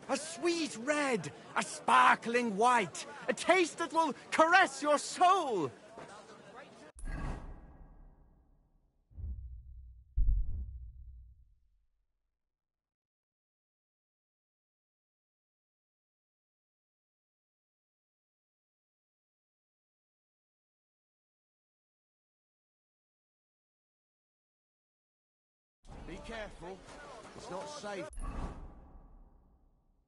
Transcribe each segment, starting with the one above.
A sweet red, a sparkling white, a taste that will caress your soul. Be careful. It's not safe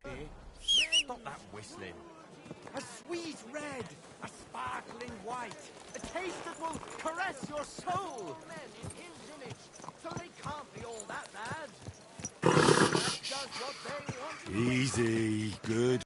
here. Stop that whistling. A sweet red, a sparkling white, a taste that will caress your soul. Men in his image, so they can't be all that bad. That's just what they want to do. Easy, good.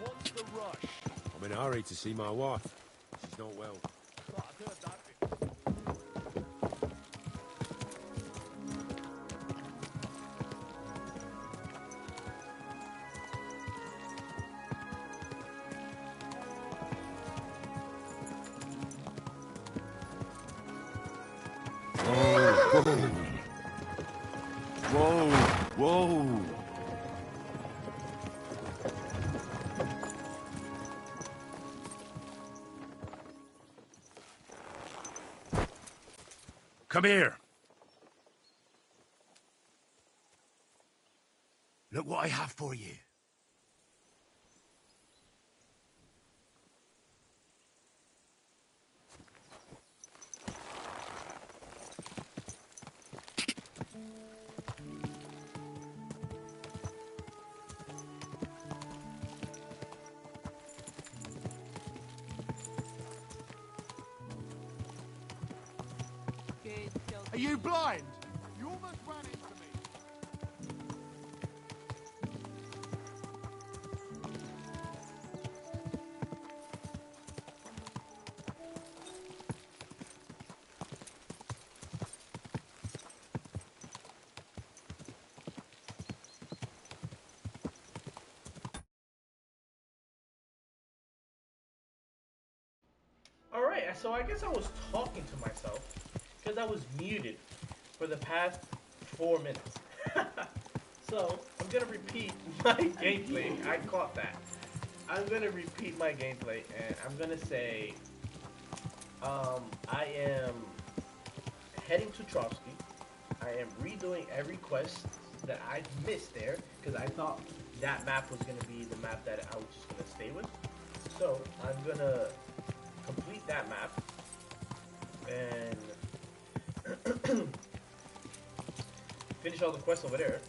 What's the rush? I'm in a hurry to see my wife. She's not well. I've heard that. Whoa! Whoa! Come here. Look what I have for you. Are you blind? You almost ran into me. Alright, so I guess I was talking to myself because I was muted for the past 4 minutes. So I'm gonna repeat my gameplay. I caught that. I'm gonna repeat my gameplay and I'm gonna say I am heading to Trosky. I am redoing every quest that I missed there because I thought that map was gonna be the map that I was just gonna stay with. So I'm gonna complete that map and finish all the quests over there,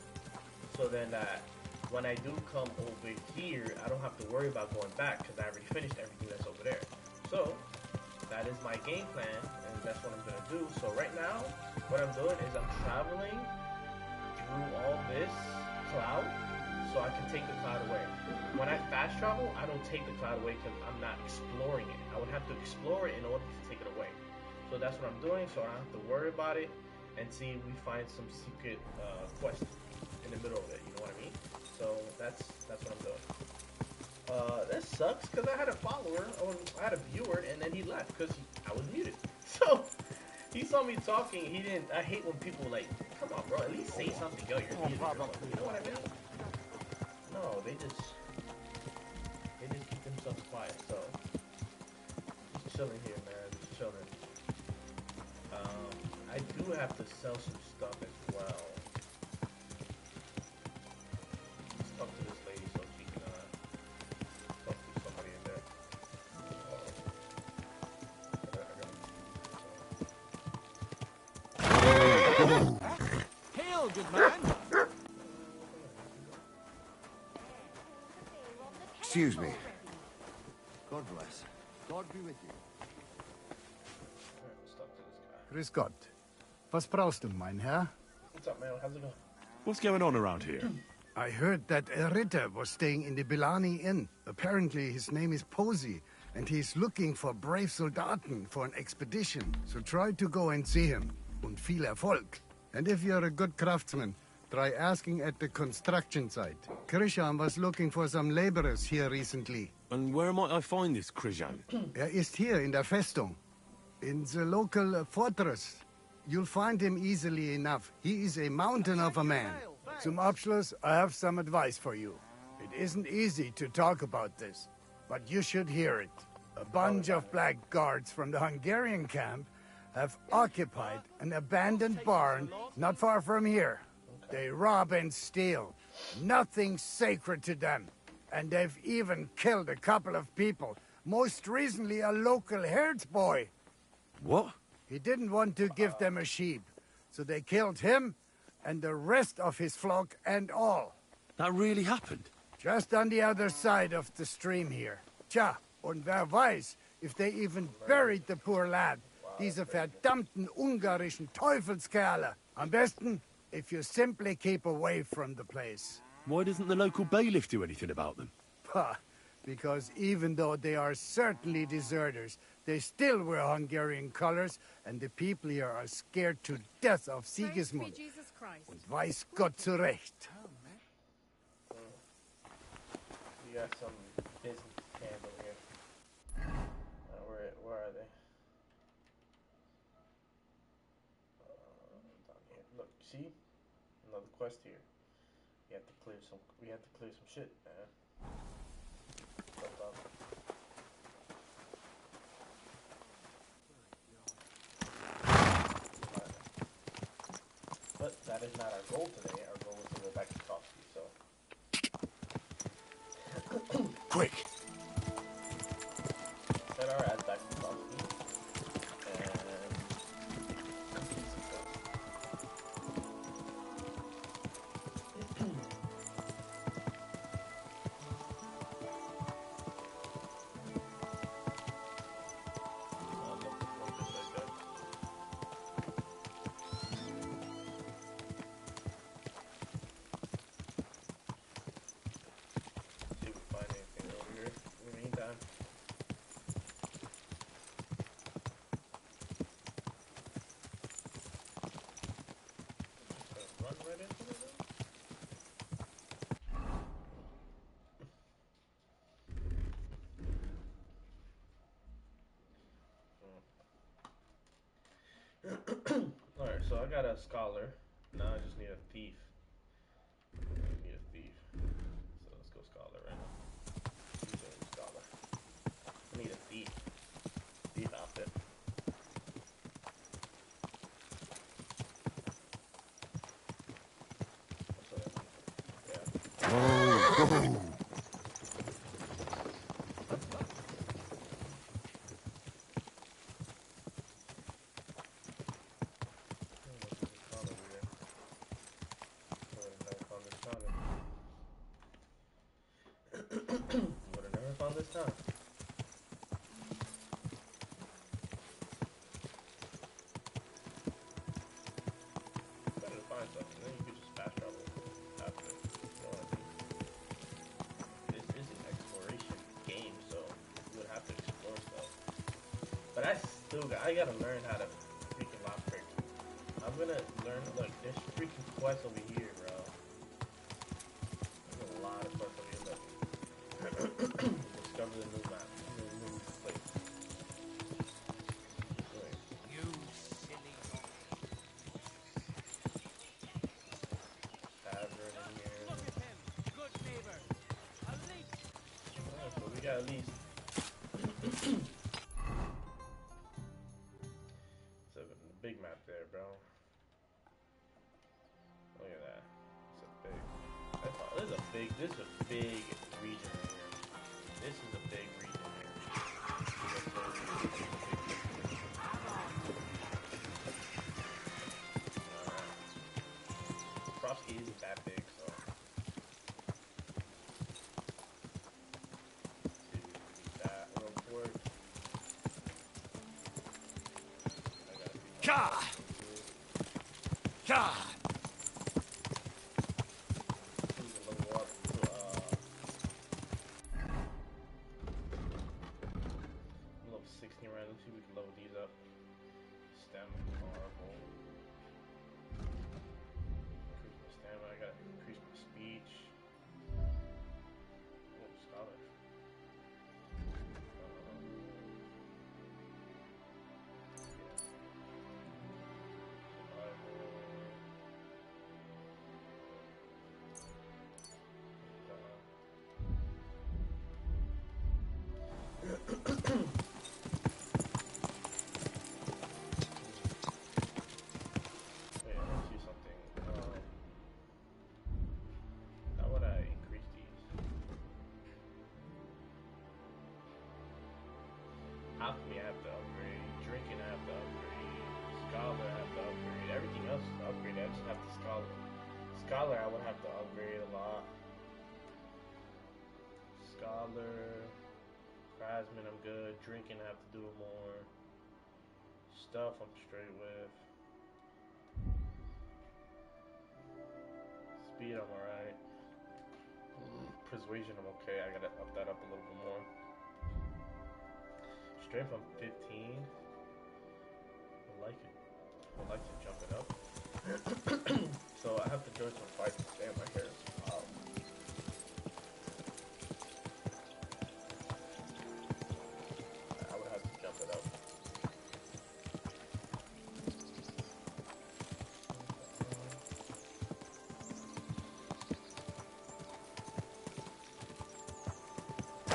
so then that when I do come over here, I don't have to worry about going back because I already finished everything that's over there. So that is my game plan, and that's what I'm gonna do. So right now, what I'm doing is I'm traveling through all this cloud, so I can take the cloud away. When I fast travel, I don't take the cloud away because I'm not exploring it. I would have to explore it in order to take it away. So that's what I'm doing, so I don't have to worry about it and see if we find some secret quest in the middle of it, you know what I mean? So that's what I'm doing. That sucks because I had a follower, or I had a viewer, and then he left because I was muted. So he saw me talking, he didn't. I hate when people like, come on bro, at least say something, yo, you're muted, you know what I mean? No, they just keep themselves quiet, so just chilling here, man, just chilling. I do have to sell some stuff as well. Let's talk to this lady so she can talk to somebody in there. Hail, good man. Excuse me. God bless. God be with you. Alright, let's talk to this guy. Grüß Gott. Was brauchst du, mein Herr? What's up, man? How's it going? What's going on around here? I heard that a Ritter was staying in the Bilani Inn. Apparently his name is Posey, and he's looking for brave Soldaten for an expedition. So try to go and see him. Und viel Erfolg. And if you're a good craftsman, try asking at the construction site. Krishan was looking for some laborers here recently. And where might I find this Krijan? Ist here in der Festung. In the local fortress. You'll find him easily enough. He is a mountain of a man. Zum Abschluss, I have some advice for you. It isn't easy to talk about this, but you should hear it. A bunch of black guards from the Hungarian camp have occupied an abandoned barn not far from here. They rob and steal. Nothing sacred to them. And they've even killed a couple of people. Most recently, a local herds boy. What? He didn't want to give them a sheep, so they killed him and the rest of his flock and all. That really happened? Just on the other side of the stream here. Tja, und wer weiß, if they even buried the poor lad. Diese verdammten ungarischen Teufelskerle. Am besten, if you simply keep away from the place. Why doesn't the local bailiff do anything about them? Pah, because even though they are certainly deserters, they still wear Hungarian colors, and the people here are scared to death of Sigismund. Jesus Christ. Und weiß Gott zu Recht. We got some business to handle here. Where are they? Down here. Look, see? Another quest here. We have to clear some shit, man. But that is not our goal today. Our goal is to go back to Trosky, so. Quick! Set our ass back to Trosky. And complete some stuff. See if we find anything over here in the meantime. Just gonna run right into it then? Alright, so I got a scholar. Now I just need a thief. I need a thief. So let's go scholar right now. Who's a scholar? I need a thief. Thief outfit. That's what I need. Yeah. Oh, Would have never found this town. Better to find something, then you could just fast travel after. This is an exploration game, so you would have to explore stuff. But I gotta learn how to freaking lock pick. I'm gonna learn, look, there's freaking quests over here, bro. There's a lot of quests over here, look. Discover the new map, new place. Wait. You silly Tavern in here. Look at him, good neighbor. A leech. Alright, so we got at least. So the big map there, bro. Look at that. This is a big region right here. This is a big region here. Alright. Trosky isn't that big, so. Let's see if we can beat that real quick. I gotta beat my Ka! Ka! We can level up to, Scholar, I would have to upgrade a lot. Scholar, Craftsman, I'm good. Drinking, I have to do more. Stuff, I'm straight with. Speed, I'm alright. Persuasion, I'm okay. I gotta up that up a little bit more. Strength, I'm 15. I like it. I like to jump it up. So I have to join some fights. Damn, my hair is out. I would have to jump it up.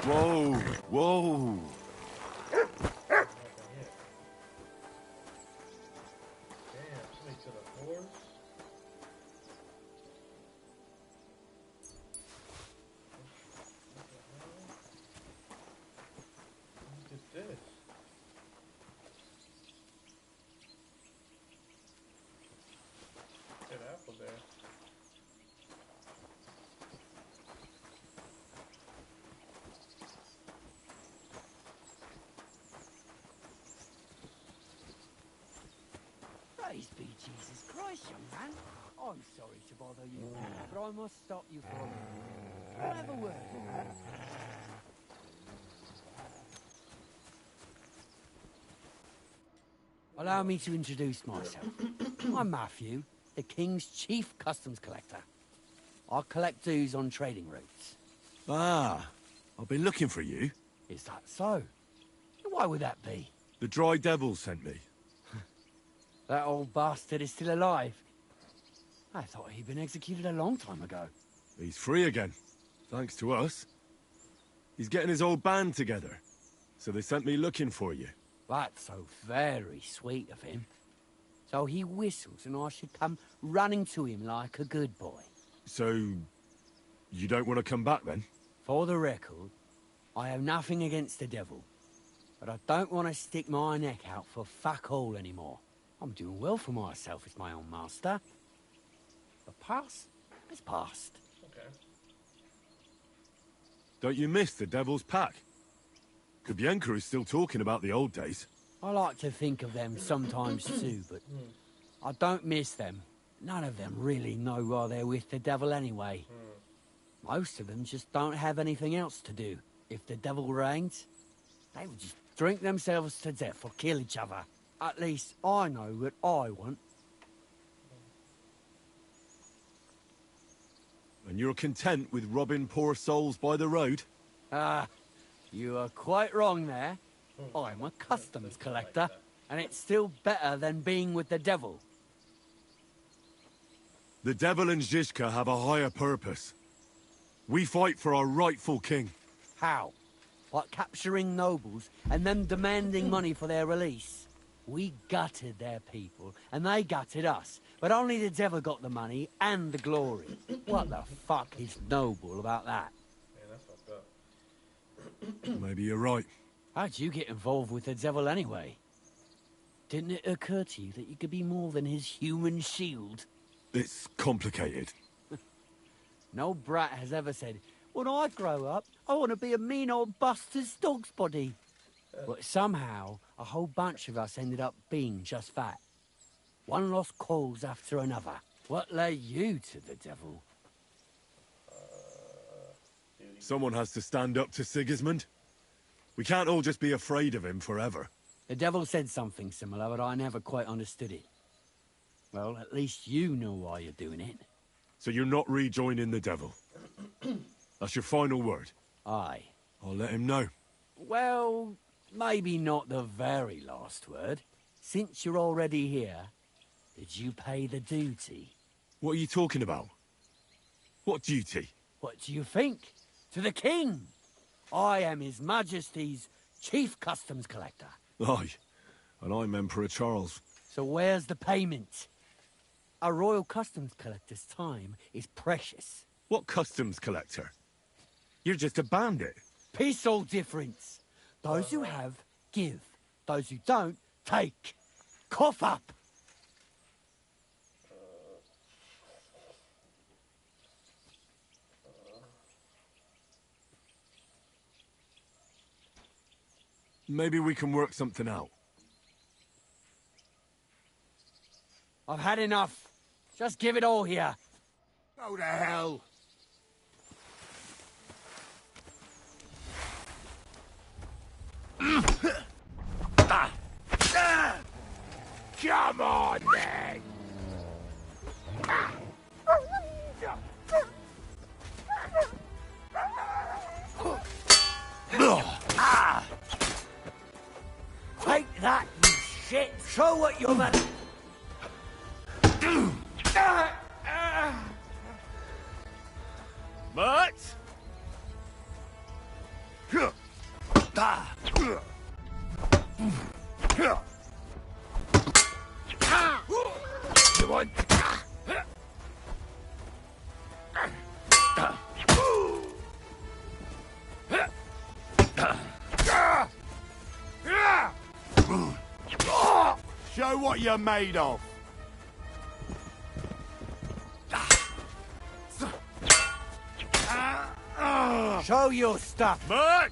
Whoa, whoa. Praise be Jesus Christ, young man. I'm sorry to bother you, but I must stop you for a minute. Can I have a word? Allow me to introduce myself. I'm Matthew, the King's chief customs collector. I collect dues on trading routes. Ah, I've been looking for you. Is that so? Why would that be? The Dry Devil sent me. That old bastard is still alive. I thought he'd been executed a long time ago. He's free again, thanks to us. He's getting his old band together, so they sent me looking for you. That's so very sweet of him. So he whistles and I should come running to him like a good boy. So, you don't want to come back then? For the record, I have nothing against the devil. But I don't want to stick my neck out for fuck all anymore. I'm doing well for myself as my own master. The past is past. Okay. Don't you miss the Devil's Pack? Kubienka is still talking about the old days. I like to think of them sometimes too, but I don't miss them. None of them really know why they're with the devil anyway. Most of them just don't have anything else to do. If the devil reigns, they would just drink themselves to death or kill each other. At least I know what I want. And you're content with robbing poor souls by the road? Ah, you are quite wrong there. I'm a customs collector, and it's still better than being with the devil. The Devil and Zizka have a higher purpose. We fight for our rightful king. How? Like capturing nobles and then demanding money for their release? We gutted their people, and they gutted us. But only the devil got the money and the glory. What the fuck is noble about that? Man, that's fucked up. Maybe you're right. How'd you get involved with the devil anyway? Didn't it occur to you that you could be more than his human shield? It's complicated. No brat has ever said, when I grow up, I want to be a mean old Buster's dog's body. But somehow, a whole bunch of us ended up being just that. One lost cause after another. What led you to the devil? Someone has to stand up to Sigismund. We can't all just be afraid of him forever. The devil said something similar, but I never quite understood it. Well, at least you know why you're doing it. So you're not rejoining the devil? That's your final word? Aye. I'll let him know. Well, maybe not the very last word. Since you're already here, did you pay the duty? What are you talking about? What duty? What do you think? To the king! I am His Majesty's chief customs collector. Aye, and I'm Emperor Charles. So where's the payment? A royal customs collector's time is precious. What customs collector? You're just a bandit. Peace all difference. Those who have, give. Those who don't, take. Cough up! Maybe we can work something out. I've had enough. Just give it all here. Go to hell! Come on, then! Take that, you shit! Show what you're man. Mutt? You want? Show what you're made of. Show your stuff. Mutt!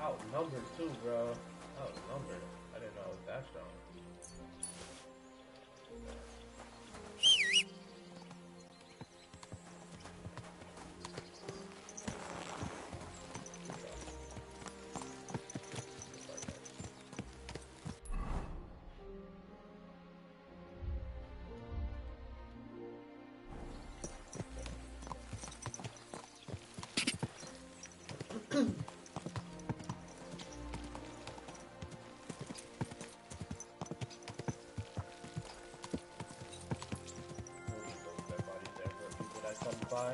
Outnumbered too, bro. Outnumbered. I didn't know I was that strong. By.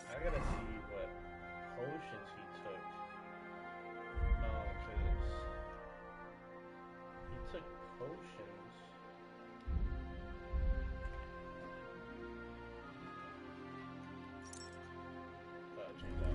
I gotta see what potions he took. Cause he took potions. Change that.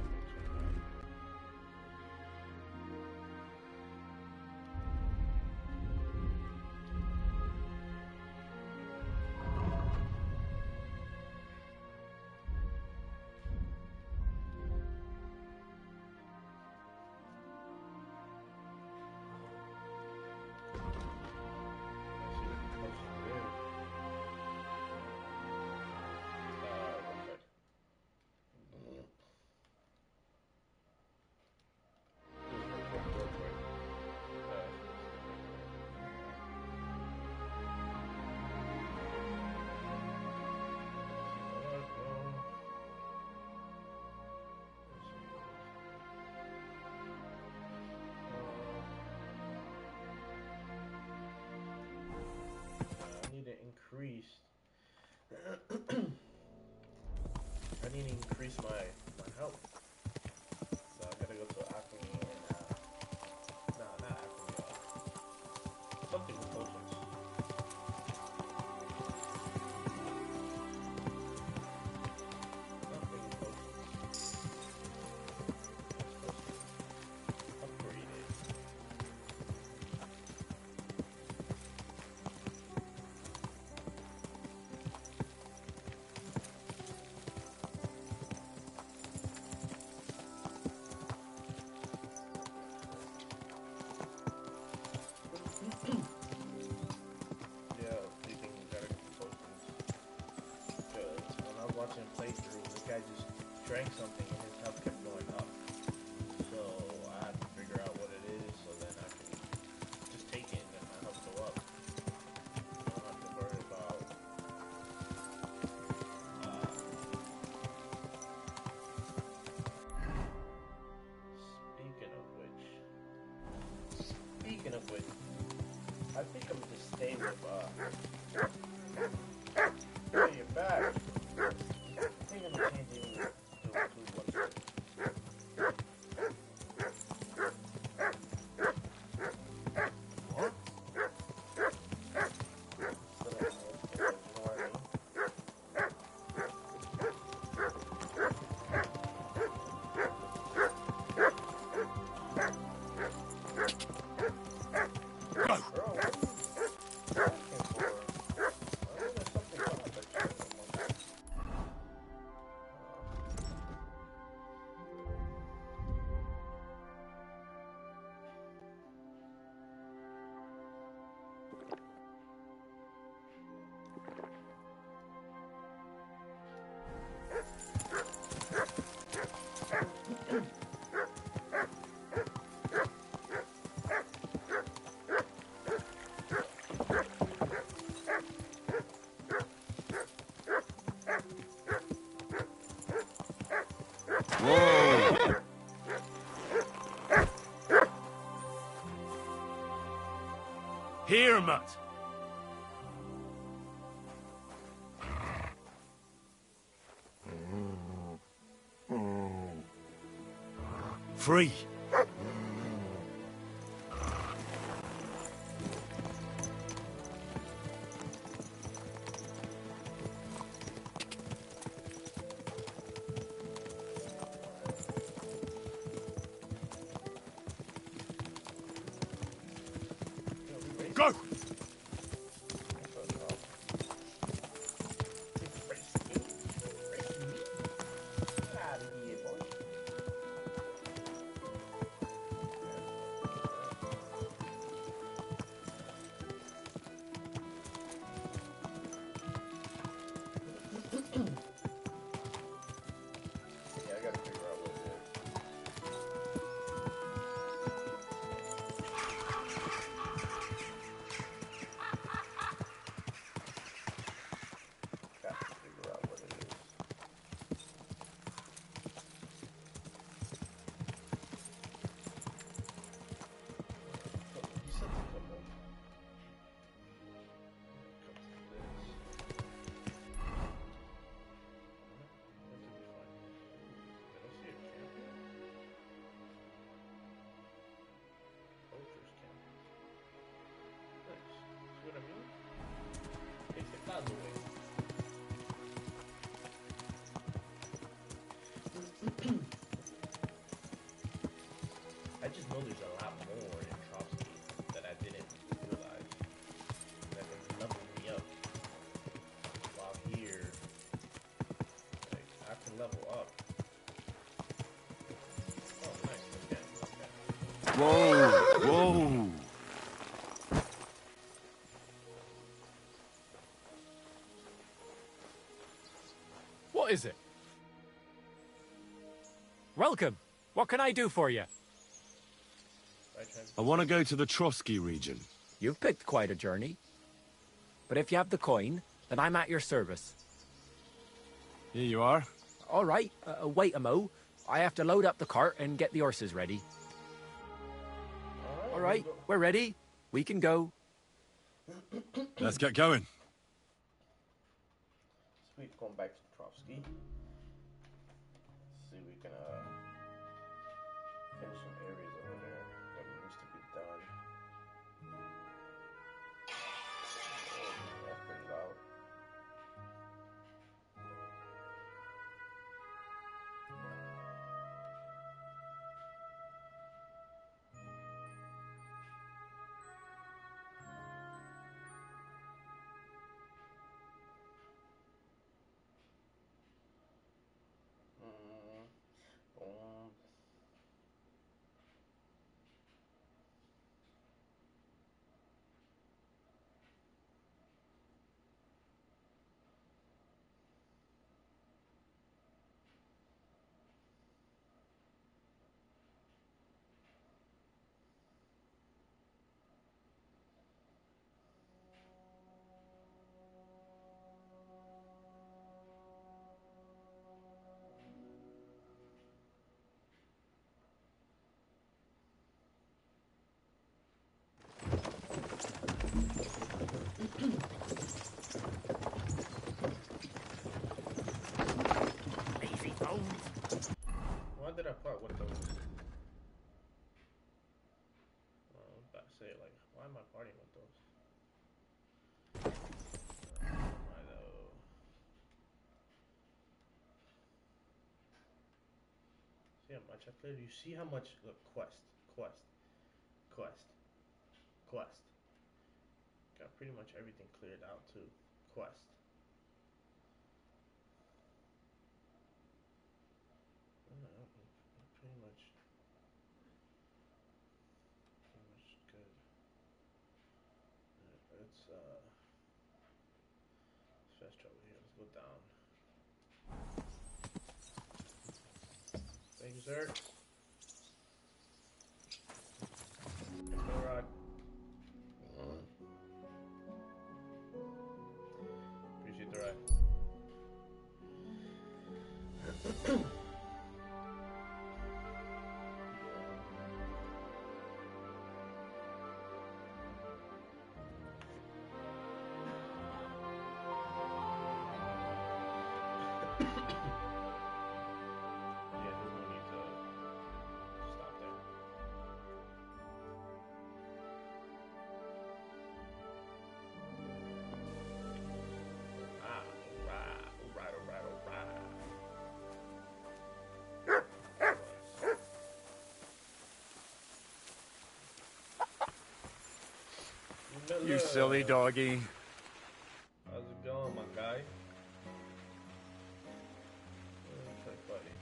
Increase. I need to increase my health. So I gotta go to alchemy and not alchemy. Something with potions. Something with potions. Upgrade it. drank something and his health kept going up. So I had to figure out what it is so then I can just take it and then my health go up. I don't have to worry about speaking of which, I think I'm gonna just stay with hey, you're back. I think I'm changing to what's it? What? Whoa! Here, Mutt! Free! Go! I just know there's a lot more in Trosky that I didn't realize that can level me up. While here, like, I can level up. Oh, nice. Okay. Whoa! Whoa! What is it? Welcome. What can I do for you? I want to go to the Trosky region. You've picked quite a journey. But if you have the coin, then I'm at your service. Here you are. All right, wait a mo. I have to load up the cart and get the horses ready. All right, we're ready. We can go. Let's get going. Sweet, going back to Trosky. See if we can finish some areas over there that needs to be done. Oh, that's pretty loud. Lazy bones. Why did I part with those? I was about to say, like, why am I parting with those? Why though? See how much I cleared? You see how much? Look, quest. Got pretty much everything cleared out too. Quest. Pretty much good. Let's fast travel here. Let's go down. Thank you, sir. Rod. Appreciate the ride. You silly doggy. How's it going, my guy?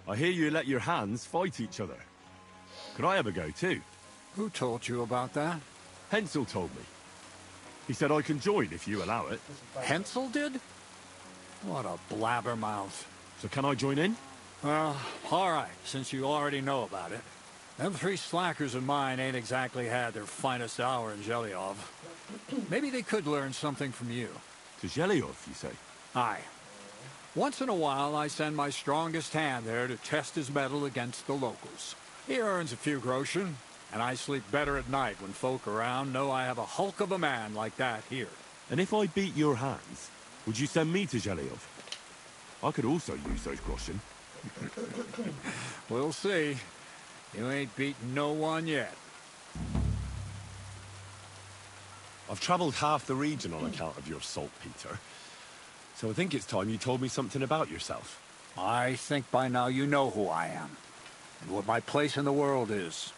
I hear you let your hands fight each other. Could I have a go too? Who told you about that? Hensel told me. He said I can join if you allow it. Hensel did? What a blabbermouth. So can I join in? Well, all right, since you already know about it. Them three slackers of mine ain't exactly had their finest hour in Zhelyov. Maybe they could learn something from you. To Zhelyov, you say? Aye. Once in a while, I send my strongest hand there to test his mettle against the locals. He earns a few groschen, and I sleep better at night when folk around know I have a hulk of a man like that here. And if I beat your hands, would you send me to Zhelyov? I could also use those groschen. We'll see. You ain't beaten no one yet. I've travelled half the region on account of your saltpeter. So I think it's time you told me something about yourself. I think by now you know who I am, and what my place in the world is.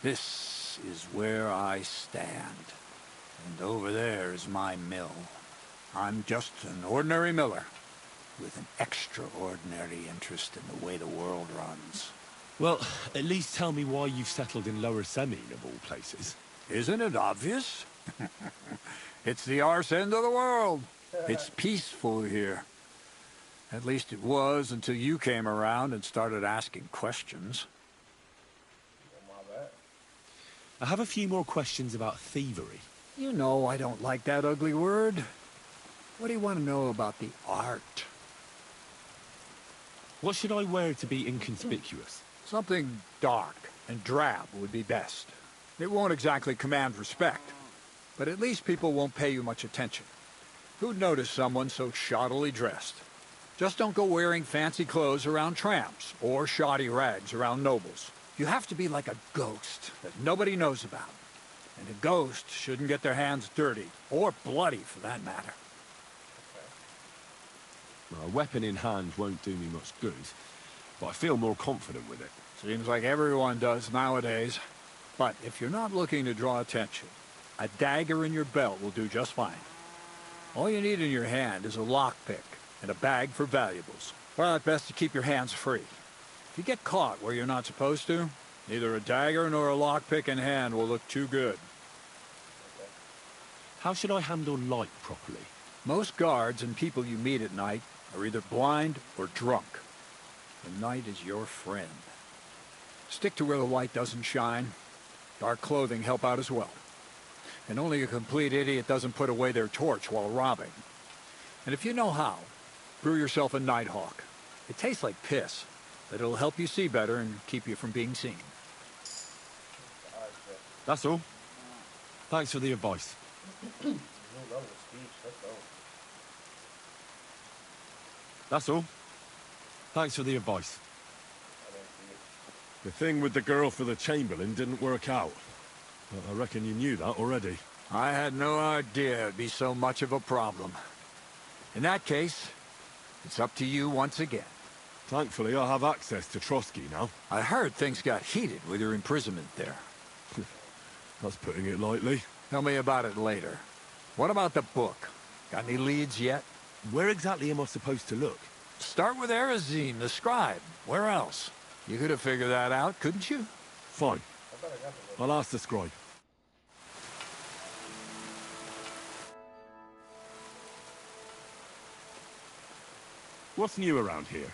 This is where I stand. And over there is my mill. I'm just an ordinary miller, with an extraordinary interest in the way the world runs. Well, at least tell me why you've settled in Lower Semine, of all places. Isn't it obvious? It's the arse end of the world. It's peaceful here. At least it was until you came around and started asking questions. I have a few more questions about thievery. You know I don't like that ugly word. What do you want to know about the art? What should I wear to be inconspicuous? Something dark and drab would be best. It won't exactly command respect, but at least people won't pay you much attention. Who'd notice someone so shoddily dressed? Just don't go wearing fancy clothes around tramps, or shoddy rags around nobles. You have to be like a ghost that nobody knows about. And a ghost shouldn't get their hands dirty, or bloody for that matter. Well, a weapon in hand won't do me much good, but I feel more confident with it. Seems like everyone does nowadays. But if you're not looking to draw attention, a dagger in your belt will do just fine. All you need in your hand is a lockpick and a bag for valuables. Well, it's best to keep your hands free. If you get caught where you're not supposed to, neither a dagger nor a lockpick in hand will look too good. How should I handle light properly? Most guards and people you meet at night are either blind or drunk. The night is your friend. Stick to where the light doesn't shine. Dark clothing help out as well. And only a complete idiot doesn't put away their torch while robbing. And if you know how, brew yourself a Nighthawk. It tastes like piss, but it'll help you see better and keep you from being seen. That's all. Thanks for the advice. New level of speech. Let's go. That's all. Thanks for the advice. I don't see it. The thing with the girl for the Chamberlain didn't work out. But I reckon you knew that already. I had no idea it'd be so much of a problem. In that case, it's up to you once again. Thankfully, I have access to Trosky now. I heard things got heated with your imprisonment there. That's putting it lightly. Tell me about it later. What about the book? Got any leads yet? Where exactly am I supposed to look? Start with Erazine, the scribe. Where else? You could have figured that out, couldn't you? Fine. I thought I got the book. I'll ask the scribe. What's new around here?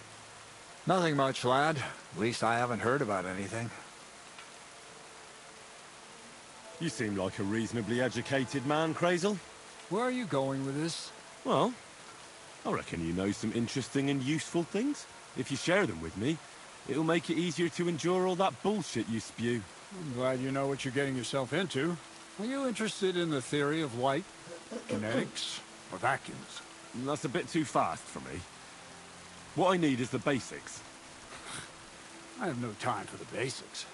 Nothing much, lad. At least I haven't heard about anything. You seem like a reasonably educated man, Crazel. Where are you going with this? Well, I reckon you know some interesting and useful things. If you share them with me, it'll make it easier to endure all that bullshit you spew. I'm glad you know what you're getting yourself into. Are you interested in the theory of light, kinetics, or vacuums? That's a bit too fast for me. What I need is the basics. I have no time for the basics.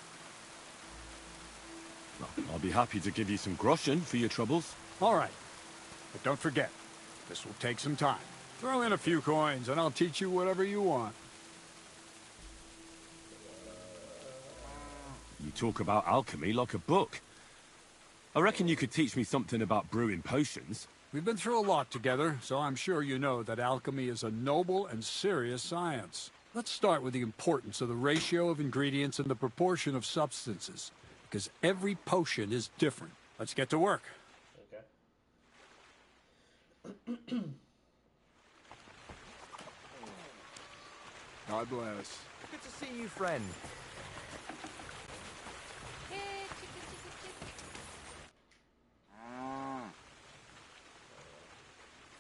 Well, I'll be happy to give you some groschen for your troubles. All right. But don't forget, this will take some time. Throw in a few coins, and I'll teach you whatever you want. You talk about alchemy like a book. I reckon you could teach me something about brewing potions. We've been through a lot together, so I'm sure you know that alchemy is a noble and serious science. Let's start with the importance of the ratio of ingredients and the proportion of substances, because every potion is different. Let's get to work. Okay. God bless. Good to see you, friend.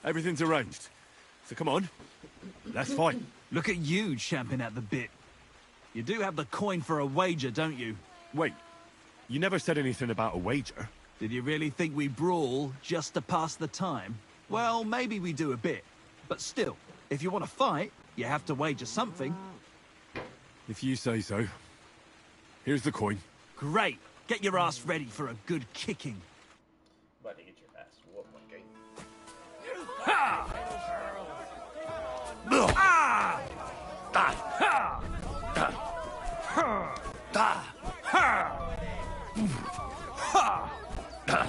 Everything's arranged. So come on, let's fight. Look at you champing at the bit. You do have the coin for a wager, don't you? Wait, you never said anything about a wager. Did you really think we brawl just to pass the time? Well, maybe we do a bit. But still, if you want to fight, you have to wager something. If you say so. Here's the coin. Great. Get your ass ready for a good kicking. About to get your ass whooped, okay? Ha! Ah! Da! Ha! Da! Ha! Da! Ha! Ha! Da!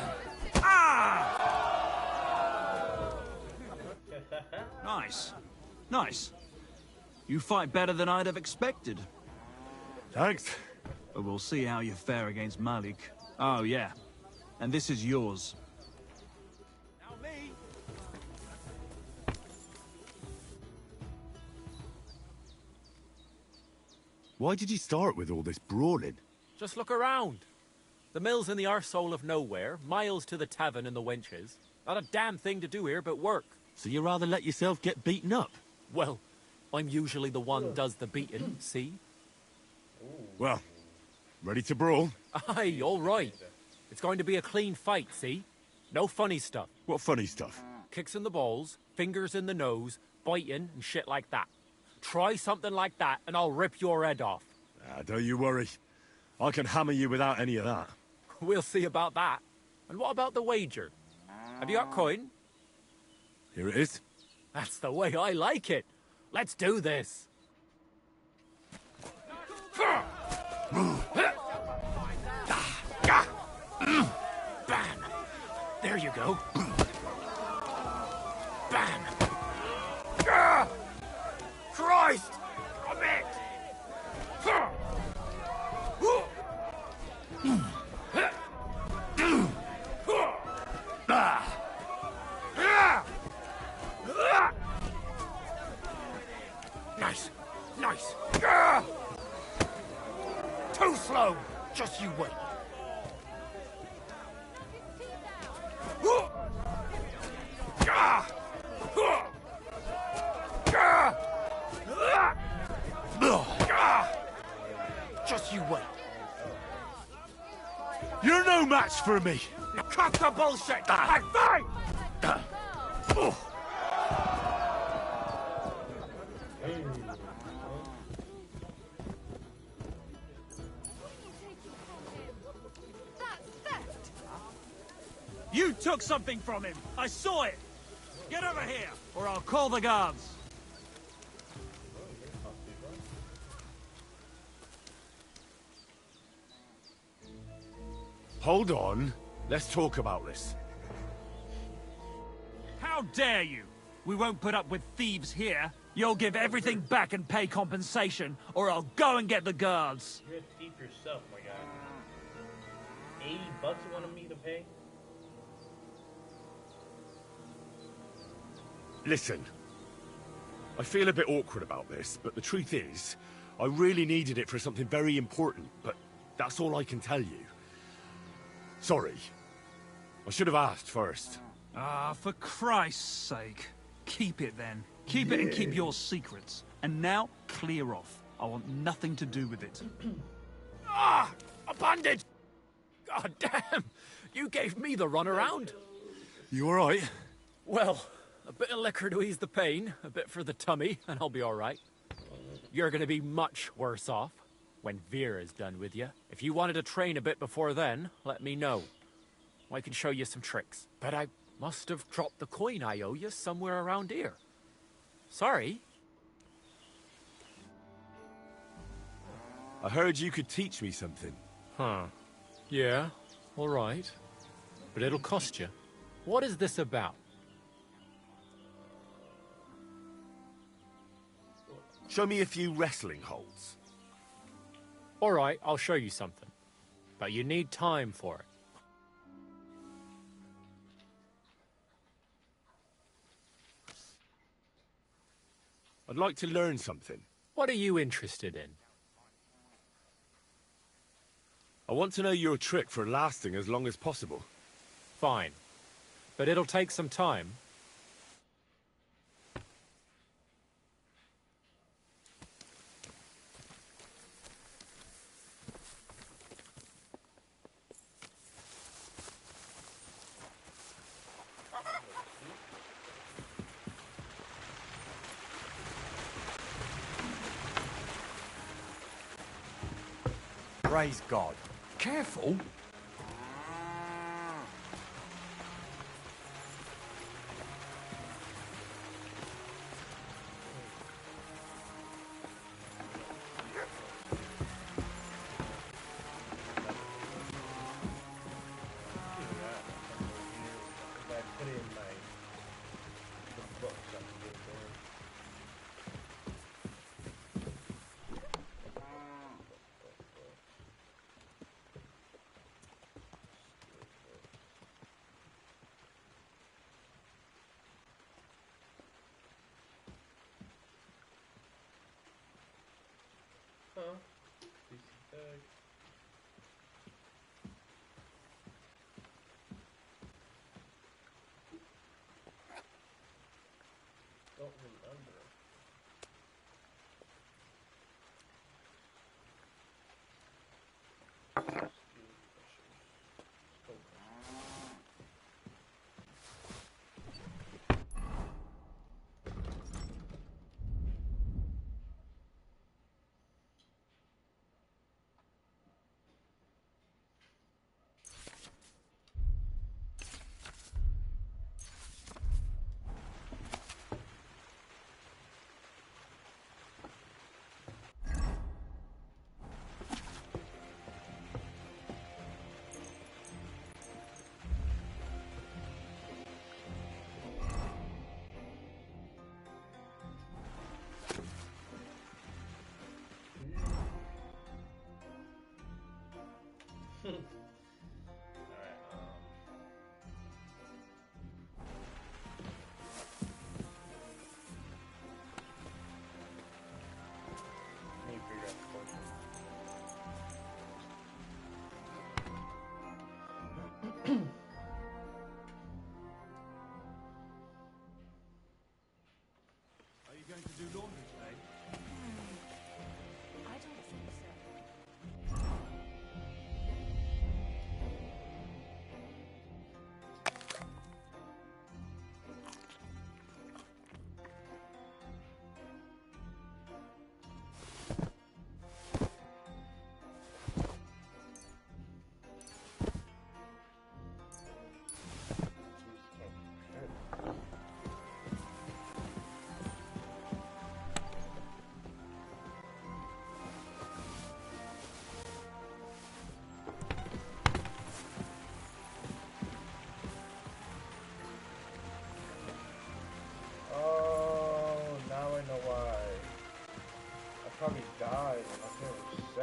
Ah! Nice. Nice. You fight better than I'd have expected. Thanks. But we'll see how you fare against Malik. Oh, yeah. And this is yours. Now me. Why did you start with all this brawling? Just look around. The mill's in the arsehole of nowhere, miles to the tavern and the wenches. Not a damn thing to do here but work. So you rather let yourself get beaten up? Well, I'm usually the one does the beating, see? Well, ready to brawl? Aye, all right. It's going to be a clean fight, see? No funny stuff. What funny stuff? Kicks in the balls, fingers in the nose, biting and shit like that. Try something like that and I'll rip your head off. Don't you worry. I can hammer you without any of that. We'll see about that. And what about the wager? Have you got coin? Here it is. That's the way I like it. Let's do this. Bam. There you go. Bam. Christ! Damn it! Nice. Nice. Too slow. Just you wait. Just you wait. You're no match for me. Cut the bullshit! I fight! You took something from him! I saw it! Get over here, or I'll call the guards! Hold on. Let's talk about this. How dare you! We won't put up with thieves here. You'll give everything back and pay compensation, or I'll go and get the guards. You're a thief yourself, my guy. $80 you wanted me to pay? Listen. I feel a bit awkward about this, but the truth is, I really needed it for something very important, but that's all I can tell you. Sorry. I should have asked first. Ah, for Christ's sake. Keep it then. Keep it and keep your secrets. And now, clear off. I want nothing to do with it. Ah! A bandage! God damn! You gave me the runaround. You alright? Well, a bit of liquor to ease the pain, a bit for the tummy, and I'll be alright. You're gonna be much worse off when Vera's done with you. If you wanted to train a bit before then, let me know. I can show you some tricks. But I must have dropped the coin I owe you somewhere around here. Sorry. I heard you could teach me something. Huh. Yeah, alright. But it'll cost you. What is this about? Show me a few wrestling holds. Alright, I'll show you something. But you need time for it. I'd like to learn something. What are you interested in? I want to know your trick for lasting as long as possible. Fine. But it'll take some time. Praise God. Careful. Don't remember.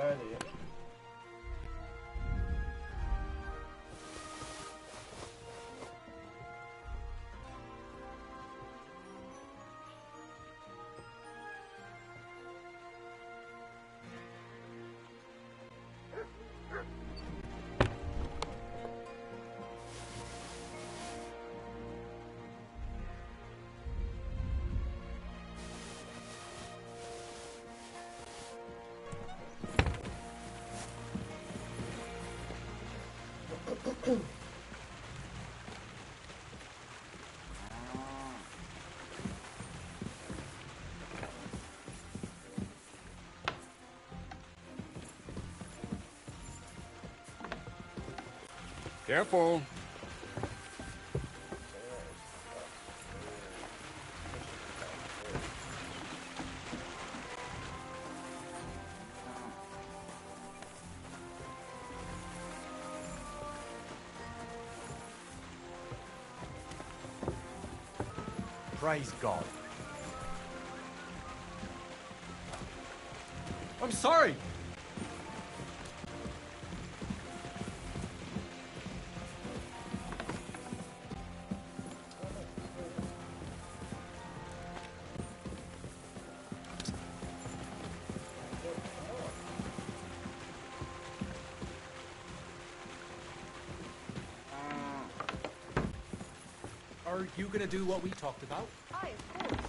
Bad idea. Careful. Praise God. I'm sorry. Are you gonna do what we talked about? Aye, of course.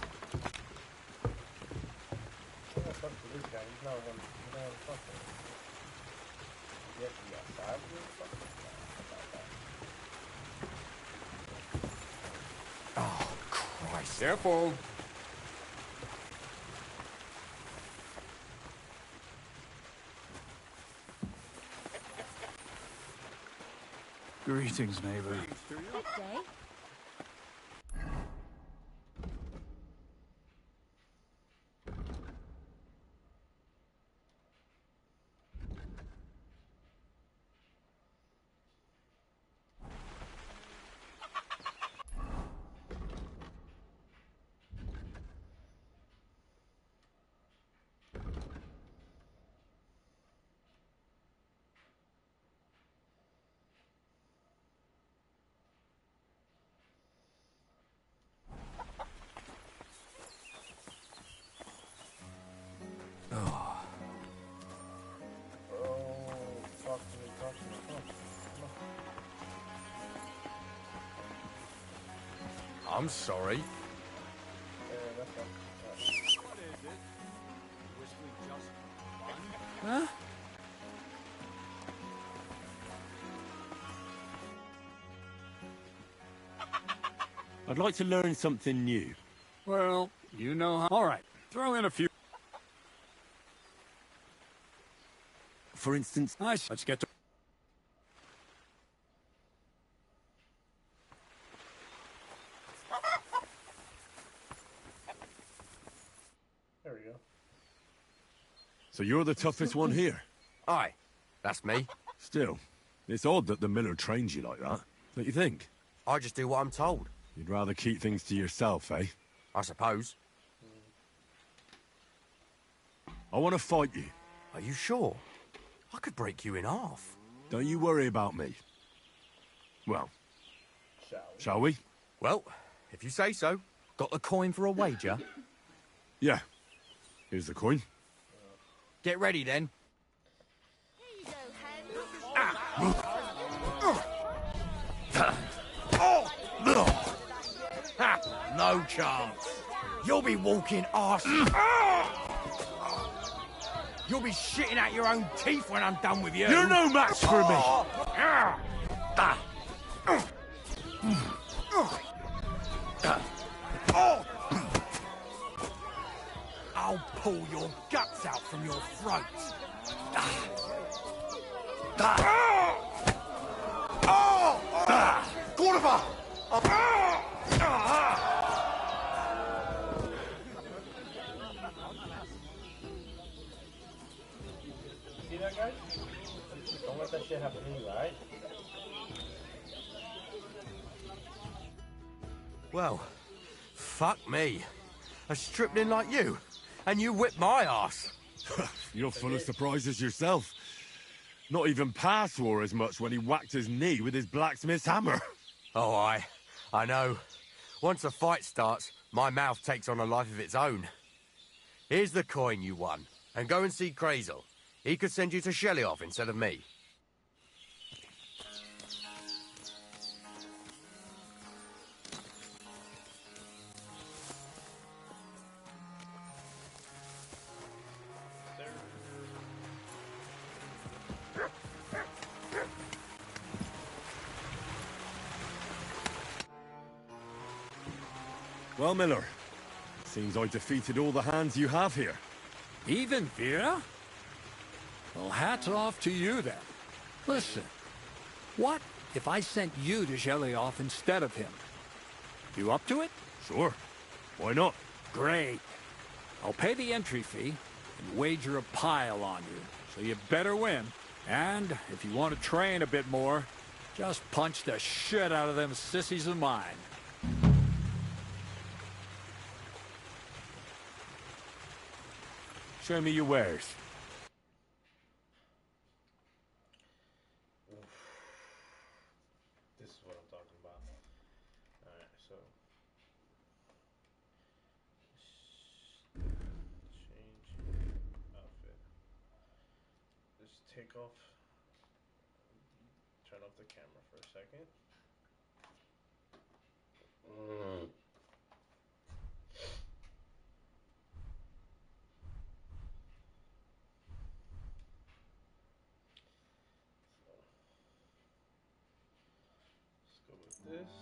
I'm gonna talk to this guy. He's not one. He's not one fucking. You have to be outside with this fucking guy. Oh, Christ. Careful. Greetings, neighbor. Good day. I'm sorry. Huh? I'd like to learn something new. Well, you know how... All right, throw in a few... For instance... Nice. Let's get to... There we go. So you're the toughest one here? Aye, that's me. Still, it's odd that the miller trains you like that, don't you think? I just do what I'm told. You'd rather keep things to yourself, eh? I suppose. I want to fight you. Are you sure? I could break you in half. Don't you worry about me. Well, shall we? Well, if you say so. Got the coin for a wager? Yeah. Here's the coin. Get ready, then. Here you go, Hen. No chance. You'll be walking arse. You'll be shitting out your own teeth when I'm done with you. You're no match for me. I'll pull your guts out from your throat. Cordoba! See that, guys? Don't let that shit happen to you, alright? Well, fuck me. A stripling like you, and you whip my ass. You're full of surprises yourself. Not even Pa swore as much when he whacked his knee with his blacksmith's hammer. Oh, I know. Once a fight starts, my mouth takes on a life of its own. Here's the coin you won, and go and see Crazel. He could send you to Shelioff instead of me. Well, Miller, seems I defeated all the hands you have here. Even Vera? Well, hats off to you then. Listen, what if I sent you to Shelioff instead of him? You up to it? Sure. Why not? Great. I'll pay the entry fee and wager a pile on you, so you better win. And if you want to train a bit more, just punch the shit out of them sissies of mine. Show me your wares. This is what I'm talking about. Alright, so change outfit. Just take off, turn off the camera for a second. Let's go with this.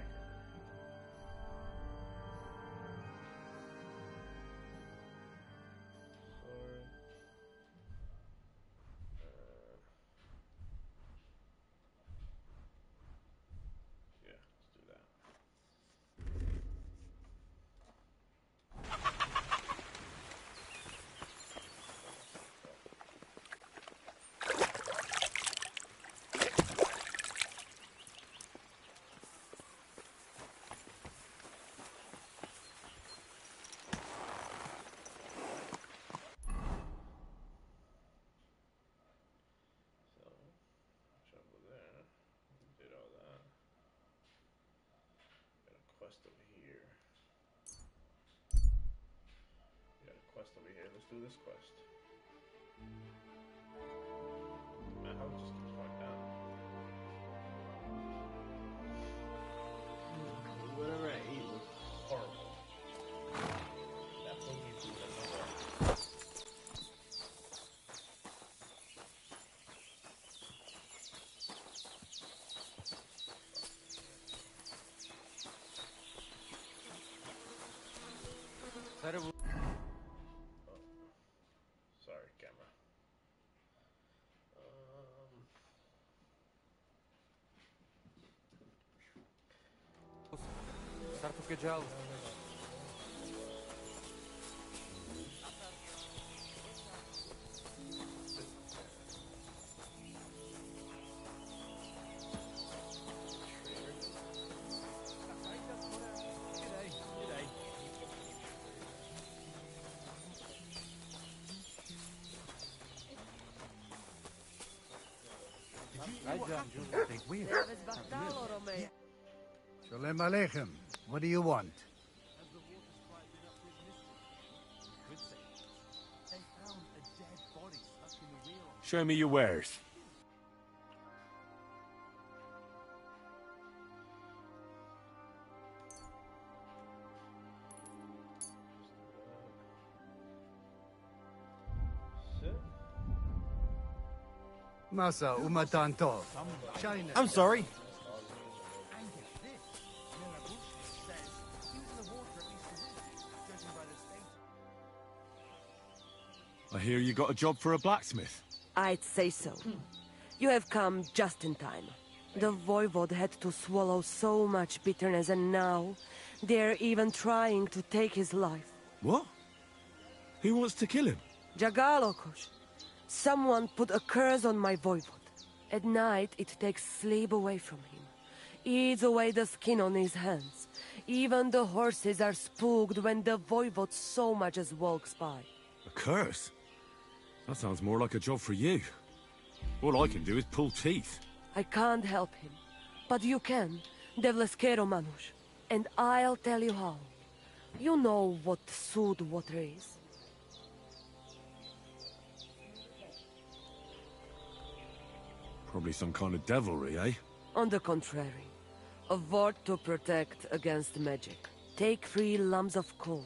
Yes. Quest over here. We got a quest over here. Let's do this quest. Man, how it just keeps going down. Whatever I ate was horrible. Shalom Aleichem. What do you want? Show me your wares. Masa umatanto. I'm sorry. I hear you got a job for a blacksmith. I'd say so. You have come just in time. The voivode had to swallow so much bitterness, and now they're even trying to take his life. What? Who wants to kill him? Jagalokosh. Someone put a curse on my voivode. At night, it takes sleep away from him. Eats away the skin on his hands. Even the horses are spooked when the voivode so much as walks by. A curse? That sounds more like a job for you. All I can do is pull teeth. I can't help him. But you can, Devleskero Manush. And I'll tell you how. You know what sooth water is. Probably some kind of devilry, eh? On the contrary, a ward to protect against magic. Take 3 lumps of coal,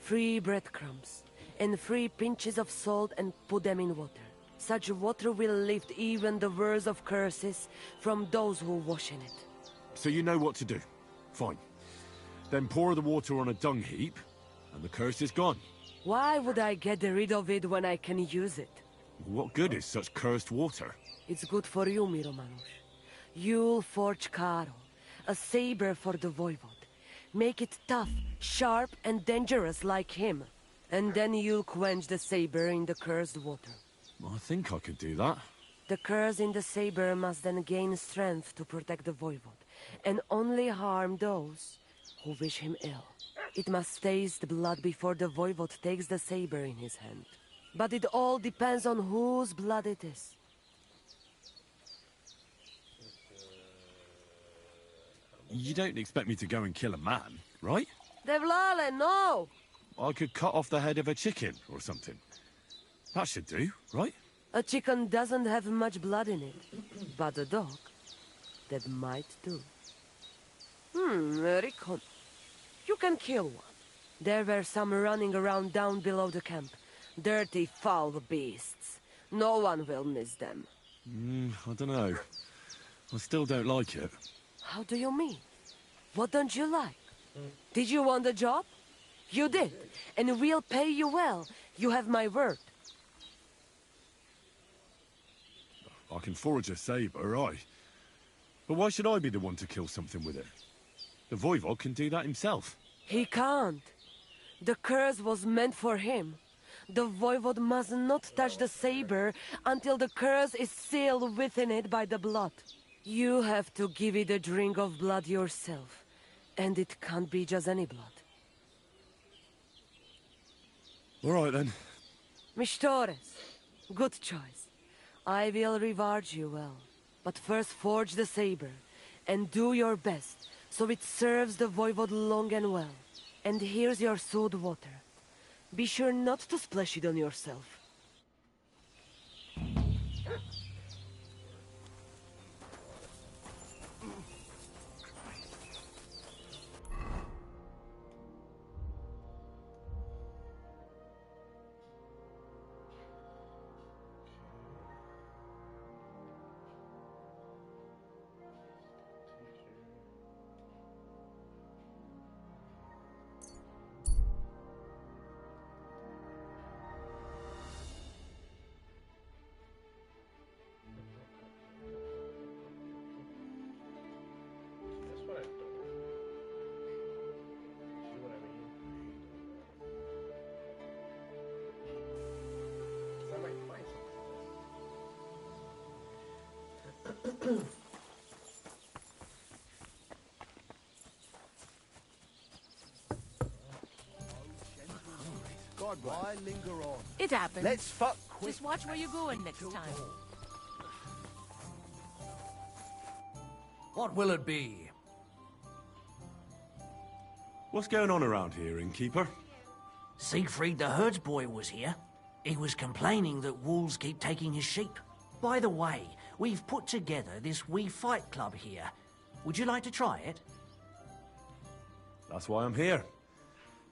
3 breadcrumbs, and 3 pinches of salt and put them in water. Such water will lift even the worst of curses from those who wash in it. So you know what to do. Fine. Then pour the water on a dung heap, and the curse is gone. Why would I get rid of it when I can use it? What good is such cursed water? It's good for you, Miromanush. You'll forge Karo, a saber for the voivode. Make it tough, sharp, and dangerous like him. And then you'll quench the saber in the cursed water. I think I could do that. The curse in the saber must then gain strength to protect the voivode, and only harm those who wish him ill. It must taste blood before the voivode takes the saber in his hand. But it all depends on whose blood it is. You don't expect me to go and kill a man, right? Devlale, no! I could cut off the head of a chicken or something. That should do, right? A chicken doesn't have much blood in it, but a dog, that might do. Rikon. You can kill one. There were some running around down below the camp. Dirty, foul beasts. No one will miss them. I don't know. I still don't like it. How do you mean? What don't you like? Did you want the job? You did, and we'll pay you well. You have my word. I can forge a saber, aye. But why should I be the one to kill something with it? The voivode can do that himself. He can't. The curse was meant for him. The voivode must not touch the saber until the curse is sealed within it by the blood. You have to give it a drink of blood yourself, and it can't be just any blood. All right, then. Mishtores, good choice. I will reward you well. But first forge the saber, and do your best, so it serves the voivode long and well. And here's your sooth water. Be sure not to splash it on yourself. God, why linger on? It happens. Let's fuck quick. Just watch where you're going next time. What will it be? What's going on around here, innkeeper? Siegfried the herdsboy was here. He was complaining that wolves keep taking his sheep. By the way, we've put together this wee fight club here. Would you like to try it? That's why I'm here.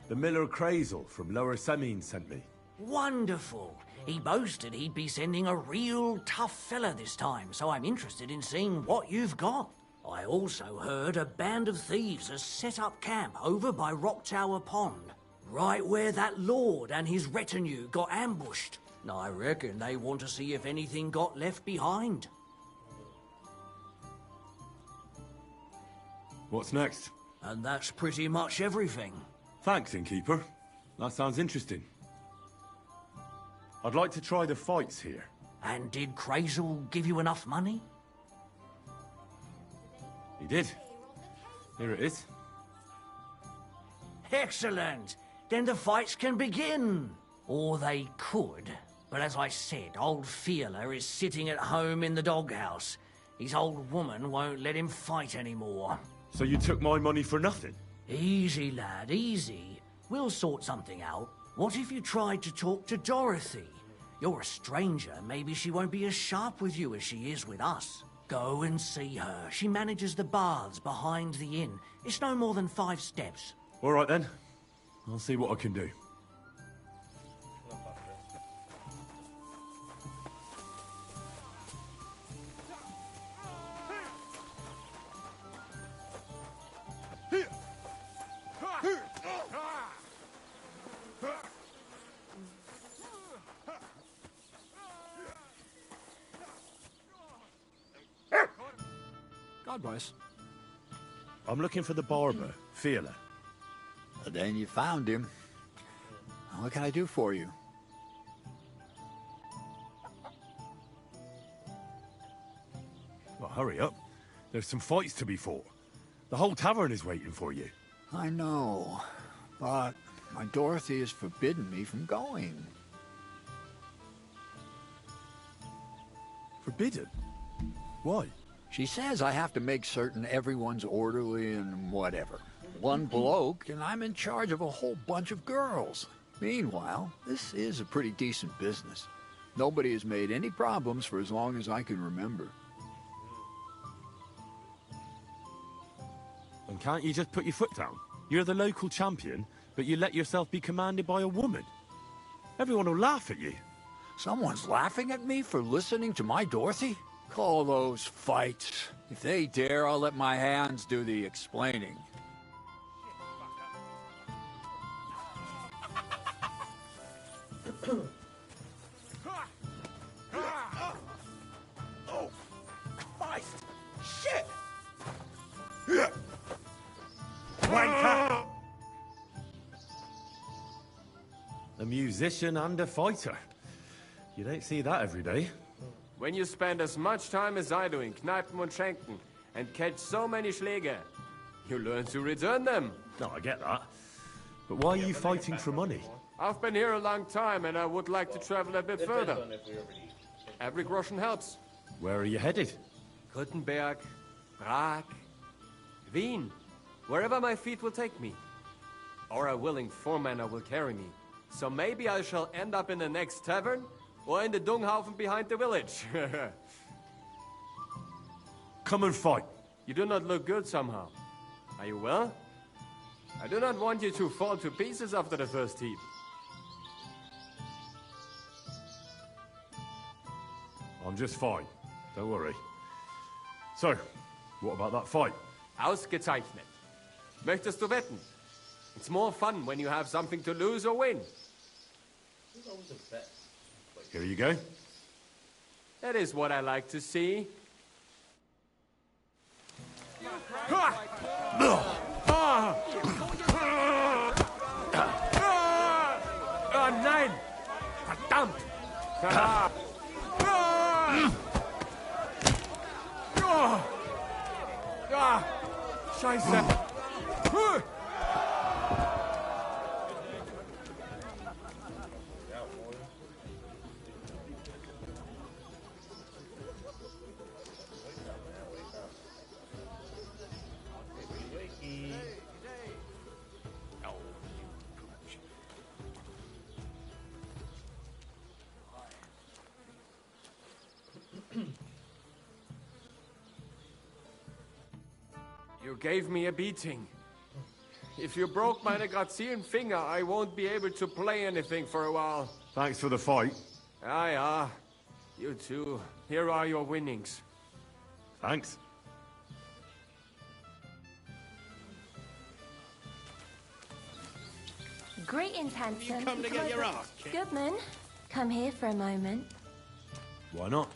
The miller Crazel from Lower Semine sent me. Wonderful. He boasted he'd be sending a real tough fella this time, so I'm interested in seeing what you've got. I also heard a band of thieves has set up camp over by Rock Tower Pond, right where that lord and his retinue got ambushed. I reckon they want to see if anything got left behind. What's next? And that's pretty much everything. Thanks, innkeeper. That sounds interesting. I'd like to try the fights here. And did Crazel give you enough money? He did. Here it is. Excellent! Then the fights can begin. Or they could. But as I said, old Fiala is sitting at home in the doghouse. His old woman won't let him fight anymore. So you took my money for nothing? Easy, lad, easy. We'll sort something out. What if you tried to talk to Dorothy? You're a stranger. Maybe she won't be as sharp with you as she is with us. Go and see her. She manages the baths behind the inn. It's no more than 5 steps. All right, then. I'll see what I can do. God bless. I'm looking for the barber, Fiala. Then you found him. What can I do for you? Well, hurry up. There's some fights to be fought. The whole tavern is waiting for you. I know, but my Dorothy has forbidden me from going. Forbidden? Why? She says I have to make certain everyone's orderly and whatever. One bloke, and I'm in charge of a whole bunch of girls. Meanwhile, this is a pretty decent business. Nobody has made any problems for as long as I can remember. And can't you just put your foot down? You're the local champion, but you let yourself be commanded by a woman. Everyone will laugh at you. Someone's laughing at me for listening to my Dorothy? Call those fights. If they dare, I'll let my hands do the explaining. Oh, Christ! Shit! Wanker! A musician and a fighter. You don't see that every day. When you spend as much time as I do in Kneipen und Schenken and catch so many Schläge, you learn to return them. No, I get that. But why are you fighting for money? I've been here a long time and I would like to travel a bit further. Every groschen helps. Where are you headed? Kuttenberg, Prag, Wien, wherever my feet will take me. Or a willing foreman will carry me. So maybe I shall end up in the next tavern, or in the dunghaufen behind the village. Come and fight. You do not look good somehow. Are you well? I do not want you to fall to pieces after the first heat. I'm just fine. Don't worry. So, what about that fight? Ausgezeichnet. Möchtest du wetten? It's more fun when you have something to lose or win. Here you go. That is what I like to see. Oh nein! Verdammt! Scheiße! You gave me a beating. If you broke my Negrazien finger, I won't be able to play anything for a while. Thanks for the fight. Ah. You too. Here are your winnings. Thanks. Greetings, handsome. You come to get your ass kicked? Goodman, come here for a moment. Why not?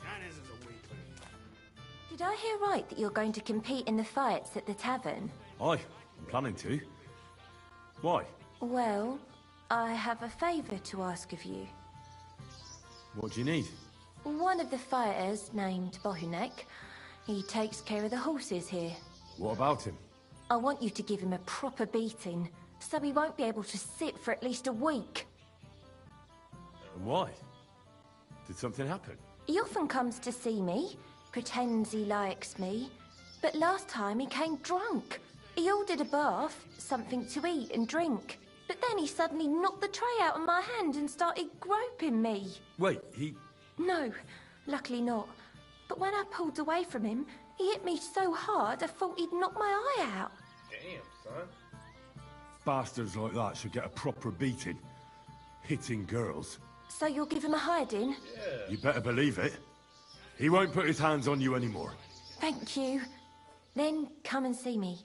Did I hear right that you're going to compete in the fights at the tavern? Aye, I'm planning to. Why? Well, I have a favour to ask of you. What do you need? One of the fighters, named Bohunek, he takes care of the horses here. What about him? I want you to give him a proper beating, so he won't be able to sit for at least a week. And why? Did something happen? He often comes to see me, pretends he likes me, but last time he came drunk. He ordered a bath, something to eat and drink, but then he suddenly knocked the tray out of my hand and started groping me. Wait, he... No, luckily not. But when I pulled away from him, he hit me so hard I thought he'd knock my eye out. Damn, son. Bastards like that should get a proper beating. Hitting girls. So you'll give him a hiding? Yeah. You better believe it. He won't put his hands on you anymore. Thank you. Then come and see me.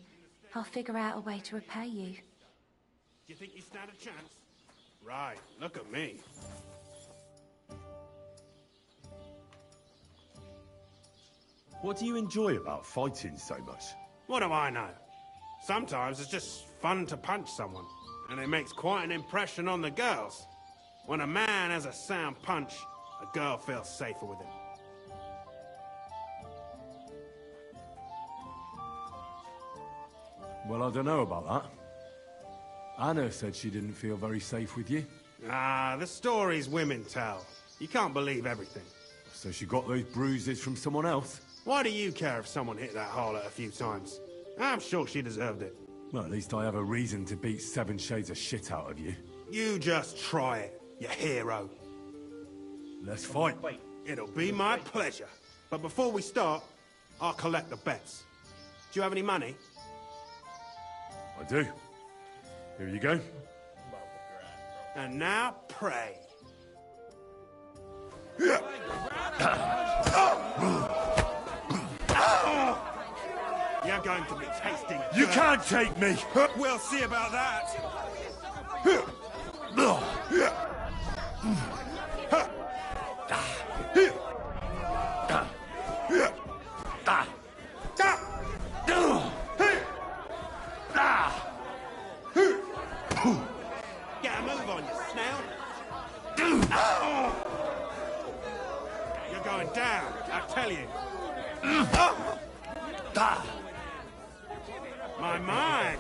I'll figure out a way to repay you. Do you think you stand a chance? Right, look at me. What do you enjoy about fighting so much? What do I know? Sometimes it's just fun to punch someone, and it makes quite an impression on the girls. When a man has a sound punch, a girl feels safer with him. Well, I don't know about that. Anna said she didn't feel very safe with you. Ah, the stories women tell. You can't believe everything. So she got those bruises from someone else? Why do you care if someone hit that harlot a few times? I'm sure she deserved it. Well, at least I have a reason to beat 7 shades of shit out of you. You just try it, you hero. Let's fight. It'll be my pleasure. But before we start, I'll collect the bets. Do you have any money? I do. Here you go. And now, pray. You're going to be tasting You dirt. can't take me! We'll see about that. Get a move on, you snout. You're going down, I tell you. My.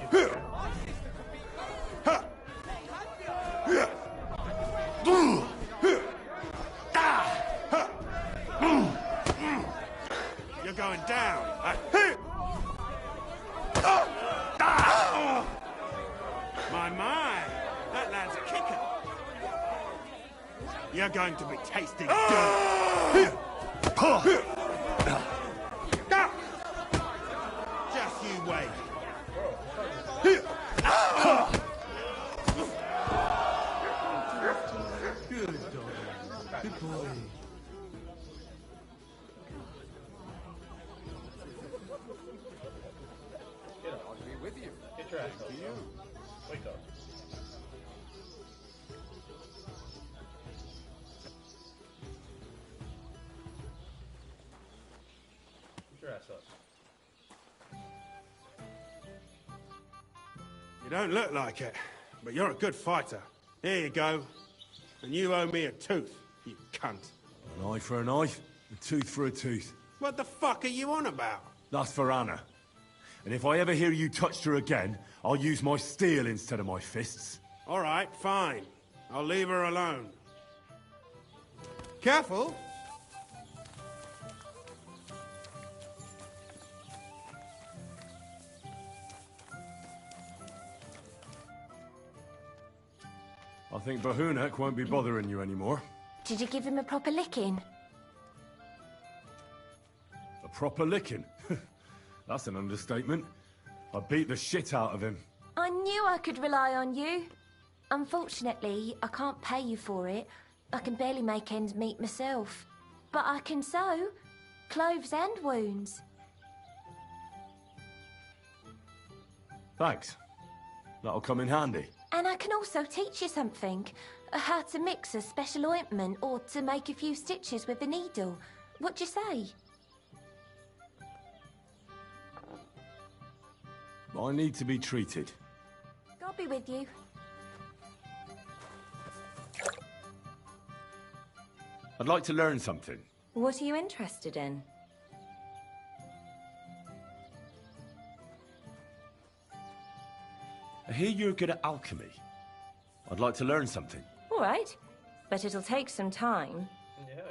You're going down. My. That lad's a kicker. You're going to be tasting dirt. Just you wait. Good dog. Good boy. I'll be with you. Get your ass up. Wake up. Get your ass up. You don't look like it, but you're a good fighter. Here you go. And you owe me a tooth, you cunt. An eye for an eye, a tooth for a tooth. What the fuck are you on about? That's for Anna. And if I ever hear you touched her again, I'll use my steel instead of my fists. All right, fine. I'll leave her alone. Careful! I think Bahunak won't be bothering you anymore. Did you give him a proper licking? A proper licking? That's an understatement. I beat the shit out of him. I knew I could rely on you. Unfortunately, I can't pay you for it. I can barely make ends meet myself. But I can sew clothes and wounds. Thanks. That'll come in handy. And I can also teach you something. How to mix a special ointment or to make a few stitches with a needle. What do you say? I need to be treated. I'll be with you. I'd like to learn something. What are you interested in? I hear you're good at alchemy. I'd like to learn something. All right, but it'll take some time. Yeah.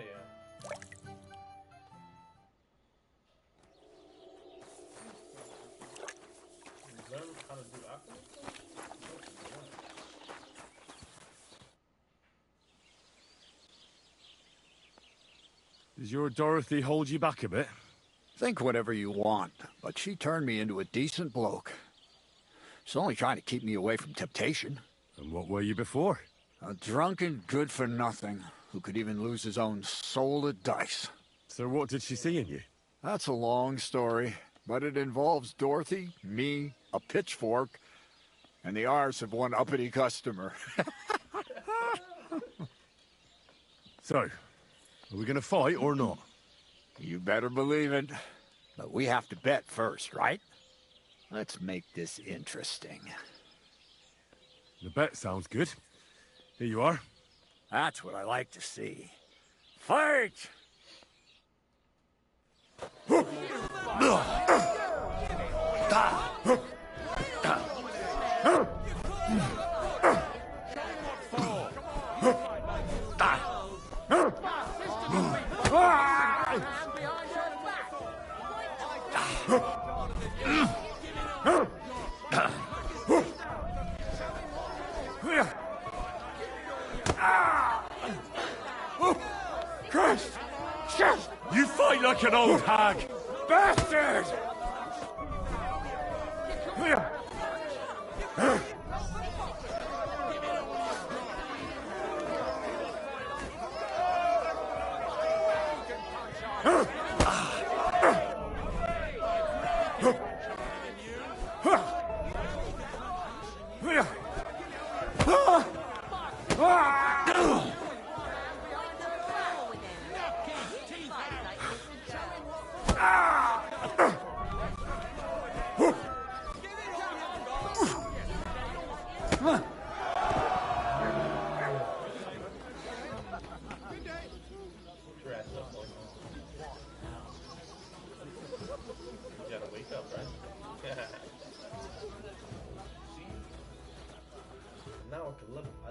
Learn how to do alchemy? Does your Dorothy hold you back a bit? Think whatever you want, but she turned me into a decent bloke. She's only trying to keep me away from temptation. And what were you before? A drunken good-for-nothing who could even lose his own soul at dice. So what did she see in you? That's a long story, but it involves Dorothy, me, a pitchfork, and the R's of one uppity customer. So, are we gonna fight or not? You better believe it. But we have to bet first, right? Let's make this interesting. The bet sounds good. Here you are. That's what I like to see. Fight! Christ! You fight like an old hag! Bastard!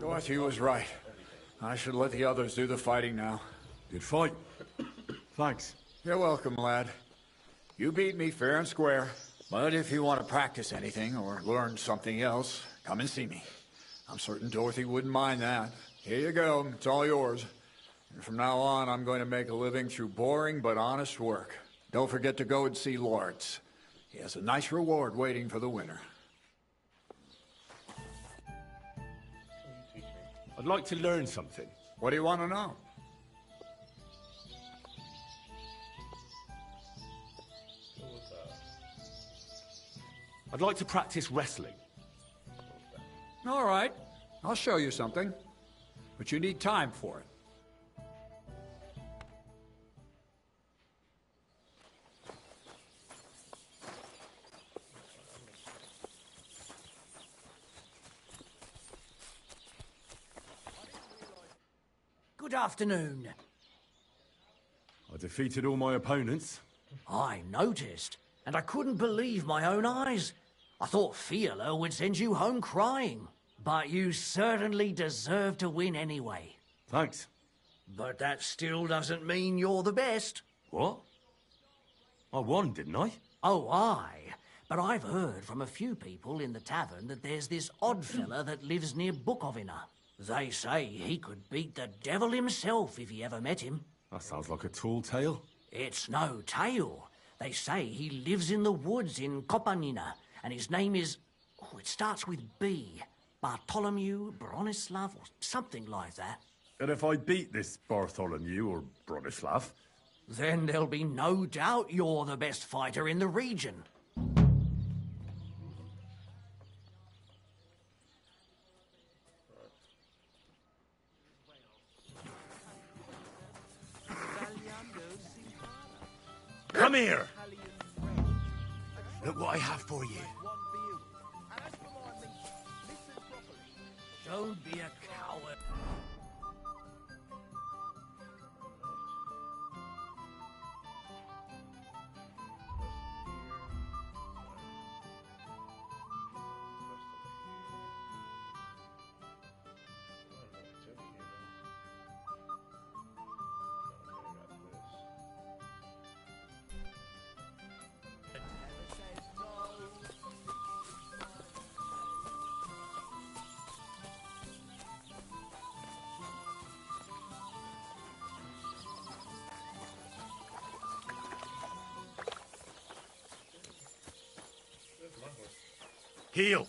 Dorothy was right. I should let the others do the fighting now. Good fight. Thanks. You're welcome, lad. You beat me fair and square. But if you want to practice anything or learn something else, come and see me. I'm certain Dorothy wouldn't mind that. Here you go. It's all yours. And from now on, I'm going to make a living through boring but honest work. Don't forget to go and see Lawrence. He has a nice reward waiting for the winner. I'd like to learn something. What do you want to know? I'd like to practice wrestling. All right. I'll show you something. But you need time for it. Good afternoon. I defeated all my opponents. I noticed. and I couldn't believe my own eyes. I thought Fiala would send you home crying, but you certainly deserve to win anyway. Thanks. But that still doesn't mean you're the best. What? I won, didn't I? Oh, aye. But I've heard from a few people in the tavern that there's this odd fella that lives near Bukovina. They say he could beat the devil himself if he ever met him. That sounds like a tall tale. It's no tale. They say he lives in the woods in Kopanina, and his name is... Oh, it starts with B. Bartholomew, Bronislav, or something like that. And if I beat this Bartholomew or Bronislav? Then there'll be no doubt you're the best fighter in the region. Come here! Look what I have for you. Don't be a coward. Heel.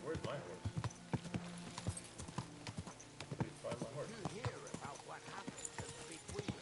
Where's my horse? Did you find my horse? You hear about what happened to the big wheel?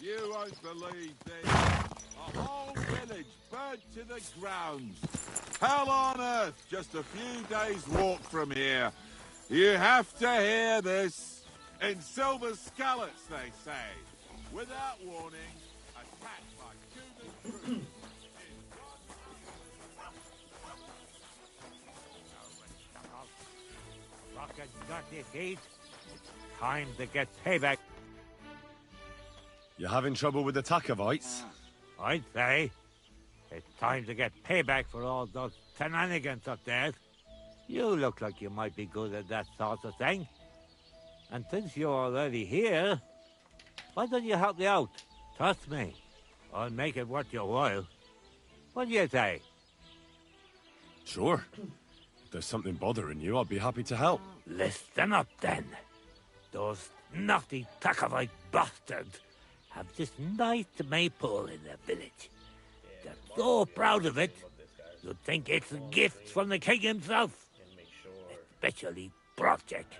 You won't believe this. A whole village burnt to the ground. Hell on earth, just a few days' walk from here. You have to hear this. In silver scallops, they say. Without warning, attacked by Cuban troops. Rocket got this heat. It's time to get payback. You having trouble with the Takovites? I'd say. It's time to get payback for all those shenanigans up there. You look like you might be good at that sort of thing. And since you're already here, why don't you help me out? Trust me, I'll make it worth your while. What do you say? Sure. If there's something bothering you, I'd be happy to help. Listen up, then. Those naughty Takovite bastards have this nice maypole in their village. They're so proud of it, you'd think it's a gift from the king himself. Especially Project.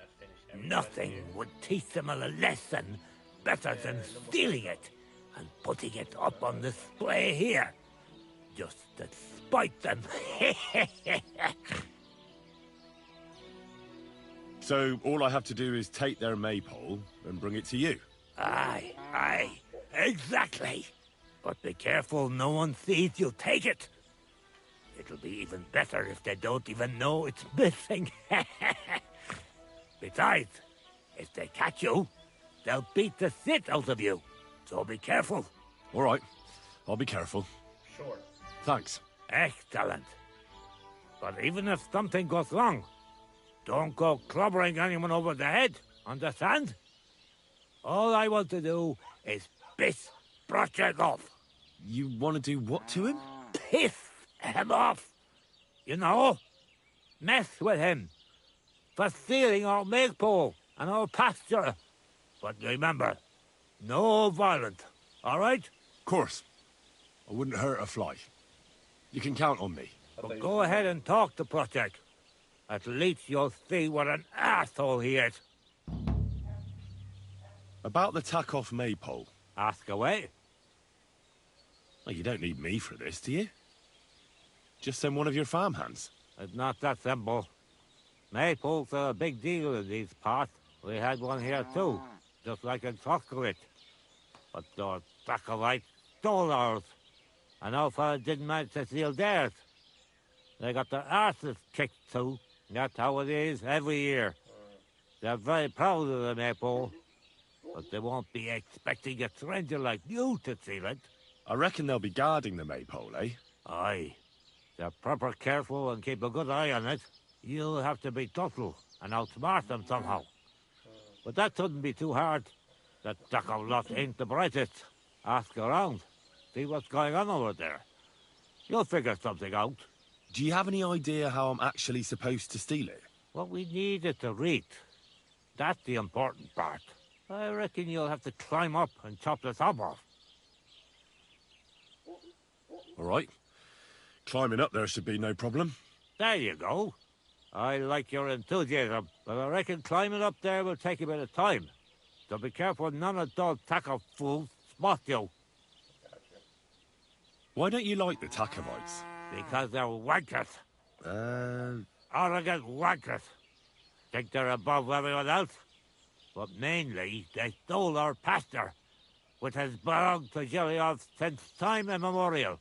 Nothing would teach them a lesson better than stealing it and putting it up on display here. Just to spite them. So all I have to do is take their maypole and bring it to you? Aye, aye, exactly. But be careful no one sees you take it. It'll be even better if they don't even know it's missing. Besides, if they catch you, they'll beat the shit out of you. So be careful. All right, I'll be careful. Sure. Thanks. Excellent. But even if something goes wrong, don't go clobbering anyone over the head, understand? All I want to do is piss Project off. You want to do what to him? Piss him off. You know? Mess with him. For stealing our maypole and our pasture. But remember, no violent, all right? Of course. I wouldn't hurt a fly. You can count on me. But go ahead and talk to Project. At least you'll see what an asshole he is. About the tack-off maypole. Ask away. Well, you don't need me for this, do you? Just send one of your farmhands. It's not that simple. Maypoles are a big deal in these parts. We had one here too, just like in Trosky. But those Dracovites stole ours. And our fella didn't manage to steal theirs. They got their arses kicked too. That's how it is every year. They're very proud of the maypole, but they won't be expecting a stranger like you to steal it. I reckon they'll be guarding the maypole, eh? Aye. They're proper careful and keep a good eye on it. You'll have to be subtle and outsmart them somehow. But that shouldn't be too hard. That Ducko lot ain't the brightest. Ask around. See what's going on over there. You'll figure something out. Do you have any idea how I'm actually supposed to steal it? What we need is the reed. That's the important part. I reckon you'll have to climb up and chop the top off. All right. Climbing up there should be no problem. There you go. I like your enthusiasm, but I reckon climbing up there will take a bit of time. So be careful none of those tackle fools spot you. Why don't you like the Takovites? Because they're wankers. Arrogant wankers. Think they're above everyone else? But mainly, they stole our pasture, which has belonged to Giliov since time immemorial.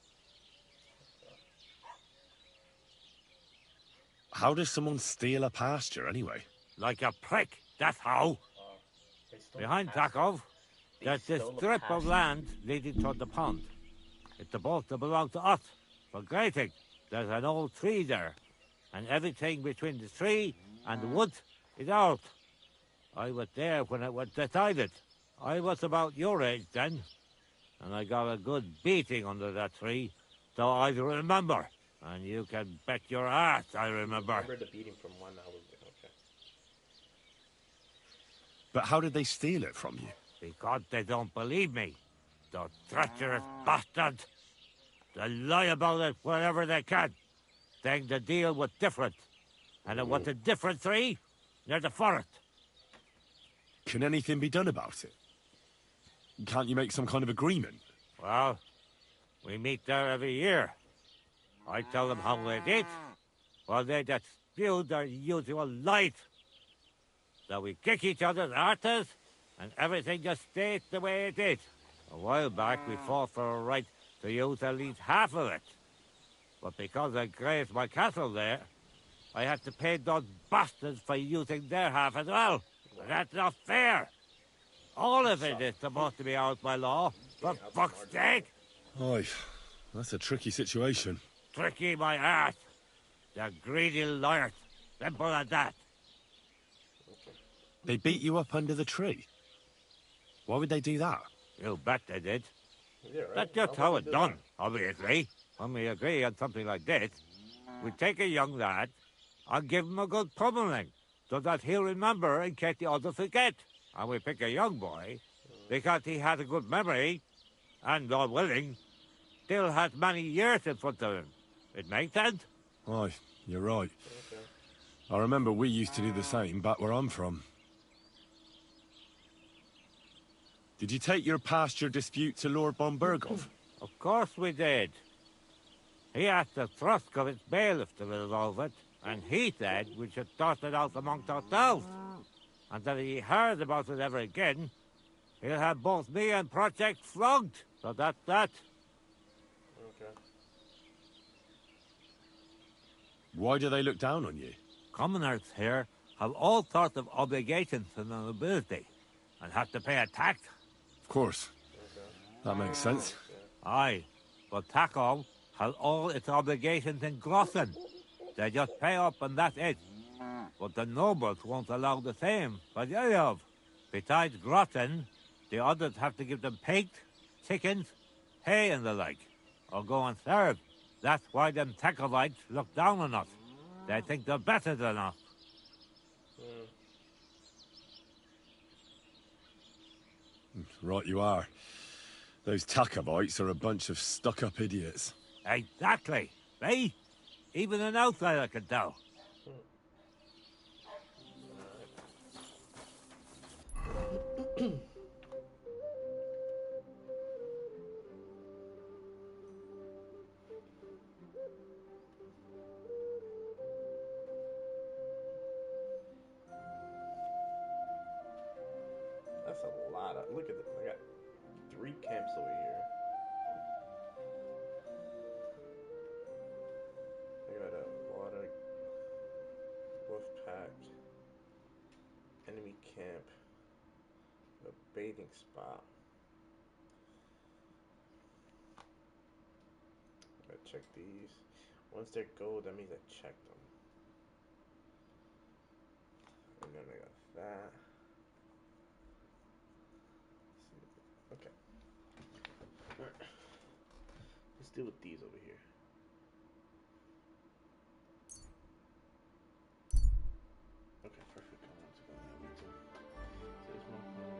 How does someone steal a pasture, anyway? Like a prick, that's how. Behind Takov, there's this strip of land leading toward the pond. It's supposed to belong to us, for grazing. There's an old tree there, and everything between the tree and the woods is ours. I was there when it was decided. I was about your age then, and I got a good beating under that tree, so I remember. And you can bet your ass I remember. I remember the beating from one hour ago. Okay. But how did they steal it from you? Because they don't believe me. Those treacherous bastards. They lie about it wherever they can, saying the deal was different. And it was a different tree near the forest. Can anything be done about it? Can't you make some kind of agreement? Well, we meet there every year. I tell them how it is, while they just spew their usual lies. So we kick each other's arses, and everything just stays the way it is. A while back, we fought for a right to use at least half of it. But because I grazed my cattle there, I had to pay those bastards for using their half as well. That's not fair. All of it is supposed to be ours by law, for fuck's sake. Oy, that's a tricky situation. Tricky, my ass. They're greedy liars. Simple as that. They beat you up under the tree? Why would they do that? You bet they did. Yeah, right. That's just how it's done, obviously. When we agree on something like this, we take a young lad and give him a good pummeling, so that he'll remember in case the others forget. And we pick a young boy because he has a good memory and, God willing, still has many years in front of him. It makes sense? Aye, you're right. Okay. I remember we used to do the same back where I'm from. Did you take your pasture dispute to Lord Bombergov? Of course we did. He asked the Trosky bailiff to resolve it, and he said we should sort it out amongst ourselves. And that if he heard about it ever again, he'll have both me and Project flogged. So that's that. Okay. Why do they look down on you? Commoners here have all sorts of obligations to the nobility and have to pay a tax. Of course. That makes sense. Aye, but Takov has all its obligations in Grossen. They just pay up and that's it. But the nobles won't allow the same for Giliov. Besides Grossen, the others have to give them pigs, chickens, hay and the like, or go and serve. That's why them Takovites look down on us. They think they're better than us. Right you are. Those Takovites are a bunch of stuck-up idiots. Exactly. Eh? Even an outsider can tell. That's a lot of. Look at this. I got 3 camps over here. I got a lot of wolf pack, enemy camp, a bathing spot. I gotta check these. Once they're gold, that means I checked them. And then I got that. Okay. Alright. Let's deal with these over here. Okay, perfect. I want to go that way too. So there's one point.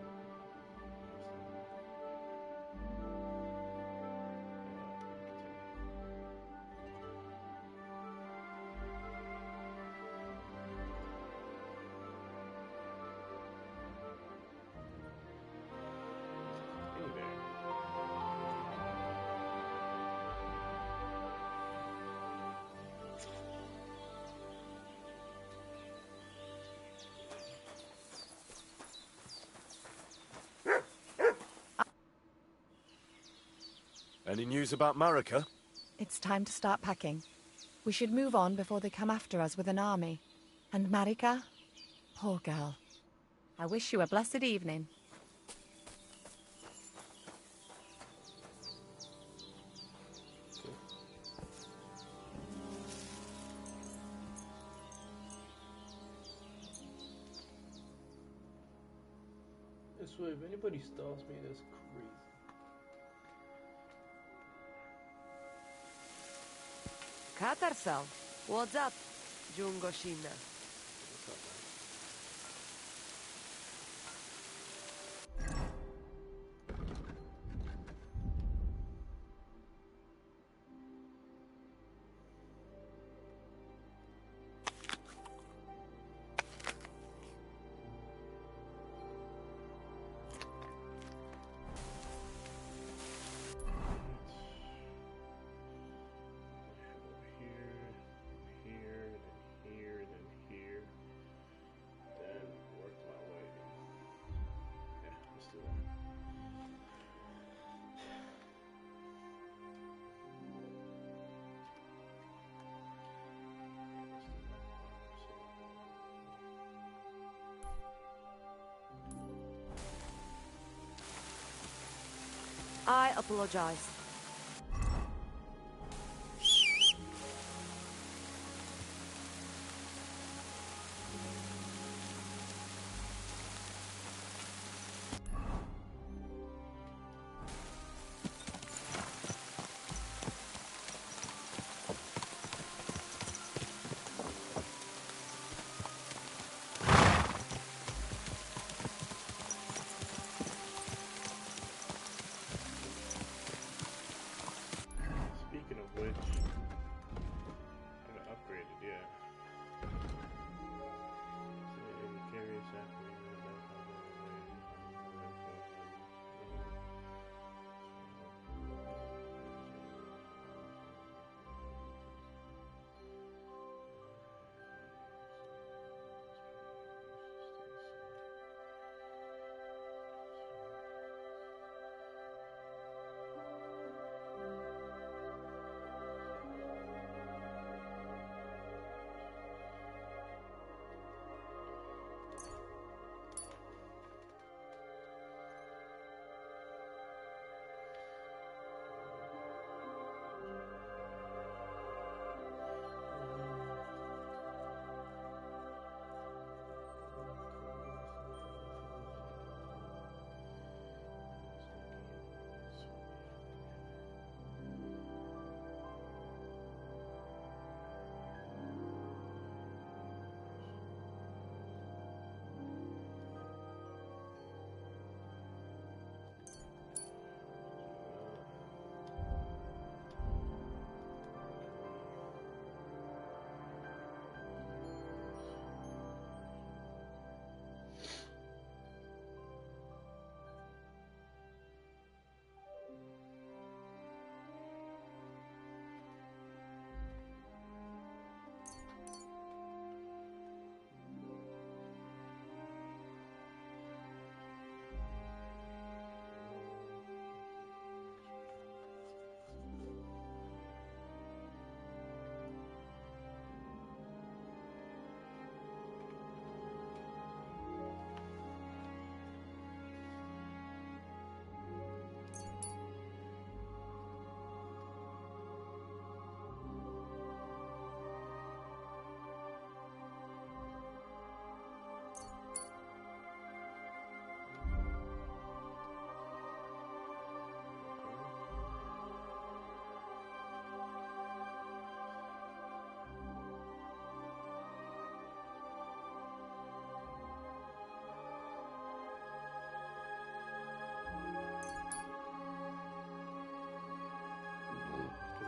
Any news about Marika? It's time to start packing. We should move on before they come after us with an army. And Marika? Poor girl. I wish you a blessed evening. I swear, if anybody stalls me, that's crazy. Katarsal, what's up, Jungoshina? I apologize.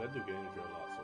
I do get injured a lot, so.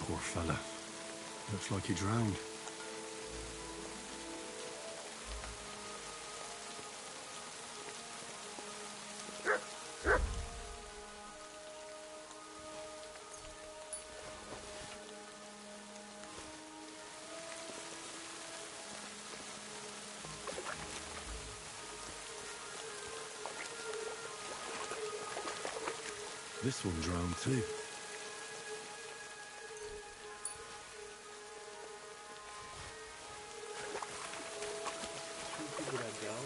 Poor fella. Looks like he drowned. This one drowned too. People that drown.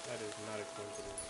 That is not a coincidence.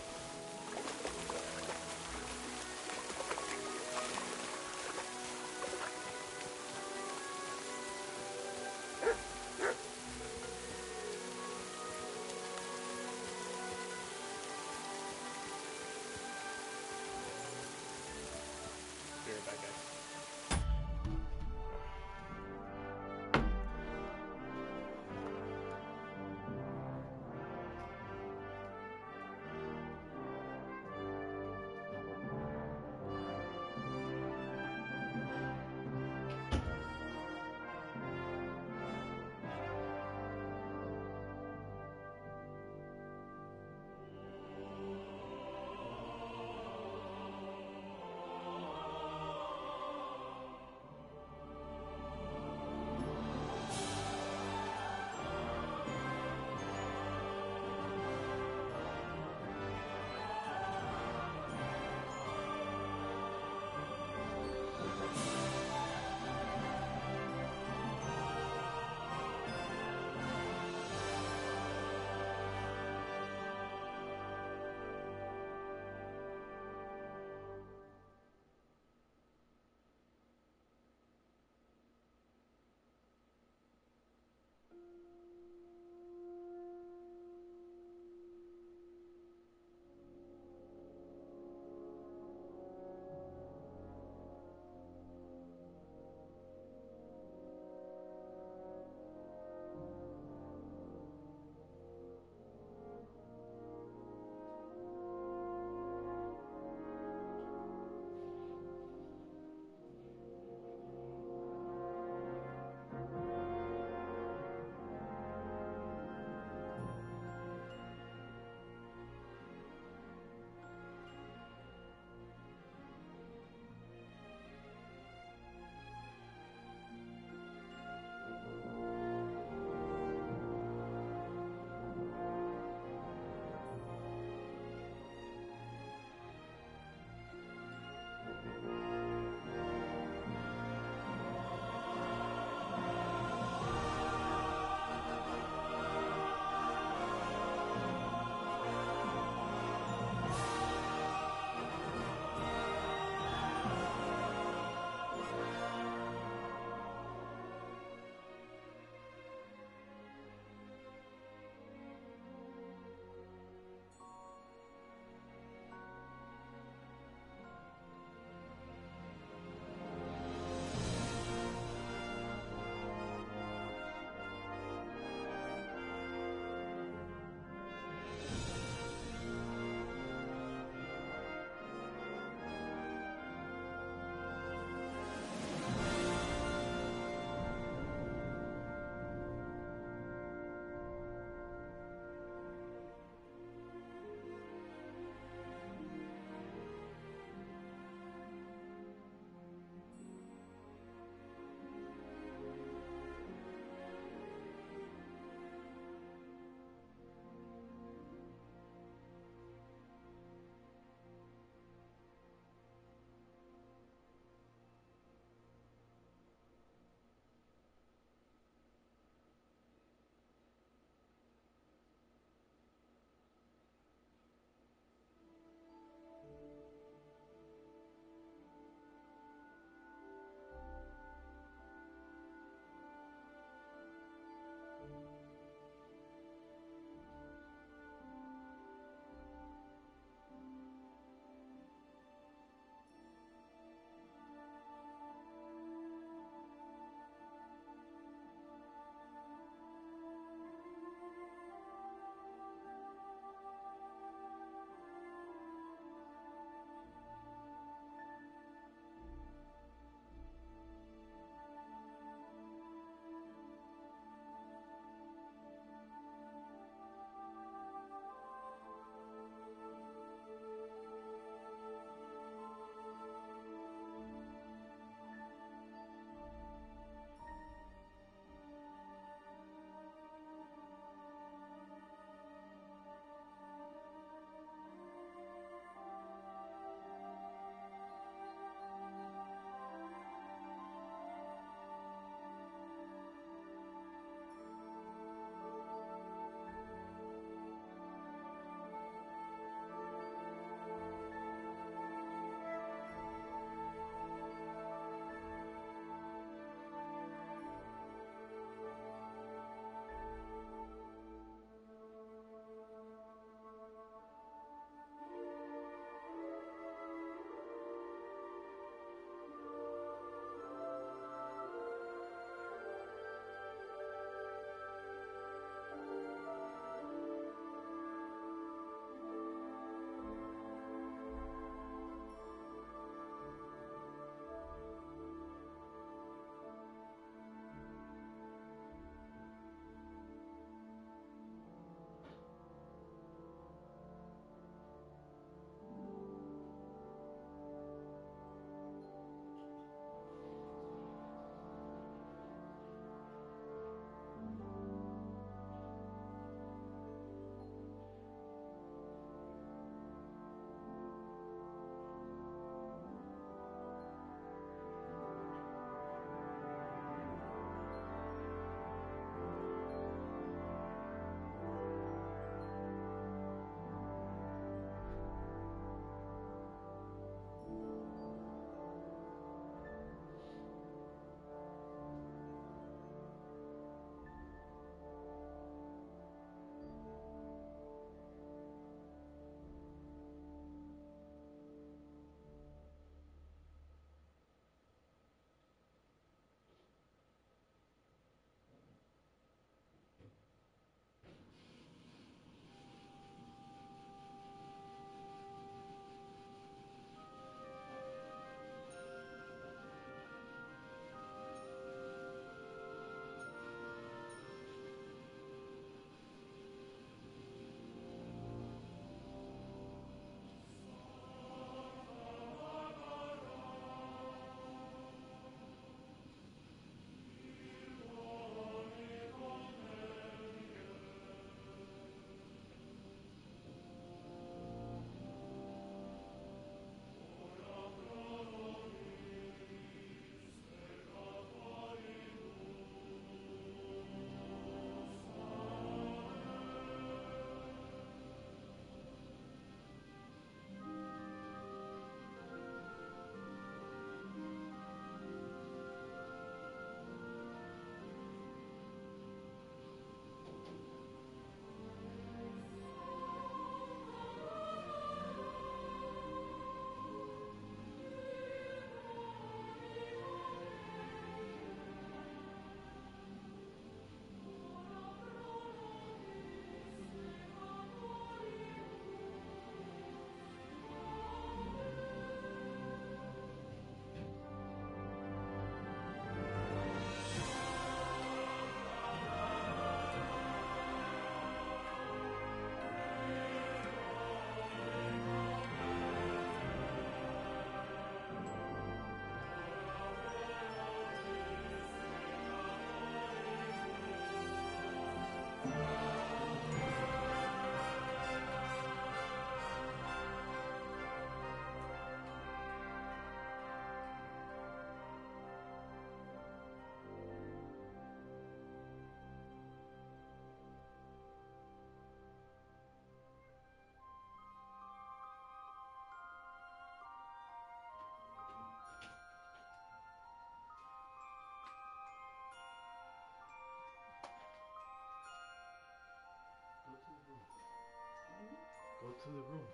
Go to the room.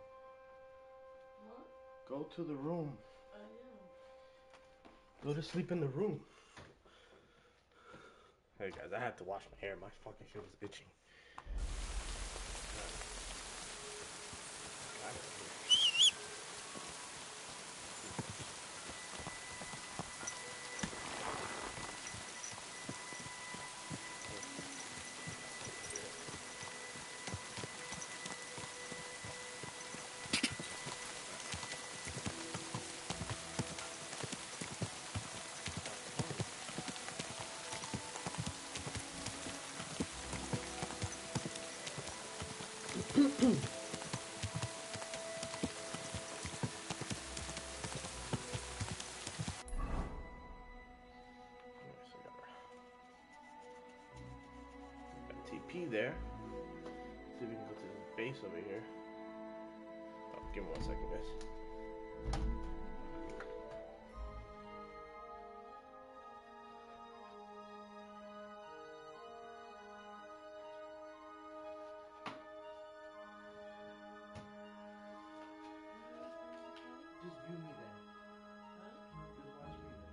What? Go to the room. I am. Go to sleep in the room. Hey guys, I had to wash my hair. My fucking shit was itching. TP there. See if we can go to the base over here. Oh, give me 1 second, guys. Just view me then. Just watch me then.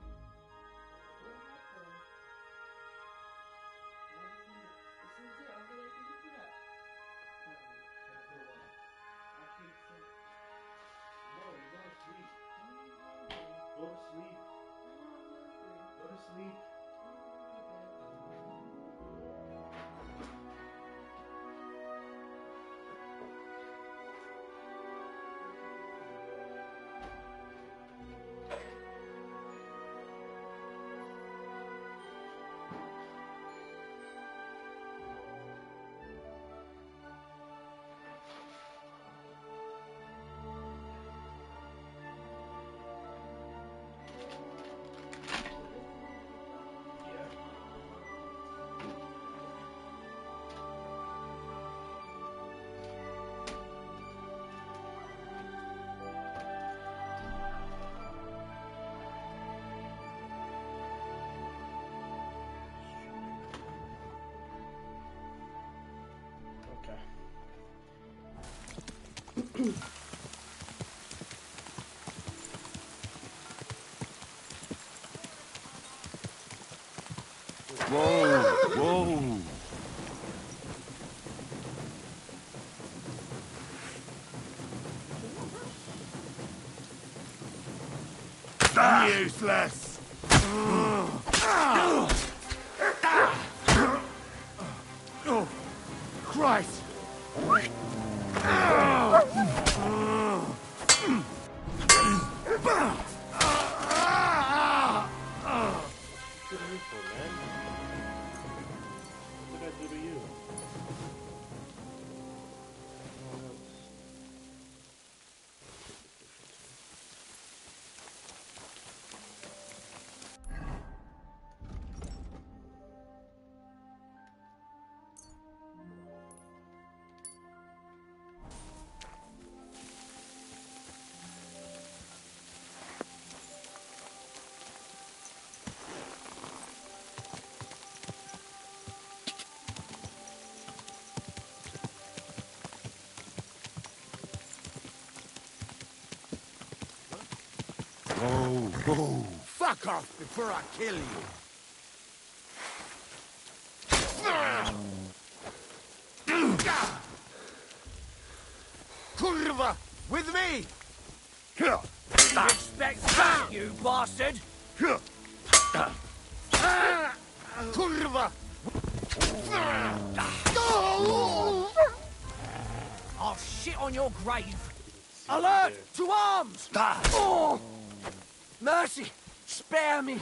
Go to sleep. Go to sleep. Whoa, whoa. Useless. Oh, Christ. Whoa, whoa. Fuck off before I kill you. Kurva! With me! Didn't expect that, you bastard! Kurva! I'll shit on your grave! Alert! To arms! Oh! Mercy! Spare me!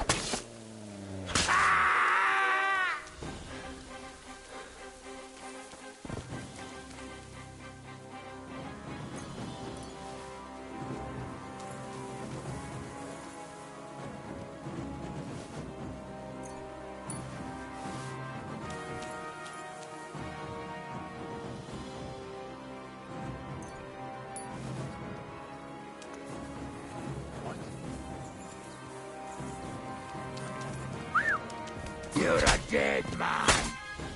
You're a dead man.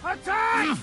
Attack!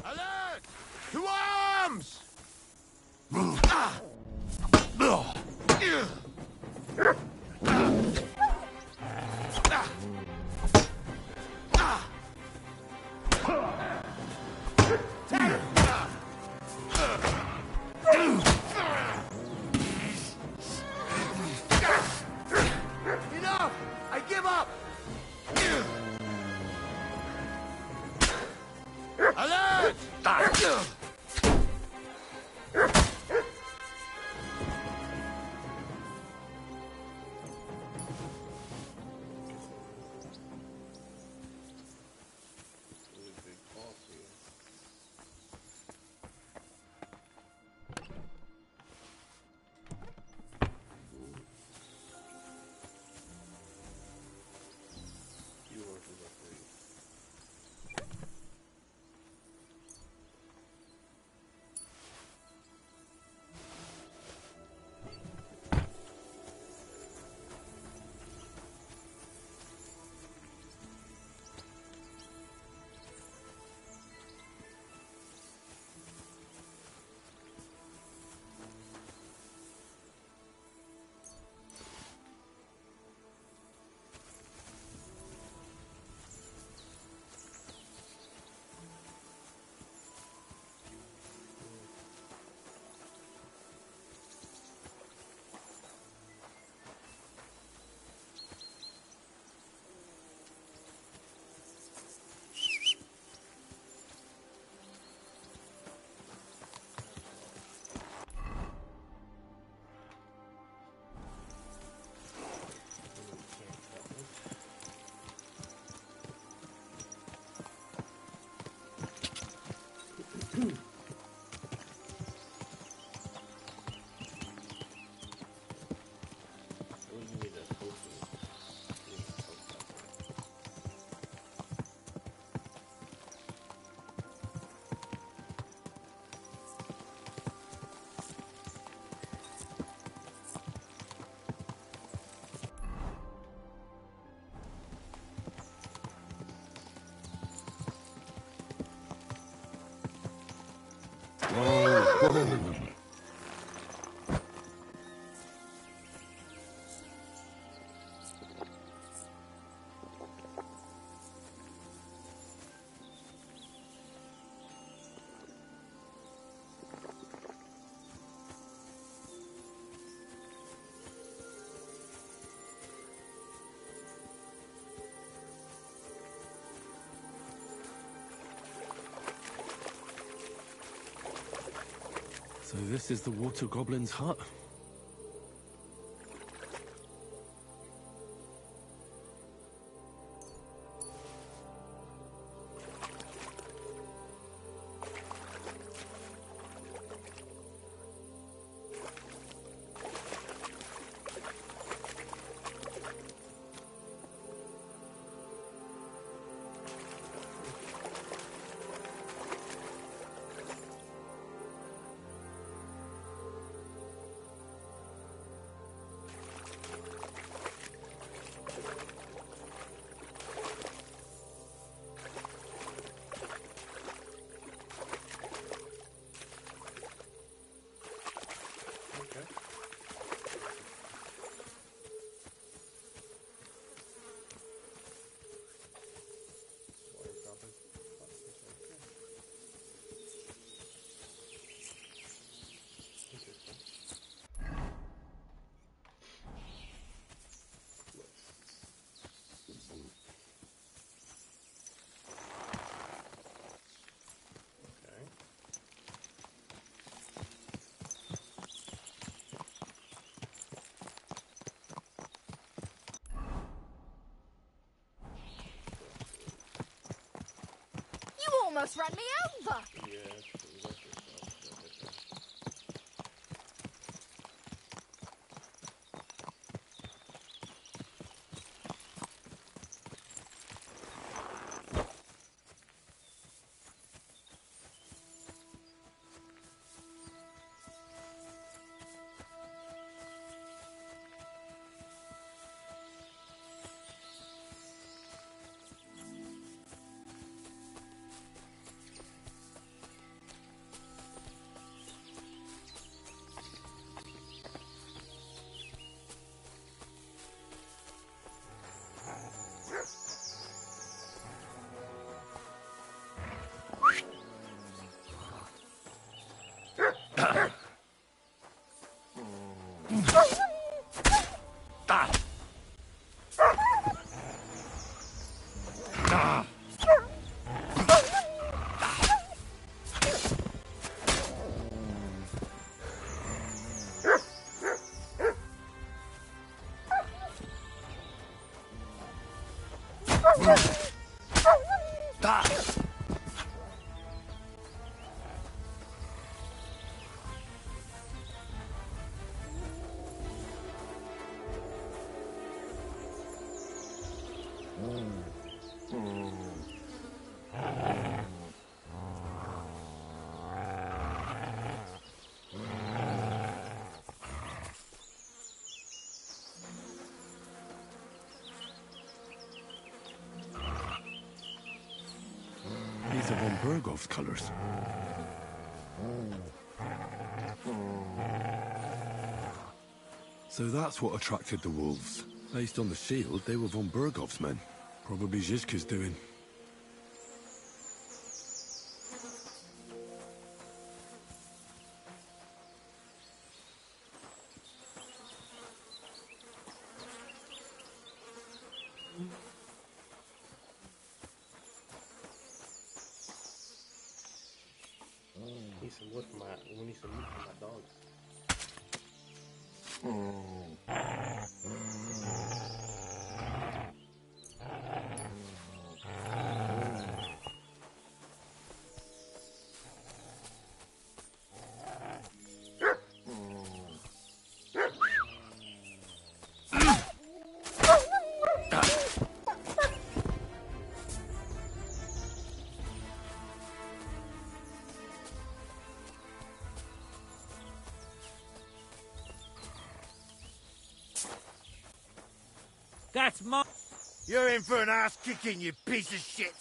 Alert! To arms! Enough! I give up! Alert! So this is the water goblin's hut? almost run me over. Yeah, These are von Bergov's colors. So that's what attracted the wolves. Based on the shield, they were von Bergov's men. Probably Zizka's doing. Need some wood for we need some meat for my dogs. That's my... You're in for an ass kicking, you piece of shit!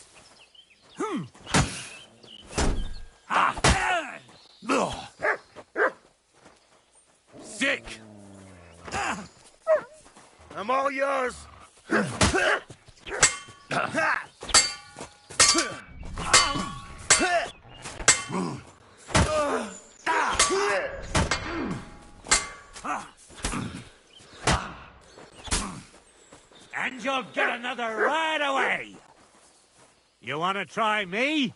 Sick! I'm all yours! And you'll get another right away! You want to try me?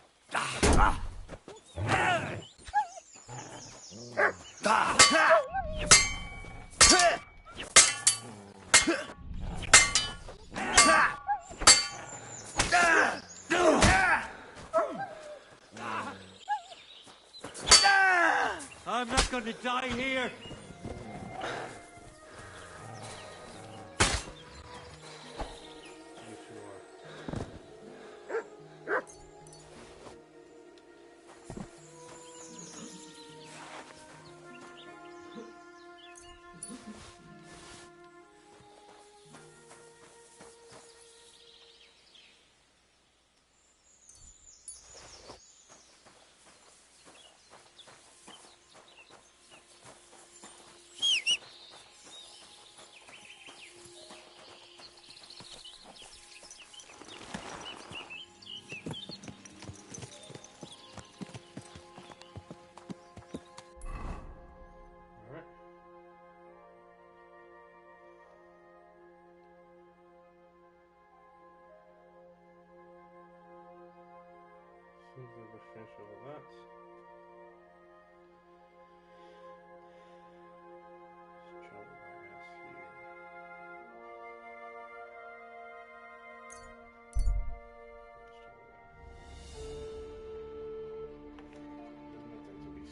I'm not going to die here! Seems like we're finished with all that. Let's travel my ass here.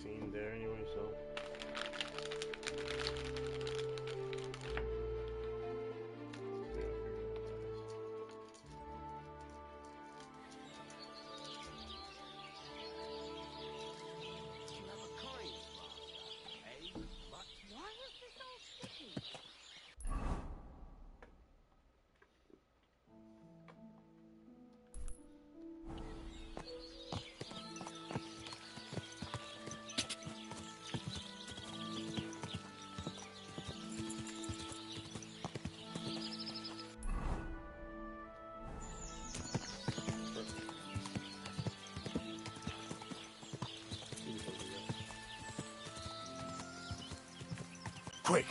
scene there anyway, so. Quick!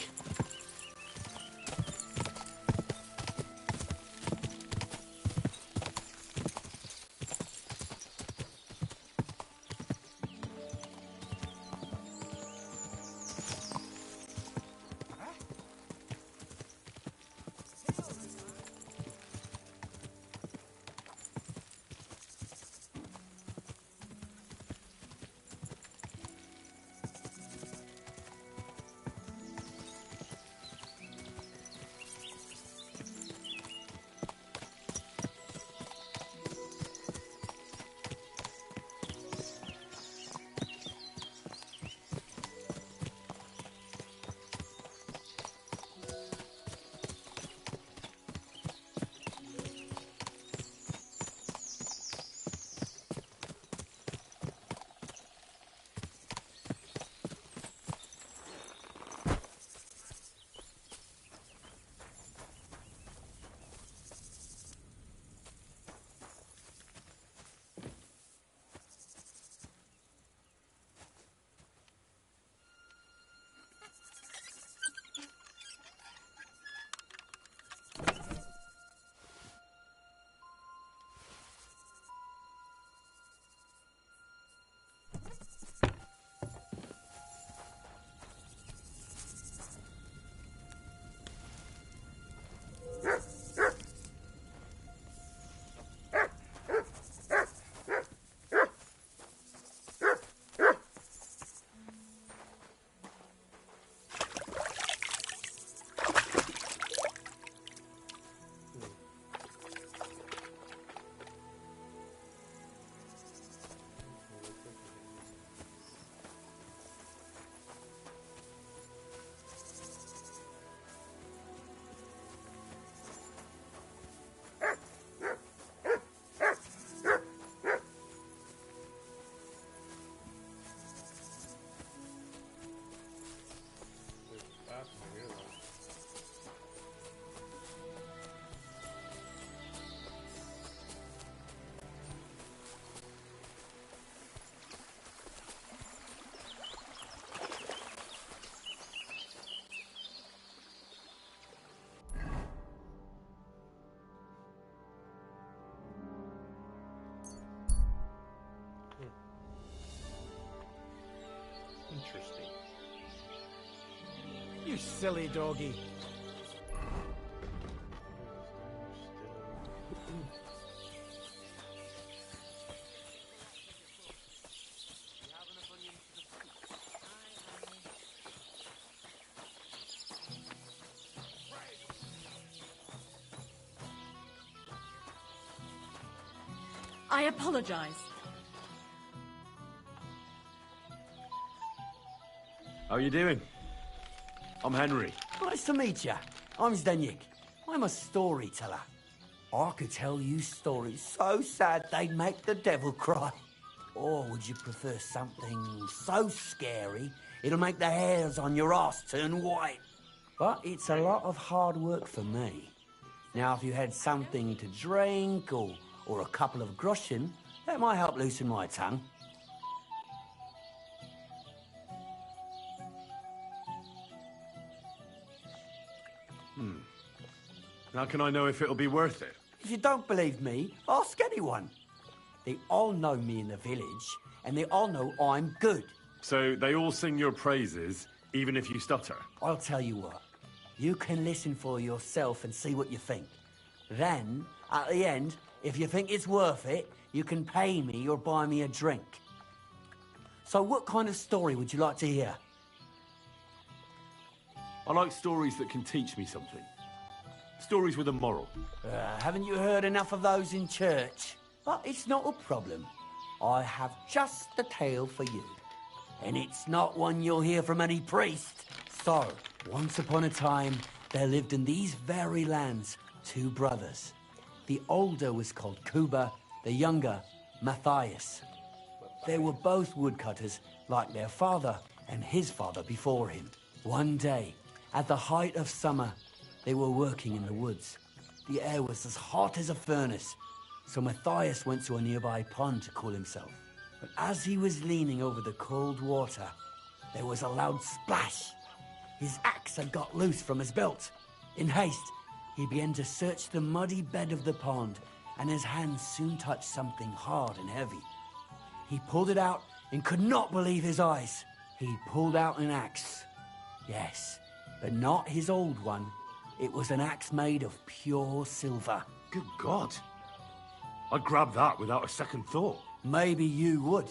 Interesting. You silly doggy. I apologize. How you doing? I'm Henry. Nice to meet you. I'm Zdeněk. I'm a storyteller. I could tell you stories so sad they'd make the devil cry. Or would you prefer something so scary it'll make the hairs on your ass turn white? But it's a lot of hard work for me. Now, if you had something to drink or a couple of groschen, that might help loosen my tongue. How can I know if it'll be worth it? If you don't believe me, ask anyone. They all know me in the village, and they all know I'm good. So they all sing your praises, even if you stutter? I'll tell you what. You can listen for yourself and see what you think. Then, at the end, if you think it's worth it, you can pay me or buy me a drink. So what kind of story would you like to hear? I like stories that can teach me something. Stories with a moral. Haven't you heard enough of those in church? But it's not a problem. I have just the tale for you. And it's not one you'll hear from any priest. So, once upon a time, there lived in these very lands 2 brothers. The older was called Kuba, the younger, Matthias. They were both woodcutters, like their father and his father before him. One day, at the height of summer, they were working in the woods. The air was as hot as a furnace, so Matthias went to a nearby pond to cool himself. But as he was leaning over the cold water, there was a loud splash. His axe had got loose from his belt. In haste, he began to search the muddy bed of the pond, and his hands soon touched something hard and heavy. He pulled it out and could not believe his eyes. He pulled out an axe. Yes, but not his old one. It was an axe made of pure silver. Good God. I'd grab that without a second thought. Maybe you would,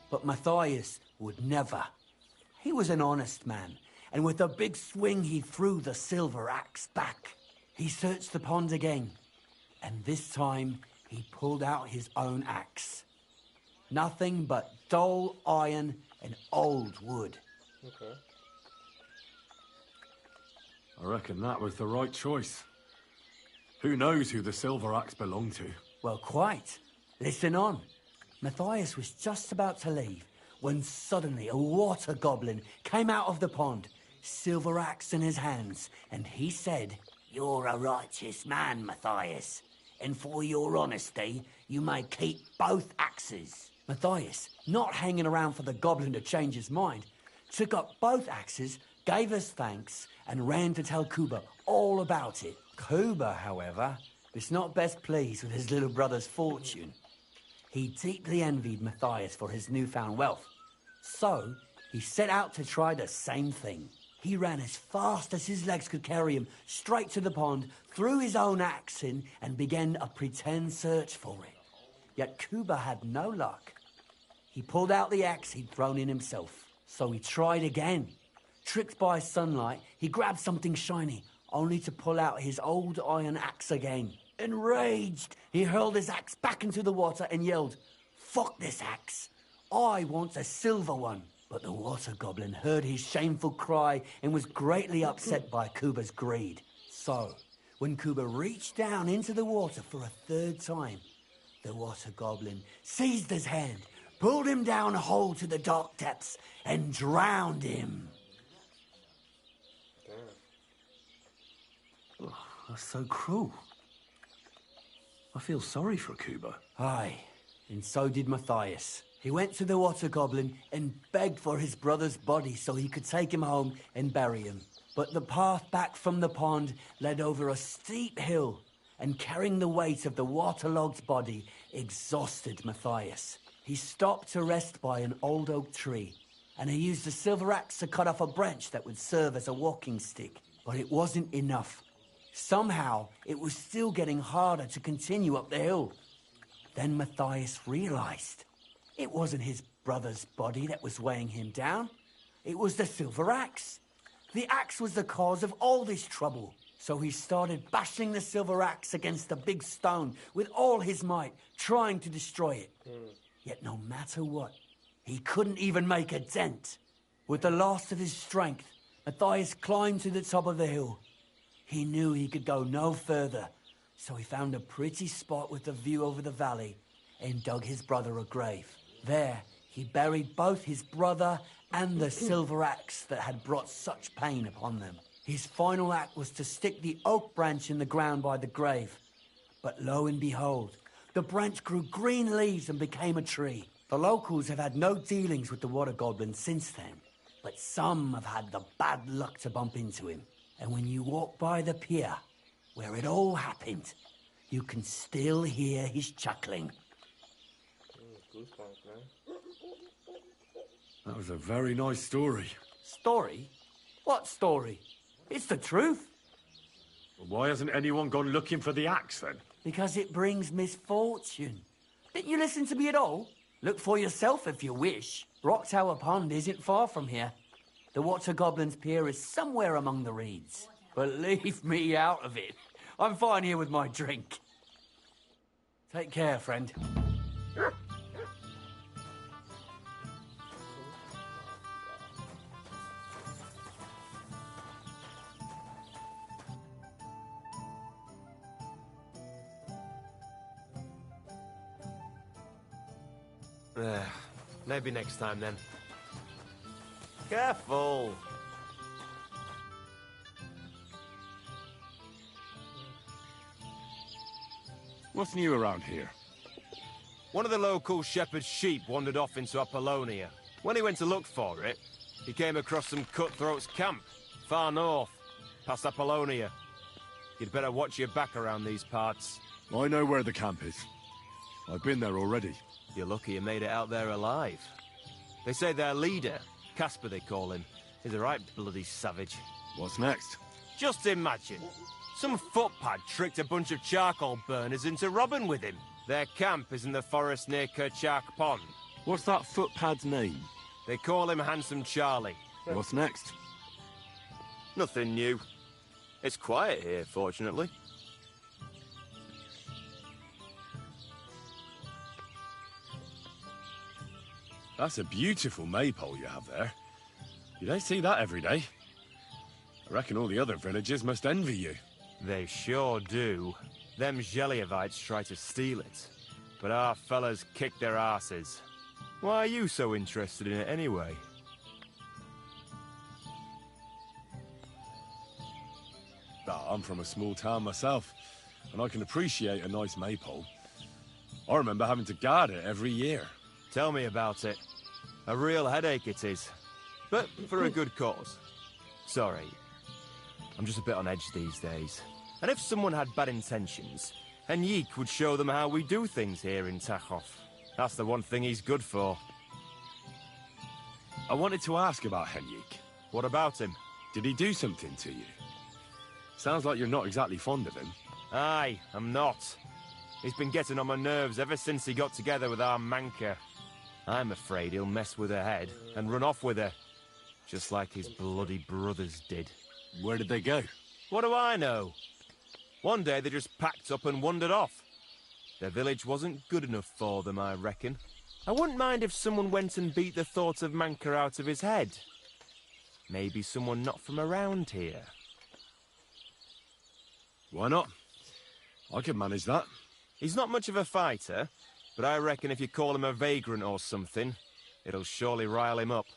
but Matthias would never. He was an honest man, and with a big swing he threw the silver axe back. He searched the pond again, and this time he pulled out his own axe. Nothing but dull iron and old wood. Okay. I reckon that was the right choice. Who knows who the silver axe belonged to? Well, quite. Listen on. Matthias was just about to leave when suddenly a water goblin came out of the pond, silver axe in his hands, and he said, "You're a righteous man, Matthias, and for your honesty, you may keep both axes." Matthias, not hanging around for the goblin to change his mind, took up both axes, gave us thanks, and ran to tell Kuba all about it. Kuba, however, was not best pleased with his little brother's fortune. He deeply envied Matthias for his newfound wealth. So, he set out to try the same thing. He ran as fast as his legs could carry him straight to the pond, threw his own axe in, and began a pretend search for it. Yet Kuba had no luck. He pulled out the axe he'd thrown in himself. So he tried again. Tricked by sunlight, he grabbed something shiny, only to pull out his old iron axe again. Enraged, he hurled his axe back into the water and yelled, "Fuck this axe! I want a silver one!" But the water goblin heard his shameful cry and was greatly upset by Kuba's greed. So, when Kuba reached down into the water for a third time, the water goblin seized his hand, pulled him down a hole to the dark depths, and drowned him. Oh, that's so cruel. I feel sorry for Kuba. Aye, and so did Matthias. He went to the water goblin and begged for his brother's body so he could take him home and bury him. But the path back from the pond led over a steep hill, and carrying the weight of the waterlogged body exhausted Matthias. He stopped to rest by an old oak tree, and he used a silver axe to cut off a branch that would serve as a walking stick. But it wasn't enough. Somehow, it was still getting harder to continue up the hill. Then Matthias realized it wasn't his brother's body that was weighing him down. It was the silver axe. The axe was the cause of all this trouble. So he started bashing the silver axe against the big stone with all his might, trying to destroy it. Yet no matter what, he couldn't even make a dent. With the last of his strength, Matthias climbed to the top of the hill. He knew he could go no further, so he found a pretty spot with a view over the valley and dug his brother a grave. There, he buried both his brother and the silver axe that had brought such pain upon them. His final act was to stick the oak branch in the ground by the grave. But lo and behold, the branch grew green leaves and became a tree. The locals have had no dealings with the water goblin since then, but some have had the bad luck to bump into him. And when you walk by the pier, where it all happened, you can still hear his chuckling. Goosebumps, man. That was a very nice story. Story? What story? It's the truth. Well, why hasn't anyone gone looking for the axe, then? Because it brings misfortune. Didn't you listen to me at all? Look for yourself if you wish. Rock Tower Pond isn't far from here. The Water Goblin's Pier is somewhere among the reeds. But leave me out of it. I'm fine here with my drink. Take care, friend. Maybe next time then. Careful! What's new around here? One of the local shepherd's sheep wandered off into Apollonia. When he went to look for it, he came across some cutthroats' camp, far north, past Apollonia. You'd better watch your back around these parts. I know where the camp is. I've been there already. You're lucky you made it out there alive. They say their leader, Casper they call him, is a right bloody savage. What's next? Just imagine. Some footpad tricked a bunch of charcoal burners into robbing with him. Their camp is in the forest near Kerchak Pond. What's that footpad's name? They call him Handsome Charlie. What's next? Nothing new. It's quiet here, fortunately. That's a beautiful maypole you have there. You don't see that every day. I reckon all the other villagers must envy you. They sure do. Them Geliovites try to steal it, but our fellas kick their asses. Why are you so interested in it anyway? I'm from a small town myself, and I can appreciate a nice maypole. I remember having to guard it every year. Tell me about it. A real headache it is. But for a good cause. Sorry. I'm just a bit on edge these days. And if someone had bad intentions, Henrik would show them how we do things here in Tachov. That's the one thing he's good for. I wanted to ask about Henrik. What about him? Did he do something to you? Sounds like you're not exactly fond of him. Aye, I'm not. He's been getting on my nerves ever since he got together with our Manka. I'm afraid he'll mess with her head and run off with her. Just like his bloody brothers did. Where did they go? What do I know? One day they just packed up and wandered off. Their village wasn't good enough for them, I reckon. I wouldn't mind if someone went and beat the thought of Manka out of his head. Maybe someone not from around here. Why not? I could manage that. He's not much of a fighter, but I reckon if you call him a vagrant or something, it'll surely rile him up.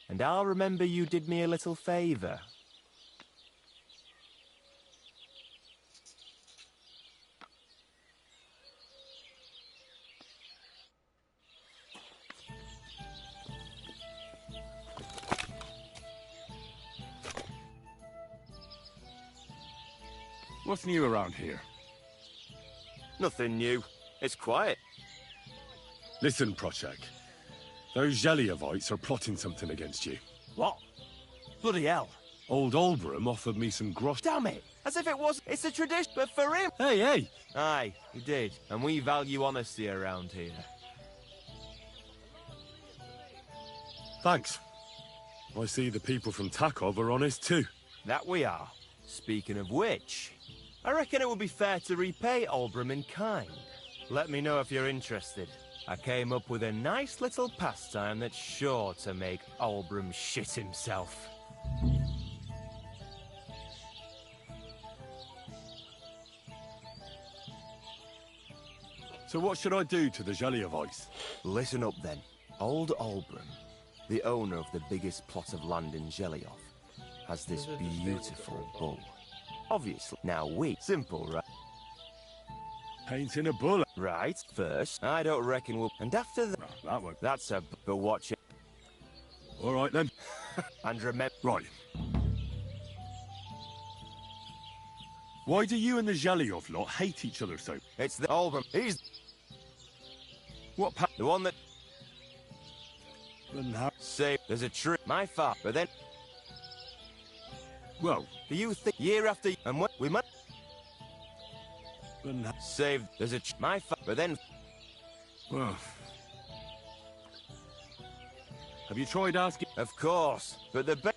And I'll remember you did me a little favour. What's new around here? Nothing new. It's quiet. Listen, Prochek. Those Geliovites are plotting something against you. What? Bloody hell. Old Olbram offered me some grosh. Damn it! As if it was. It's a tradition, but for him. Hey! Aye, he did. And we value honesty around here. Thanks. I see the people from Takov are honest too. That we are. Speaking of which, I reckon it would be fair to repay Olbram in kind. Let me know if you're interested. I came up with a nice little pastime that's sure to make Olbram shit himself. So what should I do to the Geliovites? Listen up then. Old Olbram, the owner of the biggest plot of land in Geliov, has this beautiful bull. Obviously. Now simple, right? Painting a bull. Right, first. I don't reckon we'll... And after that... No, that one. That's a... But watch it. All right, then. And remember... Right. Why do you and the Geliov lot hate each other so? It's the Olbram. He's... What The one that... Then how... Say, there's a tree. My father, but then... Well... Do you think year after... And what... We might... Then... Save... There's a... My father, but then... Well... Have you tried asking? Of course, but the best...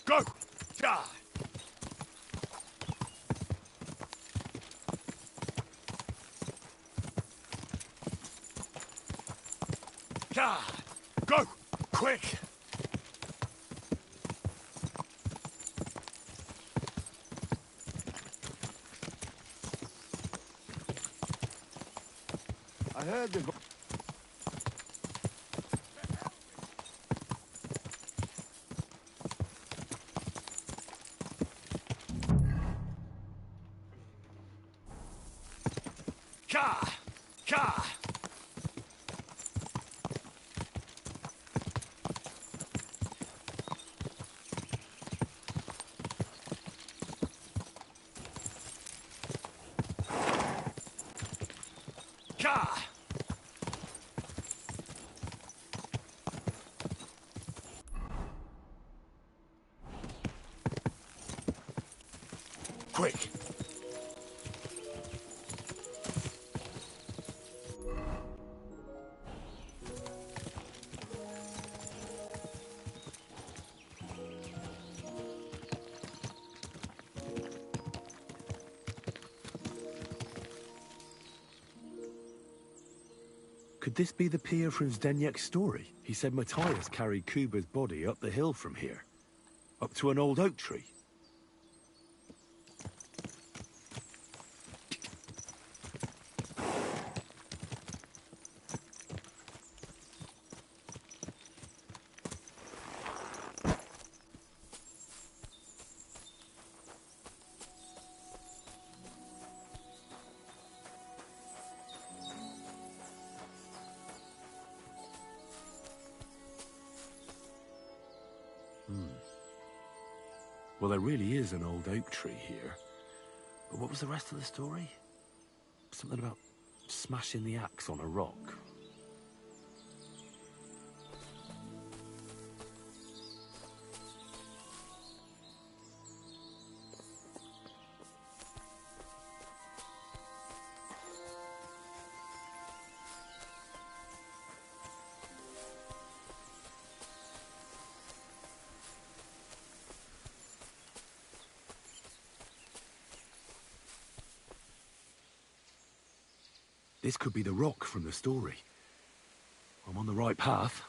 Go! Die! God! Go! Quick! I heard the... Ka! Ka! Ka! Quick! Could this be the pier from Zdenyek's story? He said Matthias carried Kuba's body up the hill from here. Up to an old oak tree. Well, there really is an old oak tree here. But what was the rest of the story? Something about smashing the axe on a rock. This could be the rock from the story. I'm on the right path.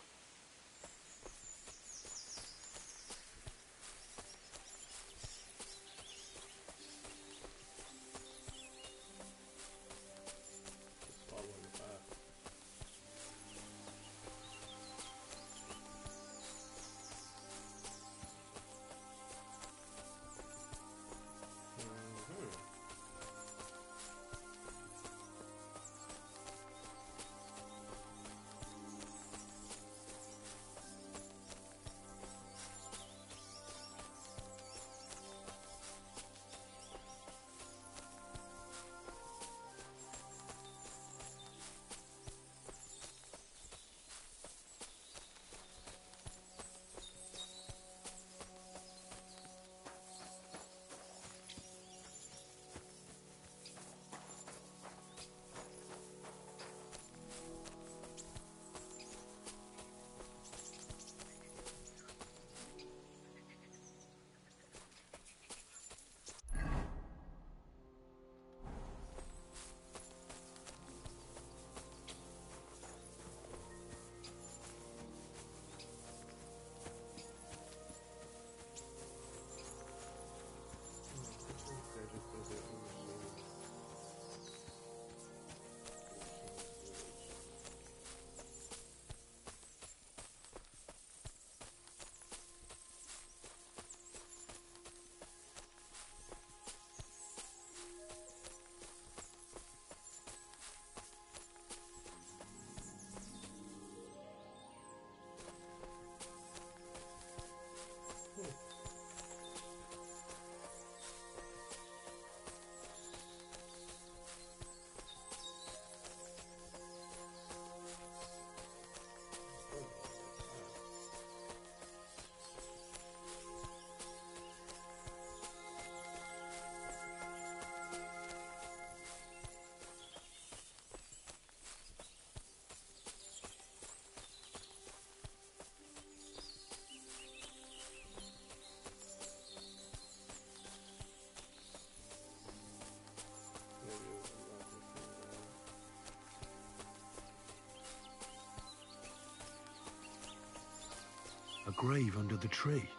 A grave under the tree,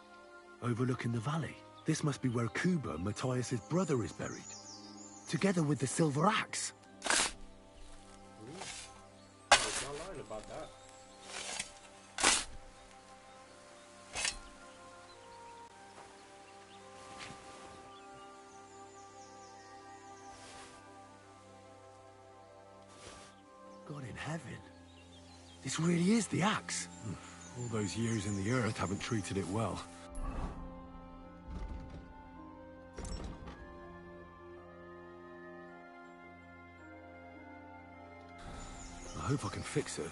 overlooking the valley. This must be where Kuba, Matthias's brother, is buried, together with the silver axe. There's no line about that. God in heaven. This really is the axe. All those years in the earth haven't treated it well. I hope I can fix it.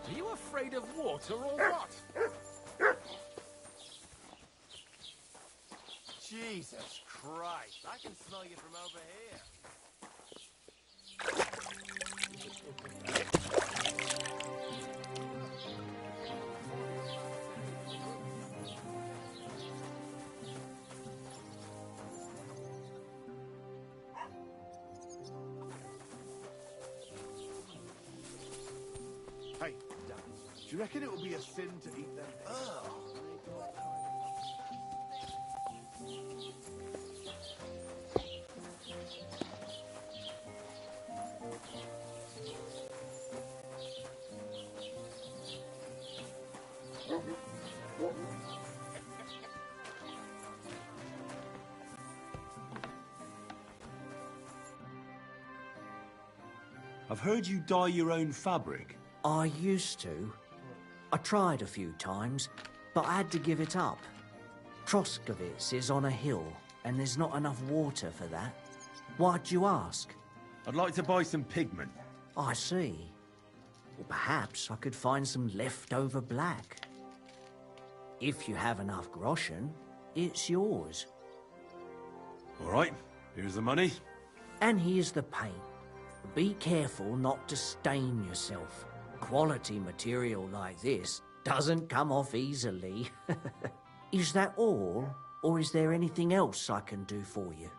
Are you afraid of water or what? Jesus Christ, I can smell you from over here. Hey, Dan, do you reckon it would be a sin to eat them? I've heard you dye your own fabric. I used to. I tried a few times. but I had to give it up. Troskovitz is on a hill, and there's not enough water for that. Why'd you ask? I'd like to buy some pigment. I see. Well, perhaps I could find some leftover black. If you have enough groschen, it's yours. All right, here's the money. And here's the paint. Be careful not to stain yourself. Quality material like this doesn't come off easily. Is that all, or is there anything else I can do for you?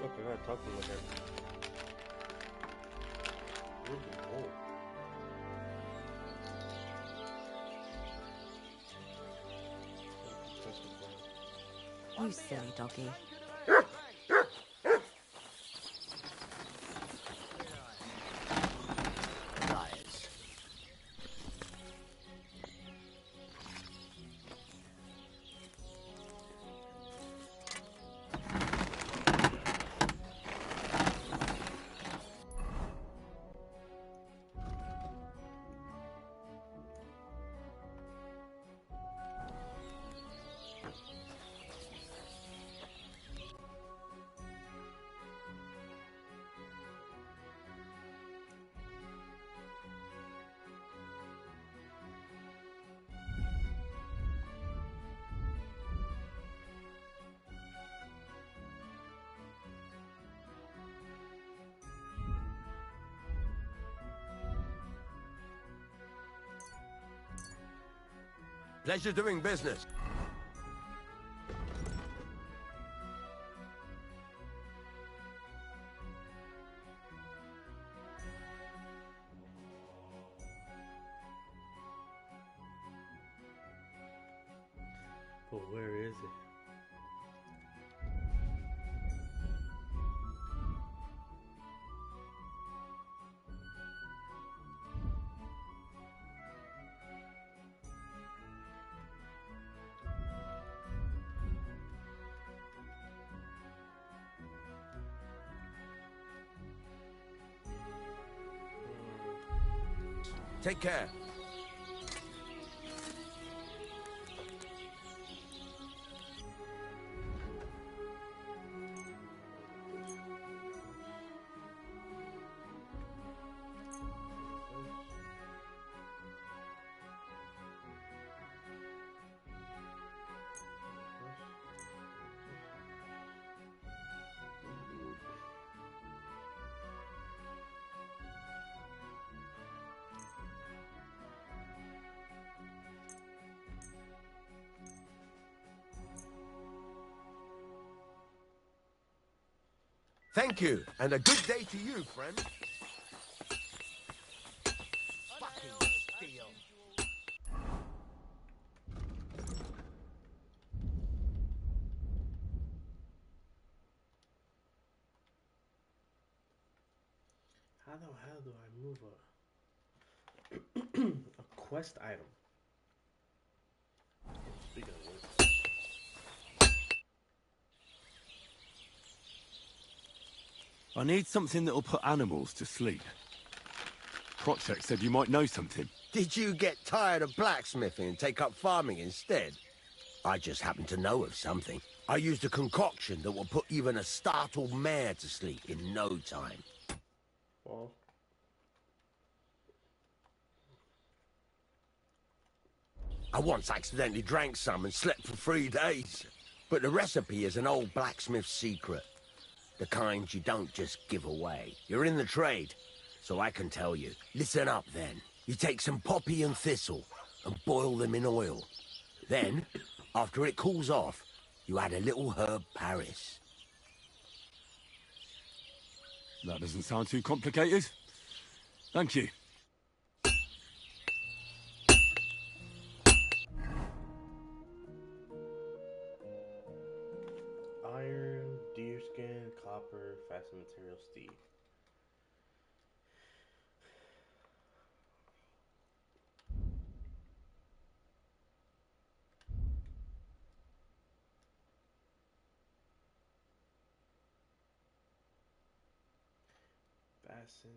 Look, I gotta talk to him again. You silly doggy. Pleasure doing business. But where is it? Take care. Thank you, and a good day to you, friend. Fucking steal. How the hell do I move a quest item? Speaking of which. I need something that'll put animals to sleep. Prochek said you might know something. Did you get tired of blacksmithing and take up farming instead? I just happen to know of something. I used a concoction that will put even a startled mare to sleep in no time. Well. I once accidentally drank some and slept for 3 days. But the recipe is an old blacksmith's secret. The kind you don't just give away. You're in the trade, so I can tell you. Listen up, then. You take some poppy and thistle and boil them in oil. Then, After it cools off, you add a little herb Paris. That doesn't sound too complicated. Thank you. Iron, deerskin, copper, fasten material, steel. Fasten.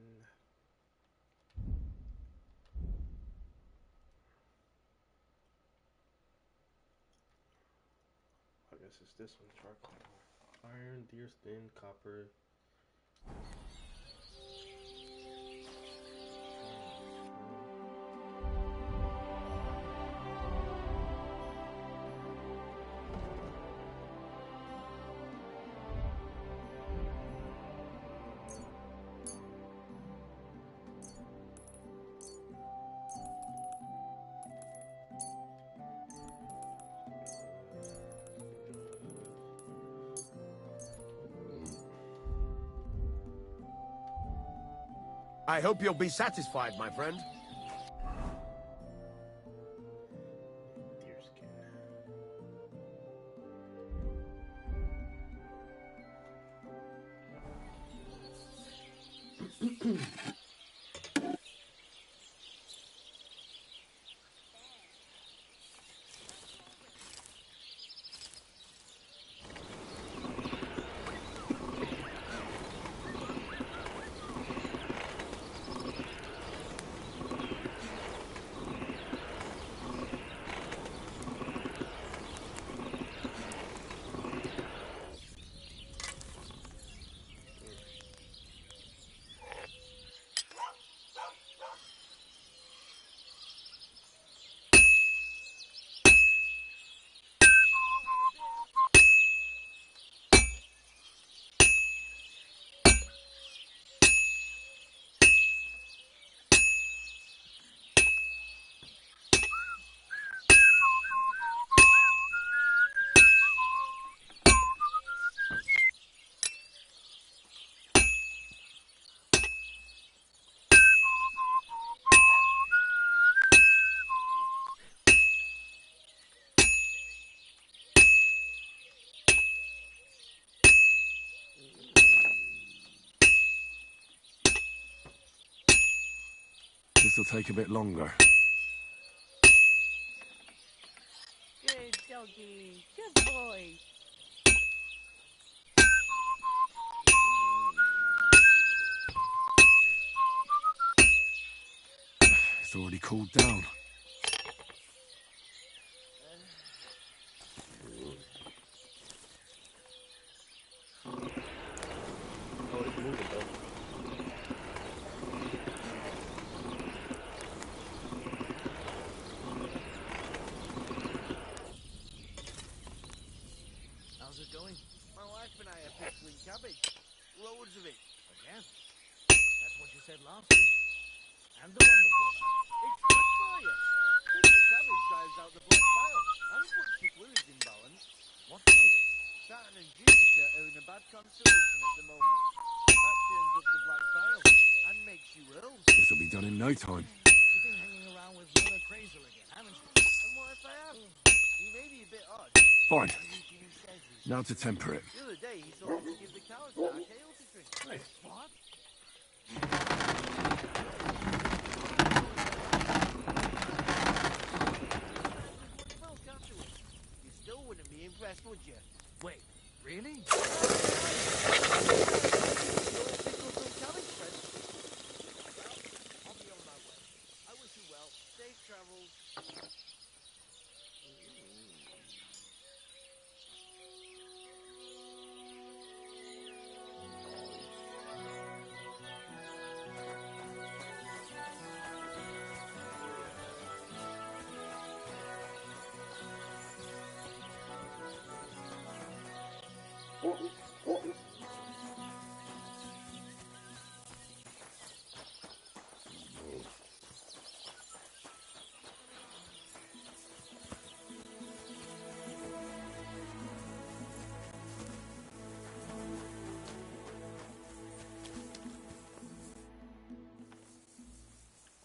I guess it's this one, charcoal. Iron, deerskin, copper. I hope you'll be satisfied, my friend. This'll take a bit longer. Good doggy. Good boy. It's already cooled down. Oh, it's moving though. How's it going? My wife and I have pickling cabbage. Loads of it. Again? That's what you said last week. And the one before that. It's good for you. Pickled cabbage drives out the black bile and puts your fluids in balance. What fluid? Saturn and Jupiter are in a bad constellation at the moment. That turns up the black bile and makes you ill. This'll be done in no time. You've been hanging around with Miller Crazel again, haven't you? And what if I have? He may be a bit odd. Fine. Everything he says is... Now to temper it. The other day he thought to give the cows dark ale to drink. Nice. What? You still wouldn't be impressed, would you? Wait, really? I'll be on my way. I wish you well. Safe travels.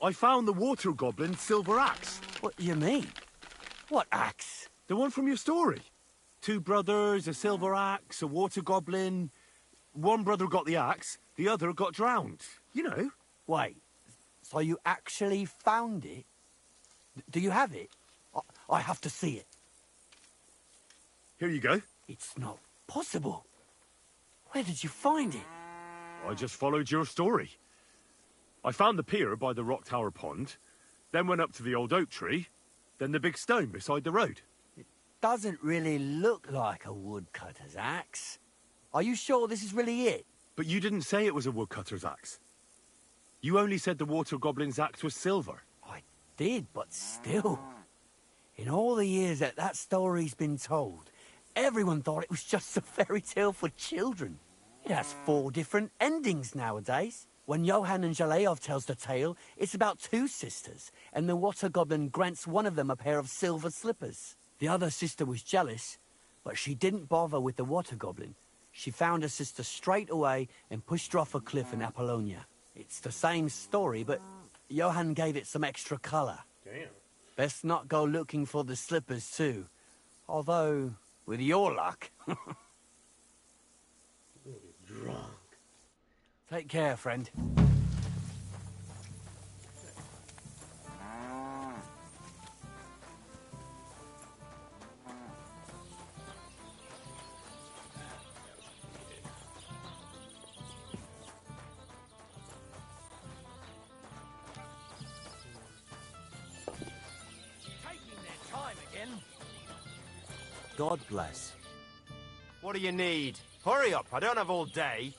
I found the water goblin's silver axe. What do you mean? What axe? The one from your story. 2 brothers, a silver axe, a water goblin. One brother got the axe, the other got drowned. You know. Wait, so you actually found it? Do you have it? I have to see it. Here you go. It's not possible. Where did you find it? I just followed your story. I found the pier by the rock tower pond, then went up to the old oak tree, then the big stone beside the road. It doesn't really look like a woodcutter's axe. Are you sure this is really it? But you didn't say it was a woodcutter's axe. You only said the water goblin's axe was silver. I did, but still. In all the years that story's been told, everyone thought it was just a fairy tale for children. It has 4 different endings nowadays. When Johann and Jaleov tells the tale, it's about 2 sisters, and the water goblin grants one of them a pair of silver slippers. The other sister was jealous, but she didn't bother with the water goblin. She found her sister straight away and pushed her off a cliff in Apollonia. It's the same story, but Johann gave it some extra colour. Damn. Best not go looking for the slippers too. Although, with your luck... Drunk. Take care, friend. God bless. What do you need? Hurry up, I don't have all day.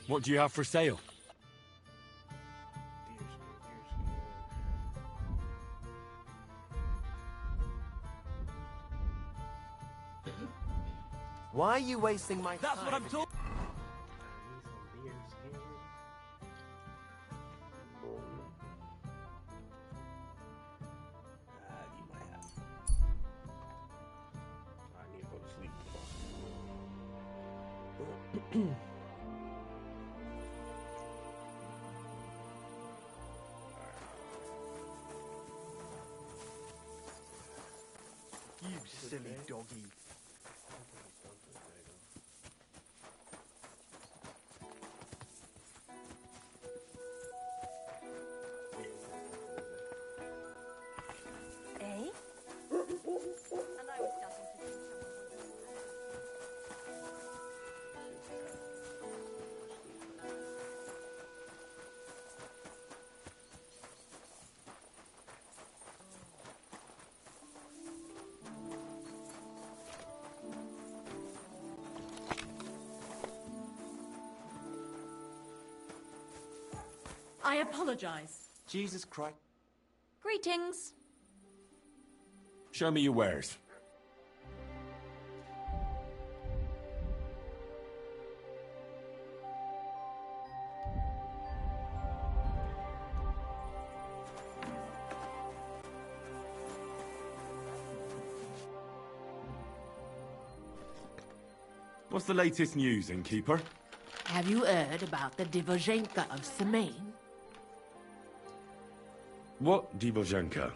What do you have for sale? Why are you wasting my time? That's what I'm talking. I need to go to sleep. You silly doggy. Eh? I apologize. Jesus Christ. Greetings. Show me your wares. What's the latest news, innkeeper? Have you heard about the Divozhenka of Semaine? What Divozhenka?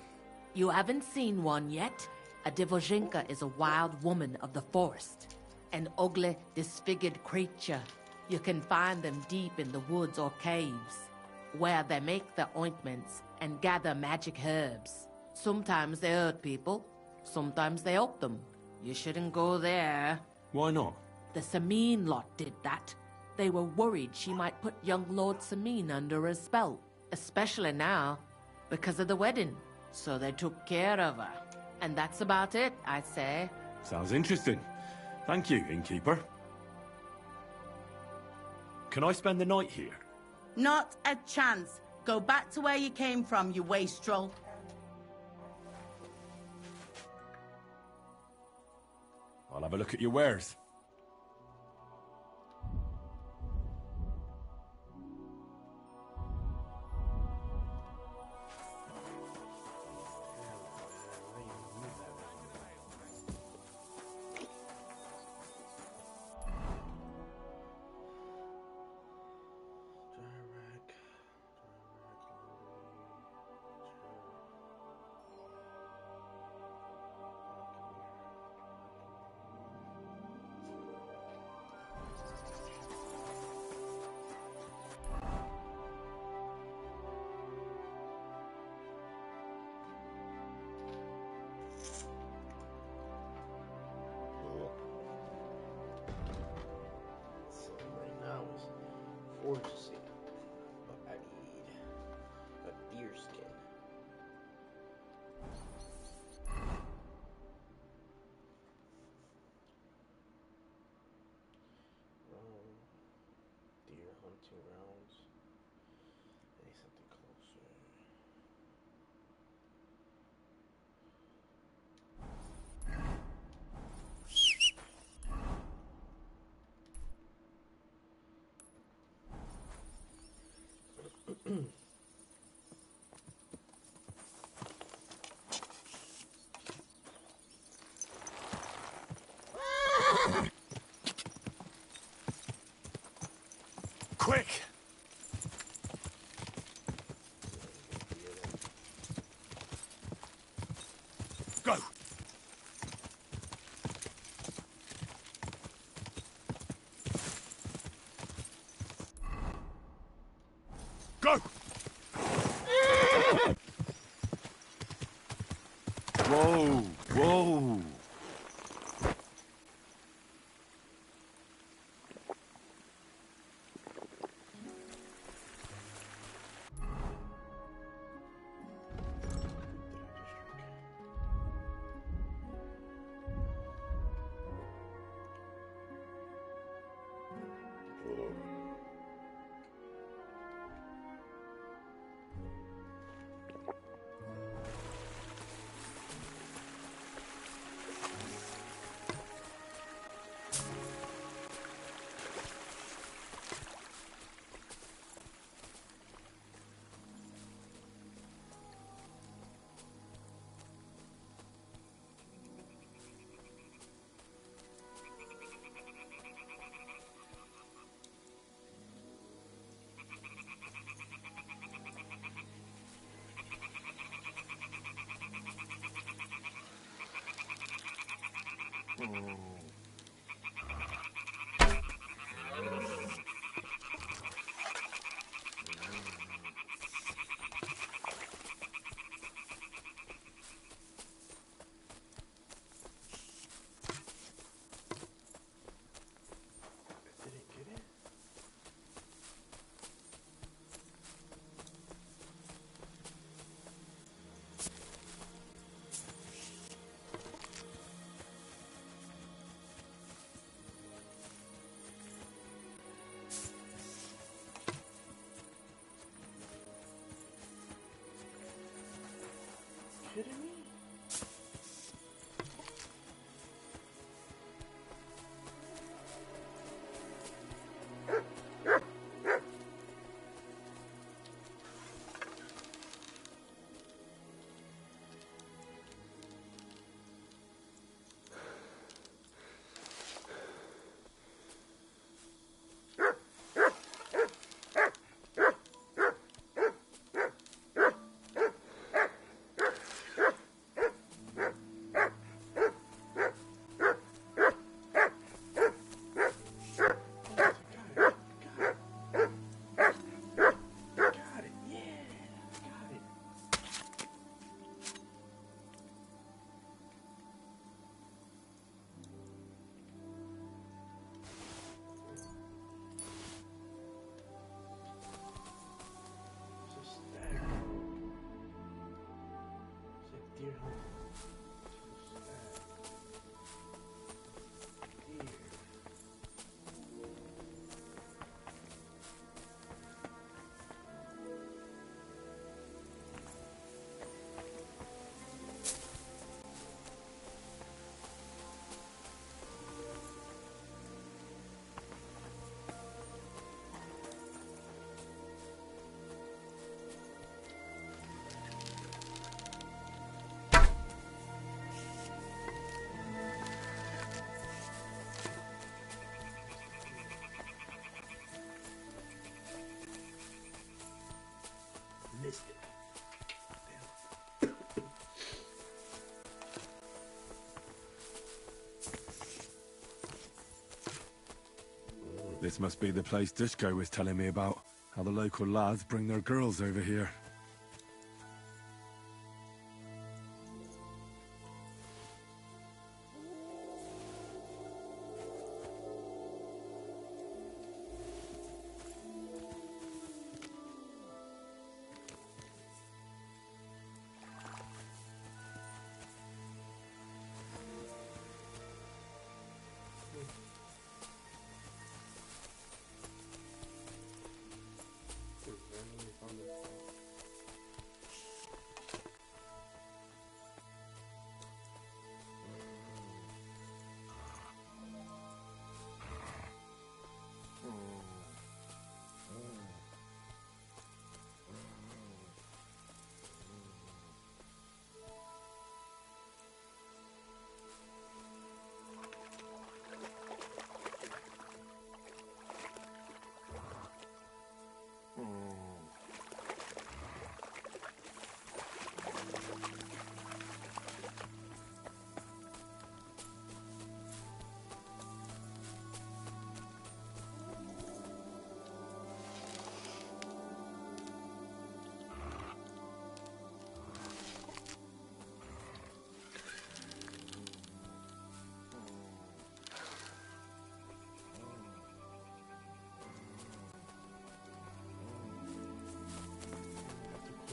You haven't seen one yet? A Divozhenka is a wild woman of the forest. An ugly, disfigured creature. You can find them deep in the woods or caves, where they make their ointments and gather magic herbs. Sometimes they hurt people, sometimes they help them. You shouldn't go there. Why not? The Samine lot did that. They were worried she might put young Lord Samine under a spell, especially now, because of the wedding. So they took care of her. And that's about it, I'd say. Sounds interesting. Thank you, innkeeper. Can I spend the night here? Not a chance. Go back to where you came from, you wastrel. I'll have a look at your wares. more to see. But I need a deer skin. Deer hunting rounds. I need something closer. Quick! Go! Go! Whoa, whoa. Kidding me? Missed it. This must be the place Dushko was telling me about. How the local lads bring their girls over here.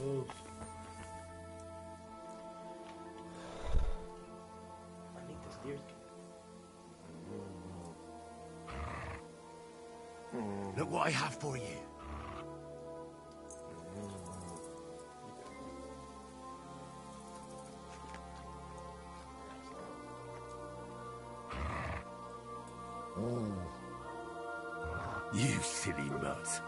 Ooh. I need this deer skin. Look what I have for you. You silly mutt.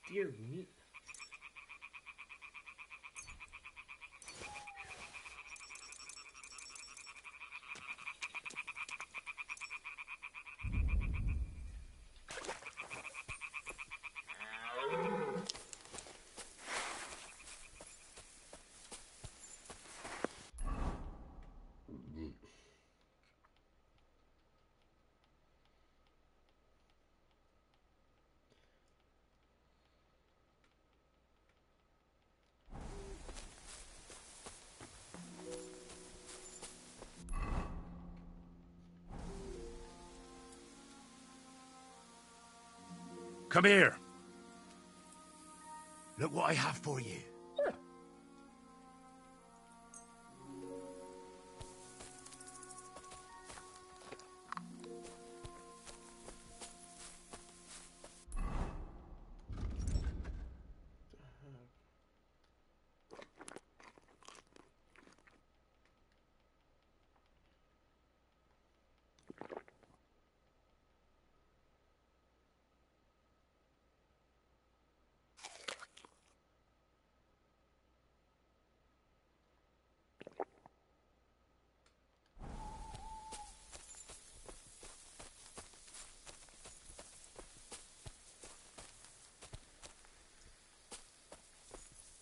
Deer meat. Come here. Look what I have for you.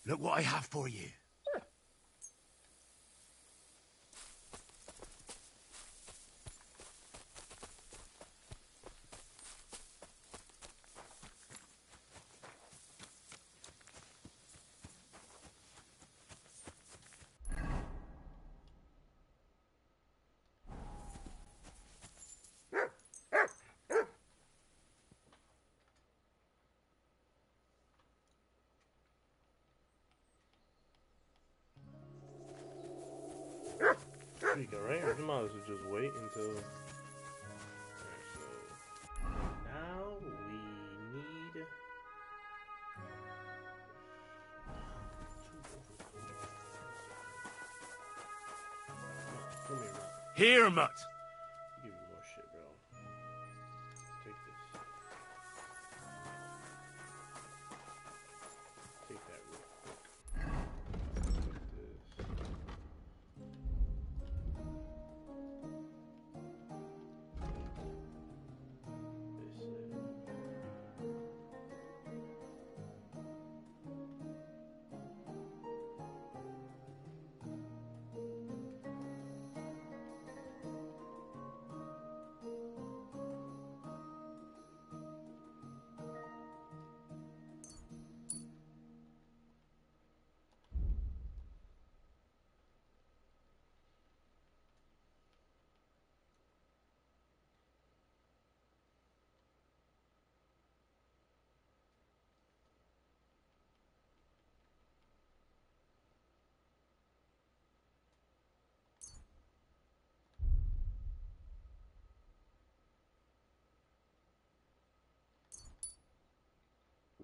Look what I have for you. Speaking of rain, we might as well just wait until. Alright, so now we need. Come here, man. Here, mutt. Give you more shit, bro. Take this. Take that real quick. Take this.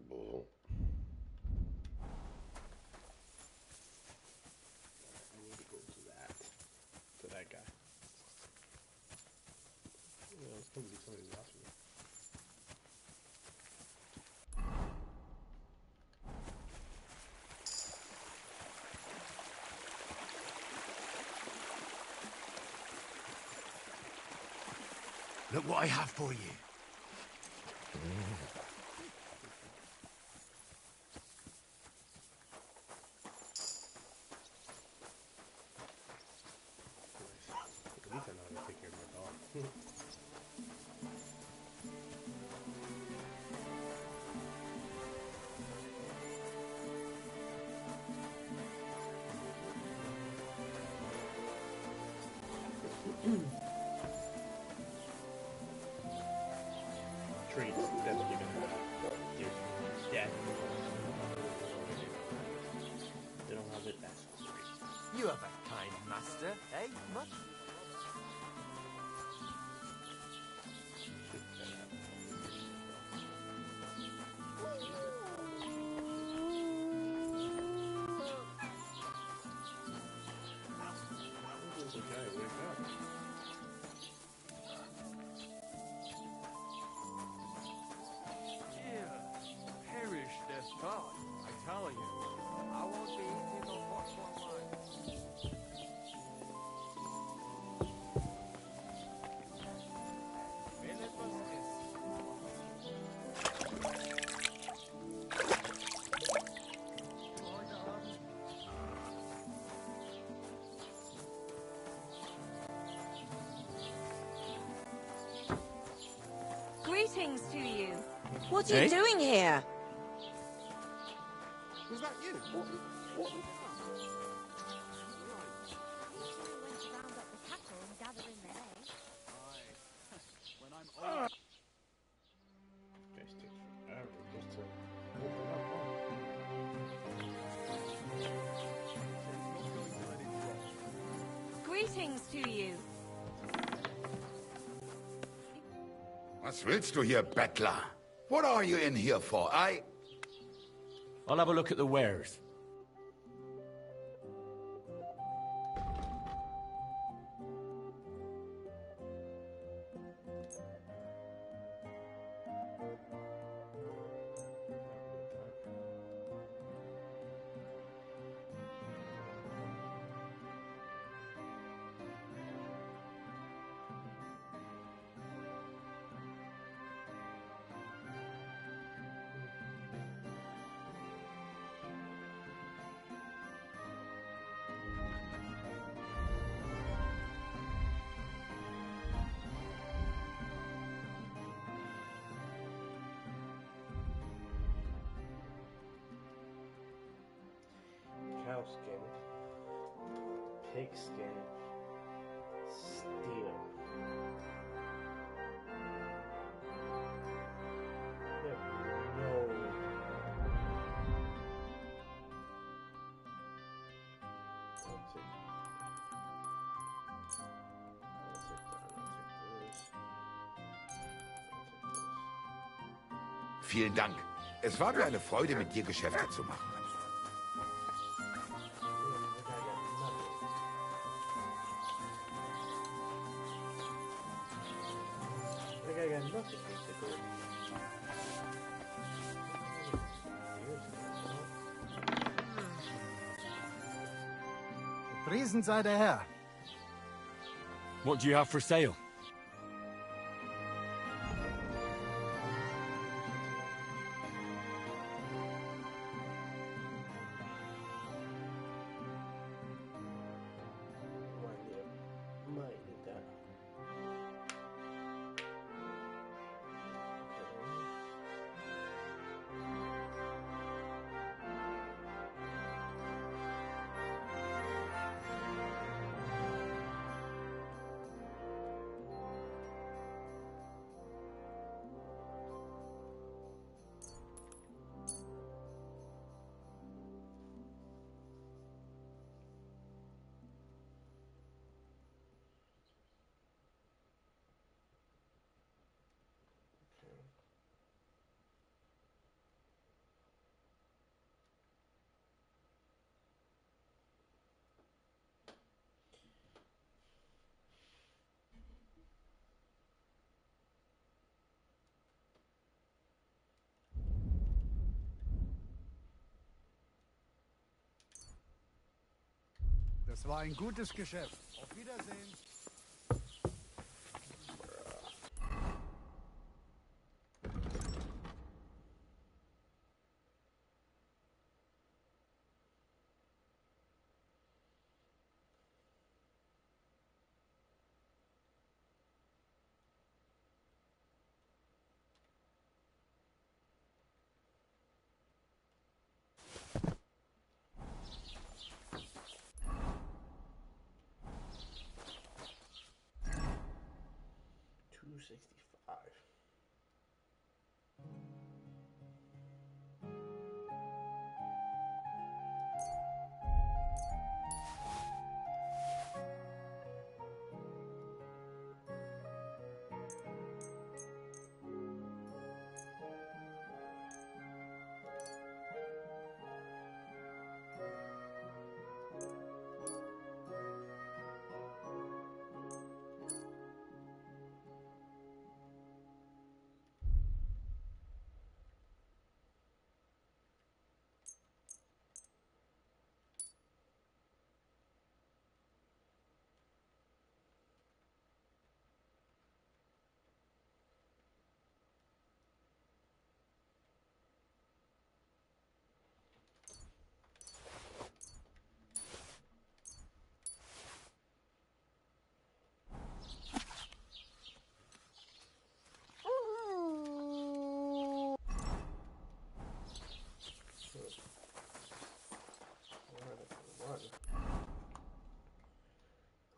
Bull. Look what I have for you. At least I know how to take care of my dog. Treats definitely gonna give death. They don't have it, that's great. You have a kind master, eh, Mutt? Perish their thought, I tell you. I won't be eating no more for mine. Greetings to you. What are Hey? you doing here? Was that you? What? Guys take forever just to open up. Greetings to you. Was willst du hier, Bettler? What are you in here for? I'll have a look at the wares. Cow skin, pig skin, steel. No. Vielen Dank. Es war mir eine Freude, mit dir Geschäfte zu machen. I got nothing, basically. Priesen sei der Herr. What do you have for sale? Might need that. Das war ein gutes Geschäft. Auf Wiedersehen. 265.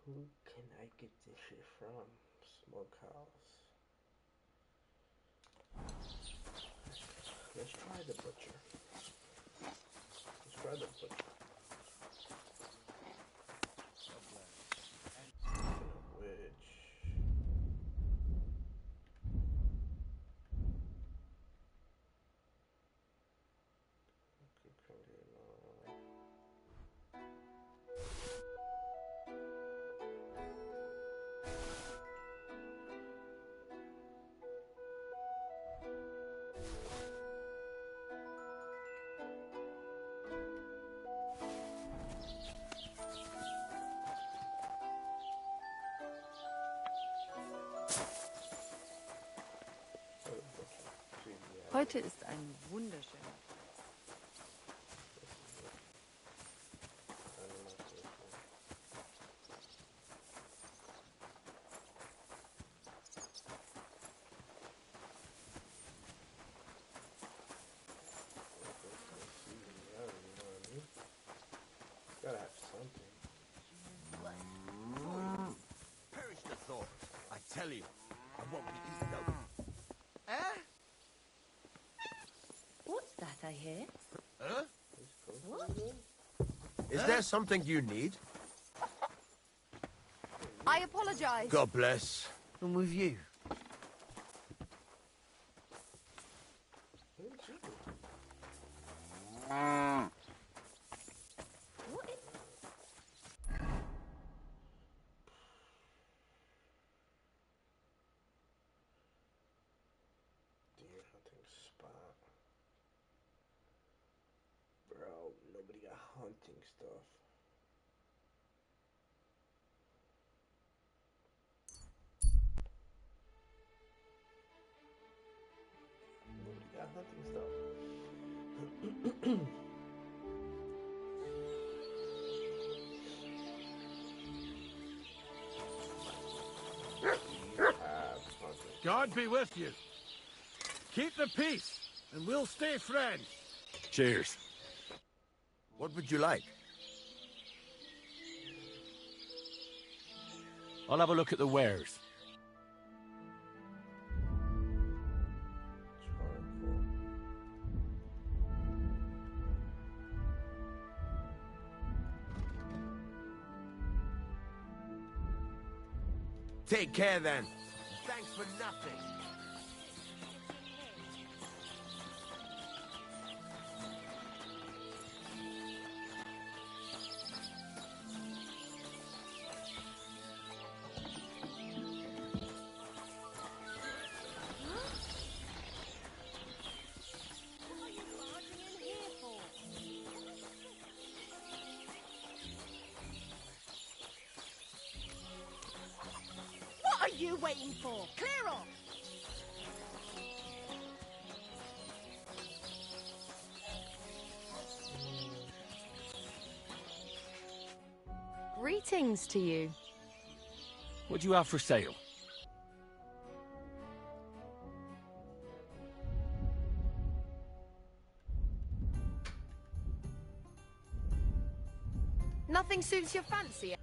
Who can I get this shit from? Smokehouse. Let's try the butcher. Let's try the butcher. Which... Heute ist ein wunderschöner Gotta have something. Perish the thought. I tell you, I won't be eaten up. What's that I hear? Huh? What? Is there something you need? I apologize. God bless. And with you. Deer hunting spot. Bro, nobody got hunting stuff. Nobody got hunting stuff. God be with you. Keep the peace, and we'll stay friends. Cheers. What would you like? I'll have a look at the wares. Take care then. Thanks for nothing. What are you waiting for? Clear off! Greetings to you. What do you have for sale? Nothing suits your fancy.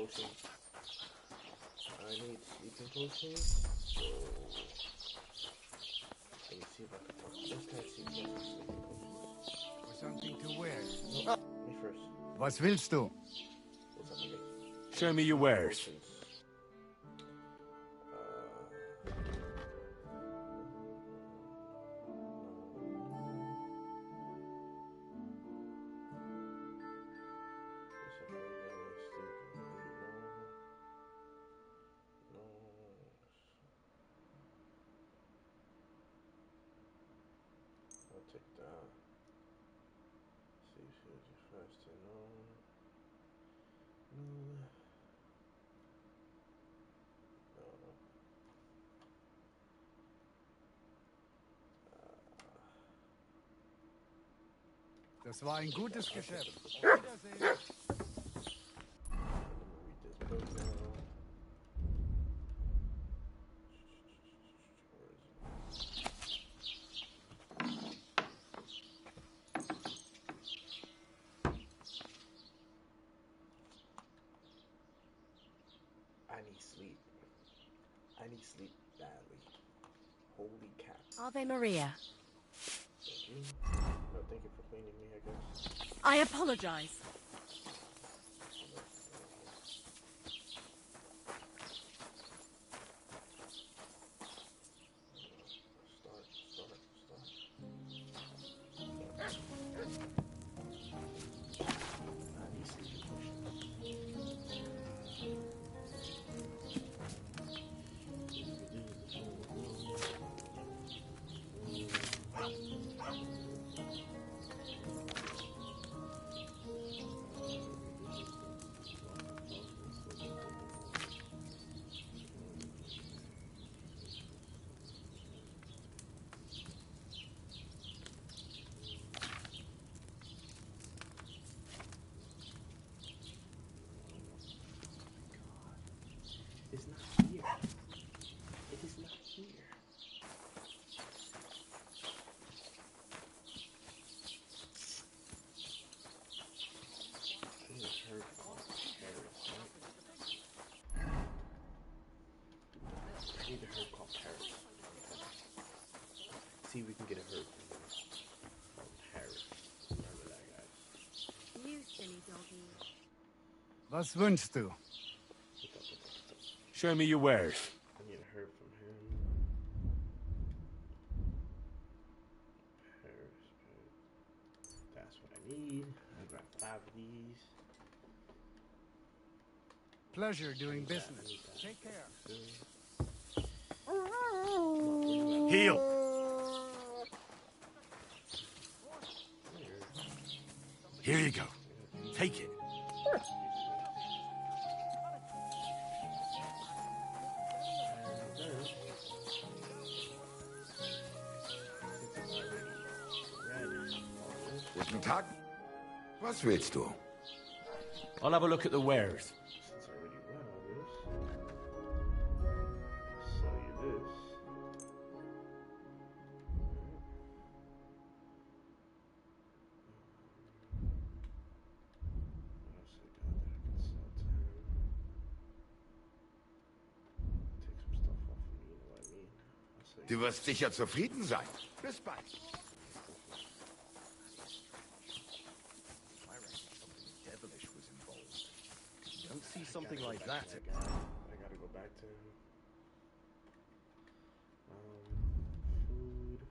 potions. I need sleeping potions. So let me see if I can talk to this guy. See if he has some sleeping potions. Or something to wear. No, me first. Was willst du? What's up, okay? Show me your wares. Potions. I'll take that. See if it's faster. No. Das war ein gutes Geschäft. Auf Wiedersehen. I need sleep. I need sleep badly. Holy cap. Ave Maria. Thank you. No, thank you for cleaning me, I guess. I apologize. It's not here. It is not here. I need a herb called Paris, right? I need a herb called Paris. See if we can get a herb from Paris. Remember that, guys. You silly doggy. Was wünschst du? Show me your wares. I need a herb from him. Paris. That's what I need. I got 5 of these. Pleasure doing business. Take care. Heal. Here you go. Take it. Guten Tag. Was willst du? I'll have a look at the wares. Since I already read all this, I'll sell you this. What else I got that I can sell to him? Take some stuff off of me, you know what I mean? I'll sell Du you wirst sicher zufrieden sein. Bis bald. Don't see something like that. I gotta go back to him. Food.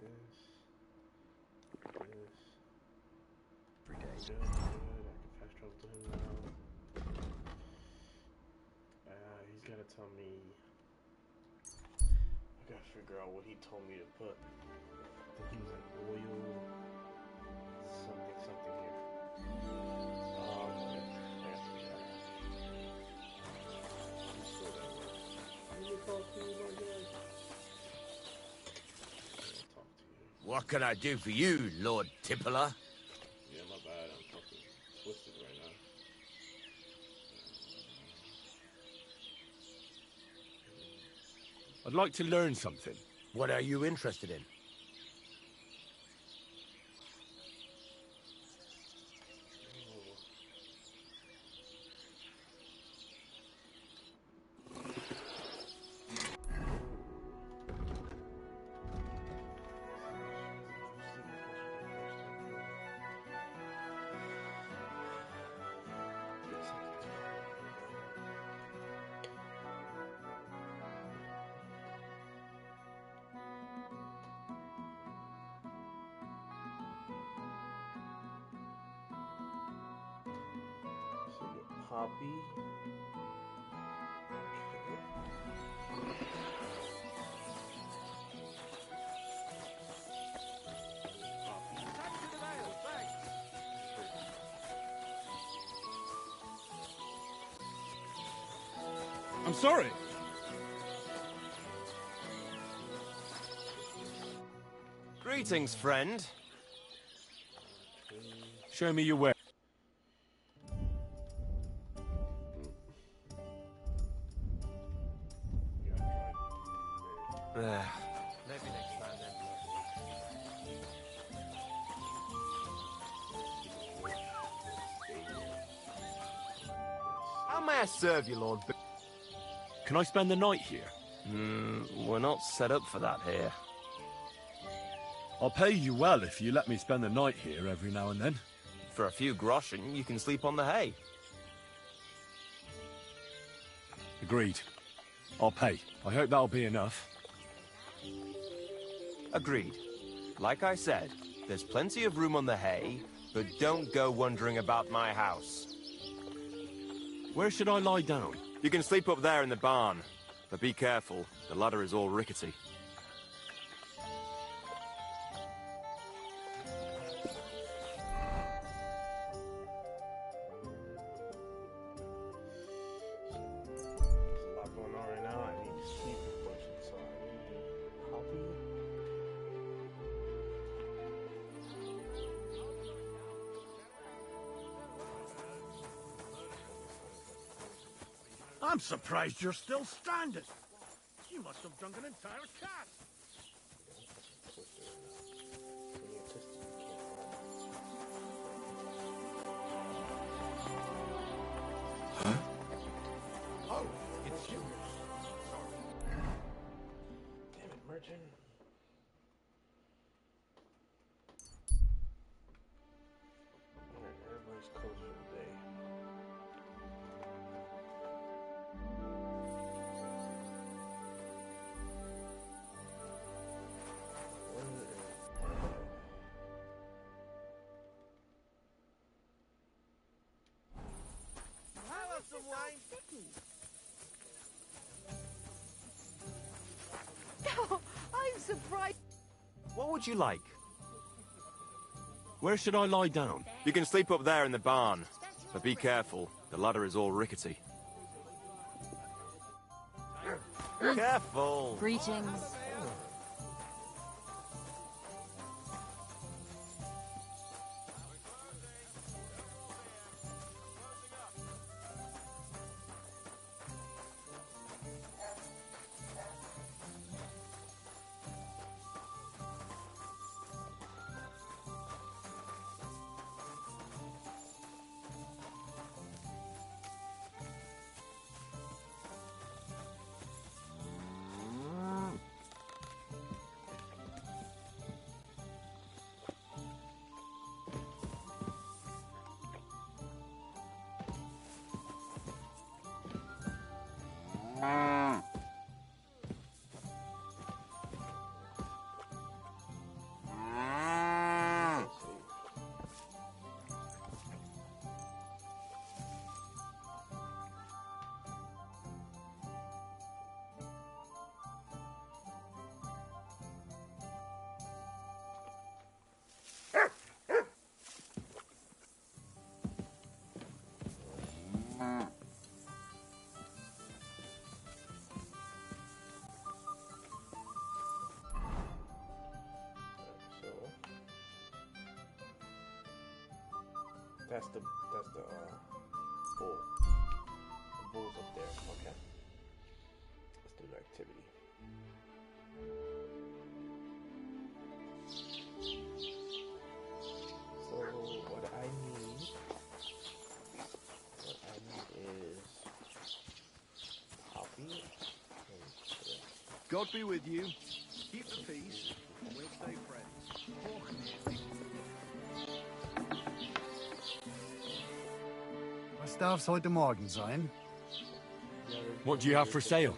This. Every day. Good. I can fast travel to him now. He's gotta tell me. I gotta figure out what he told me to put. I think he was like oil. Something here. Okay. I got to do that. I'm sure that works. Let me talk to you, my guy. Talk to you. What can I do for you, Lord Tippler? Yeah, my bad. I'm fucking twisted right now. I'd like to learn something. What are you interested in? Poppy. I'm sorry. Greetings, friend. Show me your way. Maybe next time then. How may I serve you, Lord? Can I spend the night here? We're not set up for that here. I'll pay you well if you let me spend the night here every now and then. For a few groschen, you can sleep on the hay. Agreed. I'll pay. I hope that'll be enough. Agreed. Like I said, there's plenty of room on the hay, but don't go wandering about my house. Where should I lie down? You can sleep up there in the barn, but be careful. The ladder is all rickety. There's a lot going on right now. I need to sleep a bunch, so I need Poppy. I'm surprised you're still standing. You must have drunk an entire cask. Huh? Oh, it's you. Damn it, merchant. Alright, everybody's closed for the day. I'll have some wine. Oh, I'm surprised. What would you like? Where should I lie down? You can sleep up there in the barn, but be careful. The ladder is all rickety. Careful! Greetings. That's the bull. The bull's up there. Okay. Let's do the activity. So what I need is Poppy and Trosky. God be with you. Keep the peace, and we'll stay friends. Was darf's heute Morgen sein? What do you have for sale?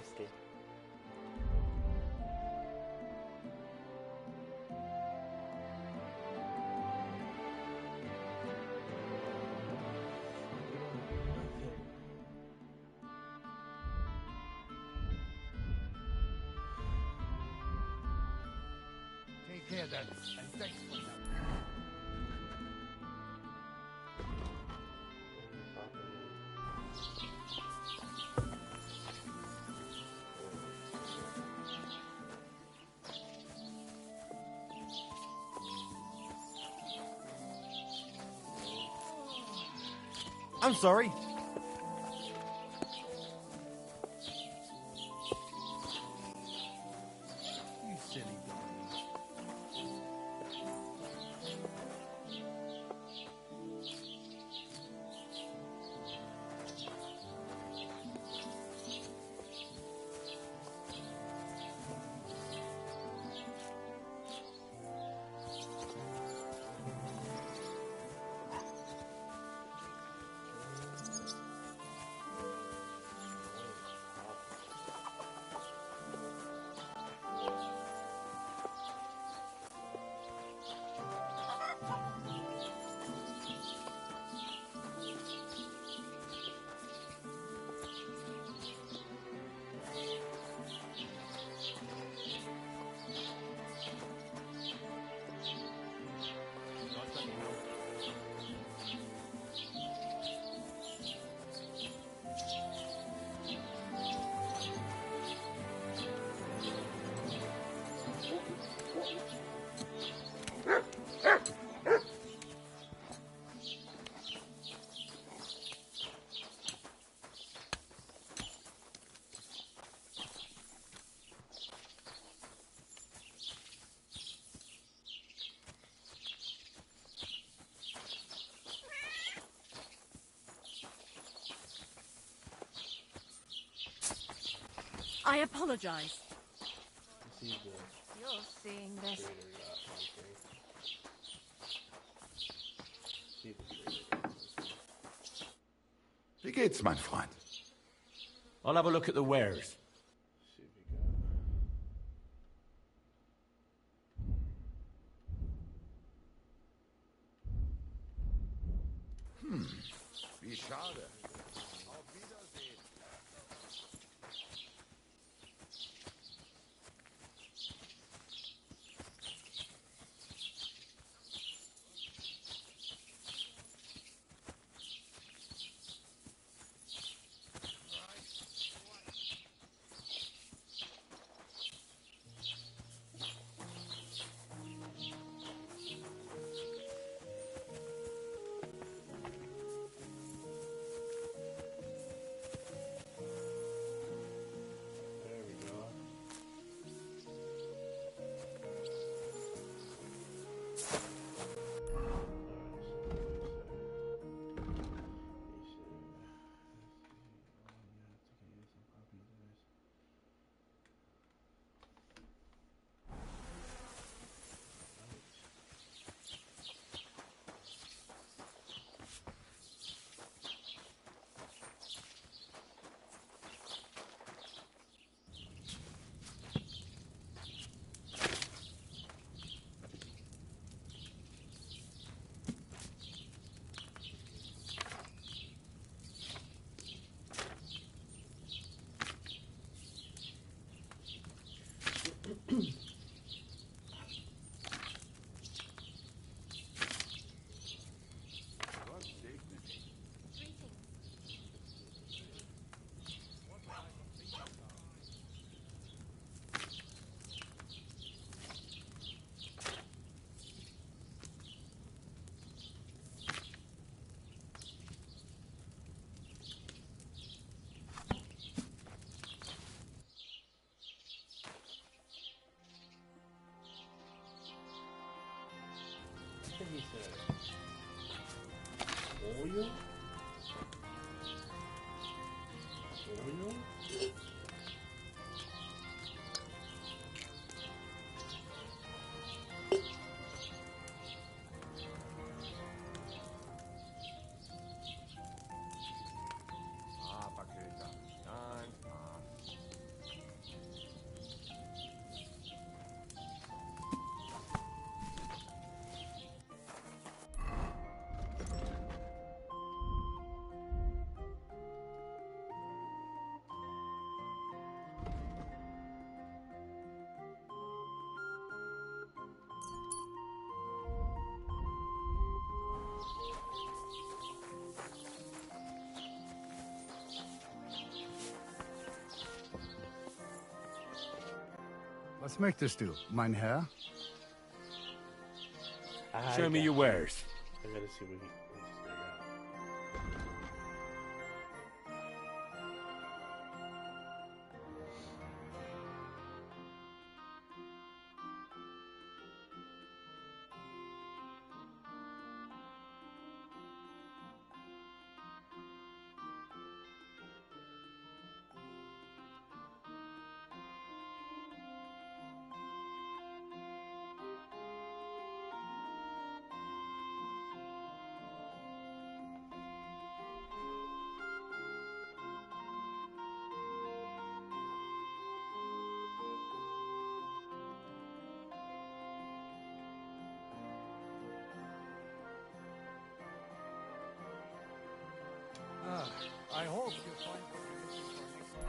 care then, and thanks for that. I'm sorry. You silly dog. I apologize. See You're seeing this. the trader got See the trader got Wie geht's, mein Freund? I'll have a look at the wares. See if we got. Wie schade. Auf Wiedersehen. There we go. Gott segne dich. What did he say? Oil? Oil? Ah, Paquita. Done. Was möchtest du, mein Herr? Show me your wares. I gotta see what he. I hope you find what you're looking for next time.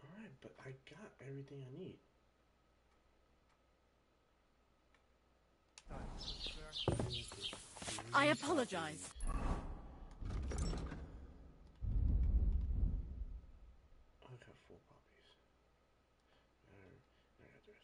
Alright, but I got everything I need. I apologize. I got 4 puppies. I got this.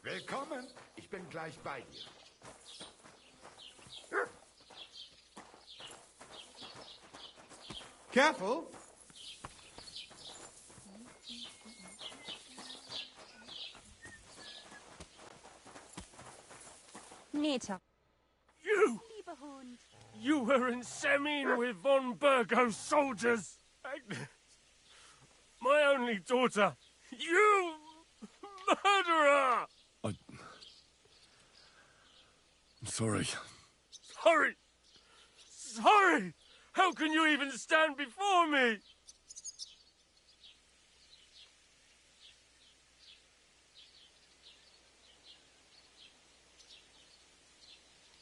Willkommen, ich bin gleich bei dir. Careful! Nita. You! Lieber Hund. You were in Semin with von Burgo's soldiers! Agnes! My only daughter! You! Murderer! I'm sorry. Sorry! Sorry! How can you even stand before me?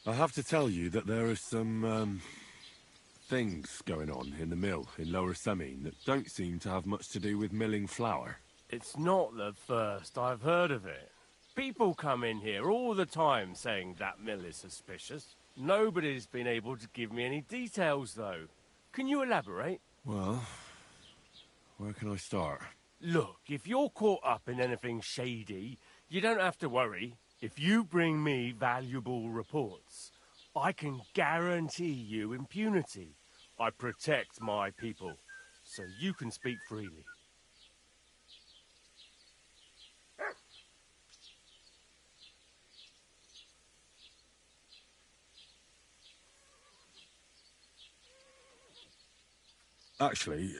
I have to tell you that there are some, things going on in the mill in Lower Semin that don't seem to have much to do with milling flour. It's not the first I've heard of it. People come in here all the time saying that mill is suspicious. Nobody's been able to give me any details, though. Can you elaborate? Well, where can I start? Look, if you're caught up in anything shady, you don't have to worry. If you bring me valuable reports, I can guarantee you impunity. I protect my people, so you can speak freely. Actually,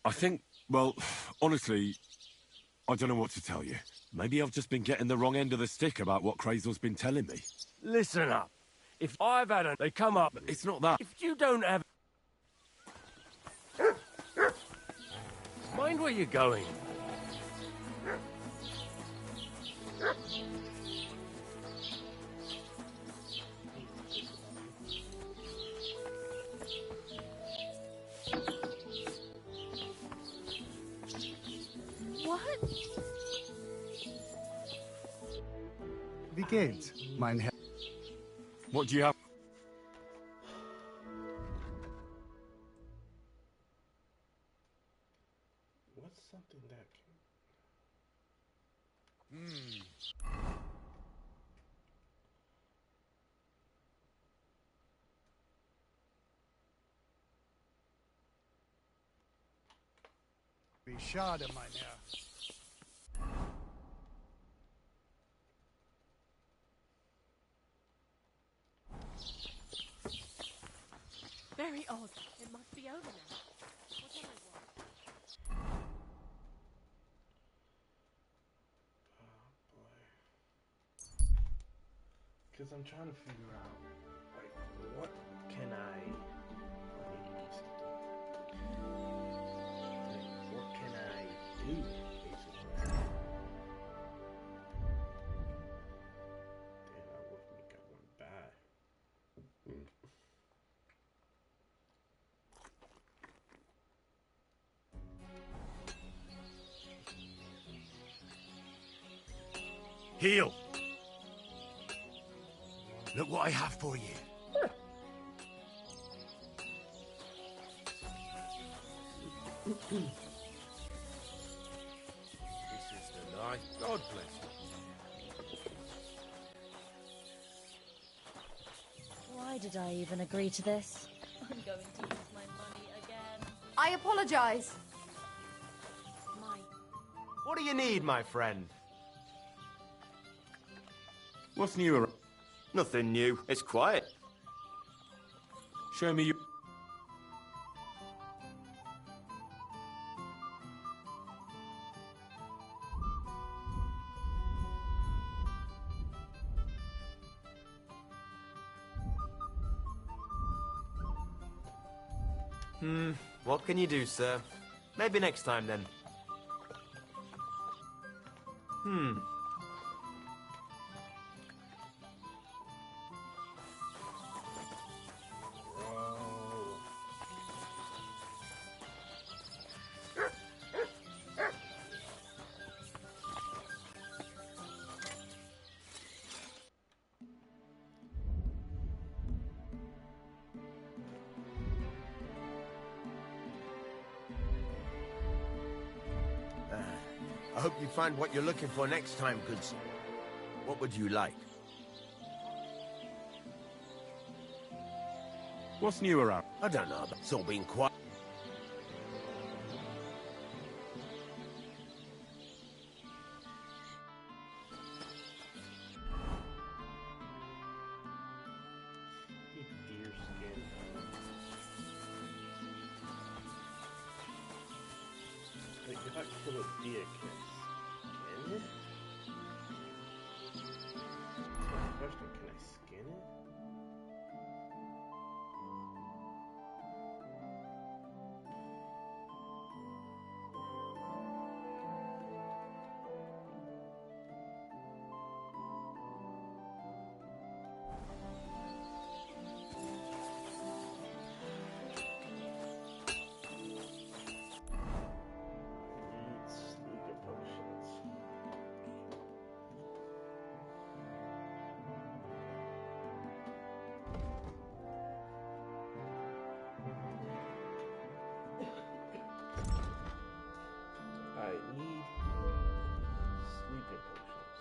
I think, well, honestly, I don't know what to tell you. Maybe I've just been getting the wrong end of the stick about what Crazel's been telling me. Listen up. If I've had they come up, it's not that. If you don't have... Mind where you're going. What? Wie geht's, mein Herr? What do you have? What's something that can... Wie schade, mein Herr. Because I'm trying to figure out, like, what can I need these to do? Like, what can I do, basically? Damn, I wolf meat got one bad. Heal! Look what I have for you. This is the life. God bless you. Why did I even agree to this? I'm going to use my money again. I apologize. What do you need, my friend? What's new? Nothing new. It's quiet. Show me your... What can you do, sir? Maybe next time, then. I hope you find what you're looking for next time, good sir. What would you like? What's new around? I don't know, but it's all been quiet. Deer skin. Wait, if I kill a deer, can I skin it? That's my question. Can I skin it? Sleeping potions. I need sleeping potions.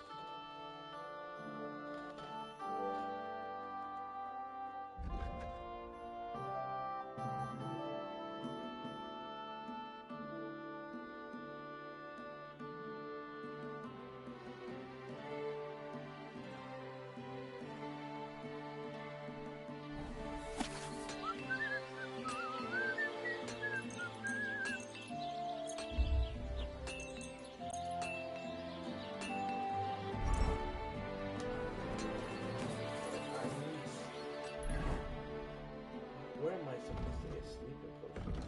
Where am I supposed to get sleeping potions?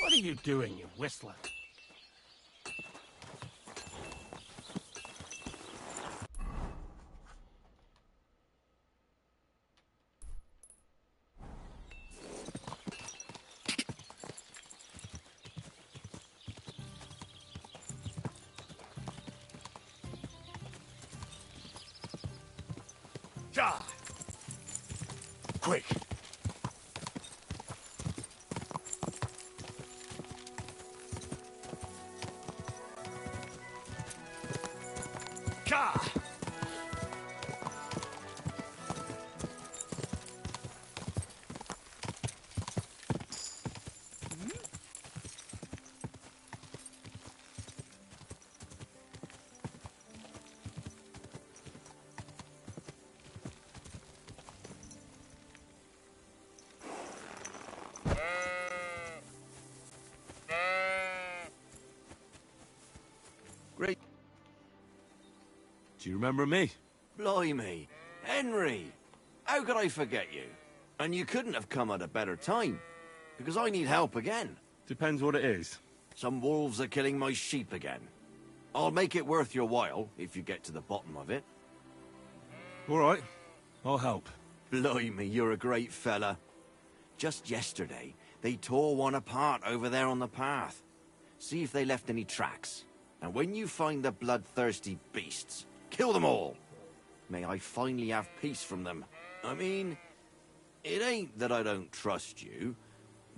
What are you doing, you whistler? Ja! Quick! Ka! Great. Do you remember me? Blimey. Henry! How could I forget you? And you couldn't have come at a better time. Because I need help again. Depends what it is. Some wolves are killing my sheep again. I'll make it worth your while, if you get to the bottom of it. All right. I'll help. Blimey, you're a great fella. Just yesterday, they tore one apart over there on the path. See if they left any tracks. And when you find the bloodthirsty beasts, kill them all. May I finally have peace from them. I mean, it ain't that I don't trust you,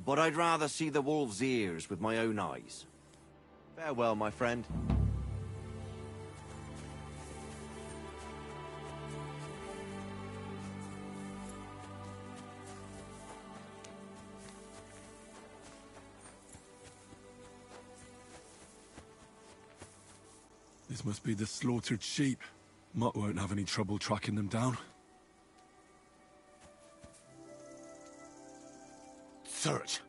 but I'd rather see the wolf's ears with my own eyes. Farewell, my friend. This must be the slaughtered sheep. Mutt won't have any trouble tracking them down. Search.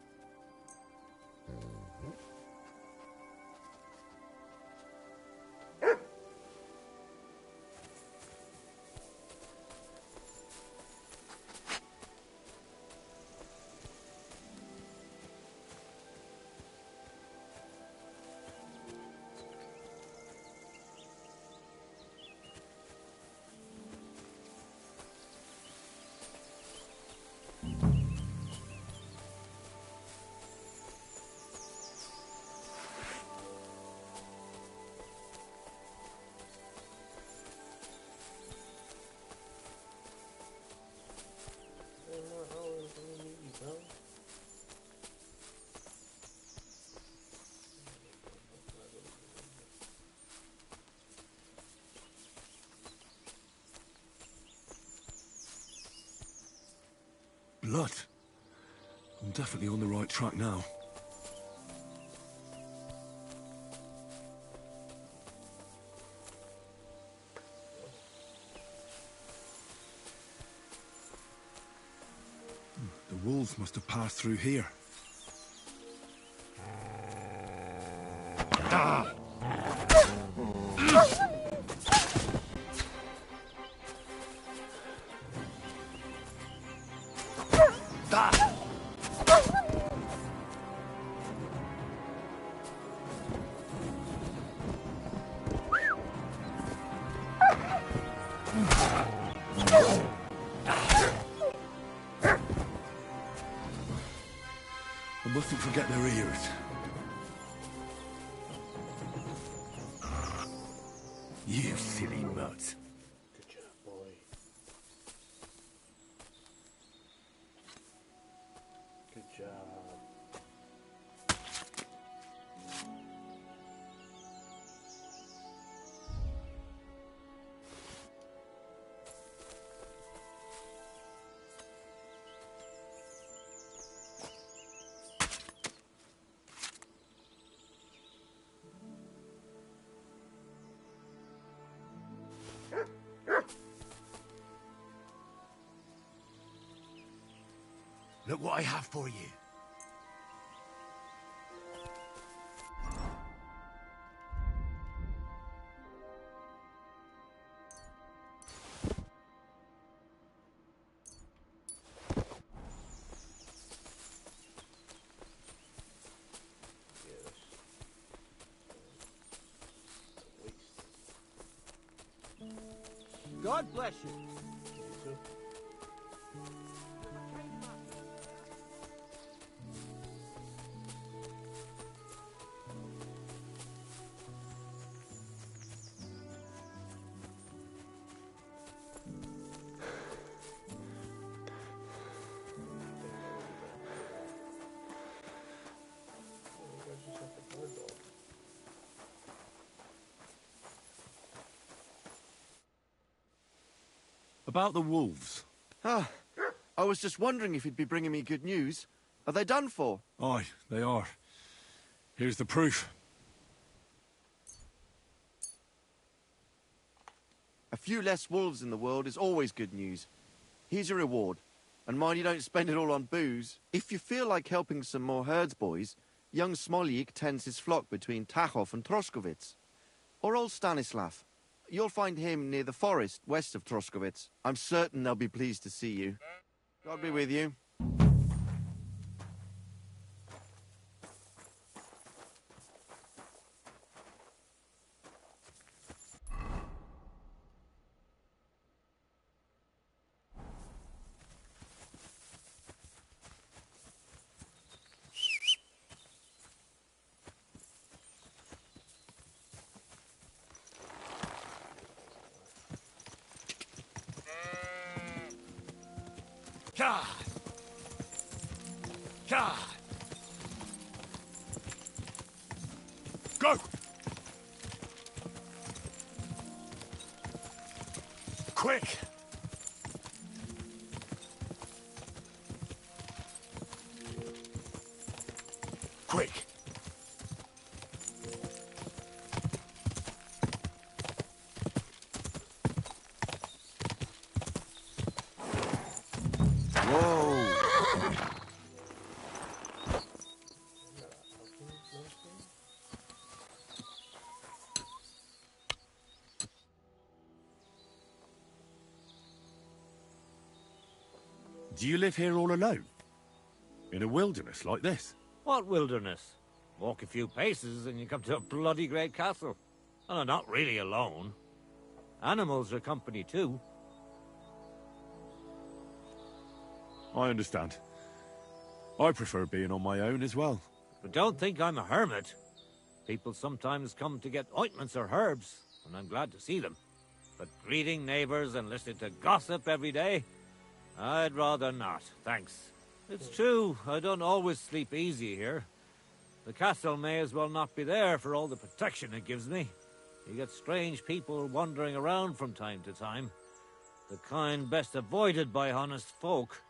Blood. I'm definitely on the right track now. The wolves must have passed through here. Ah! I mustn't forget their ears. You silly mutt. Good job, boy. Good job. Look what I have for you. God bless you. About the wolves. Ah, I was just wondering if you'd be bringing me good news. Are they done for? Aye, they are. Here's the proof. A few less wolves in the world is always good news. Here's your reward. And mind you don't spend it all on booze. If you feel like helping some more herds boys, young Smoljik tends his flock between Tachov and Troskowitz. Or old Stanislav. You'll find him near the forest west of Troskowitz. I'm certain they'll be pleased to see you. God be with you. God! God! Go! Quick! Quick! Do you live here all alone? In a wilderness like this? What wilderness? Walk a few paces and you come to a bloody great castle. And I'm not really alone. Animals are company too. I understand. I prefer being on my own as well. But don't think I'm a hermit. People sometimes come to get ointments or herbs, and I'm glad to see them. But greeting neighbors and listening to gossip every day? I'd rather not, thanks. It's true, I don't always sleep easy here. The castle may as well not be there for all the protection it gives me. You get strange people wandering around from time to time. The kind best avoided by honest folk.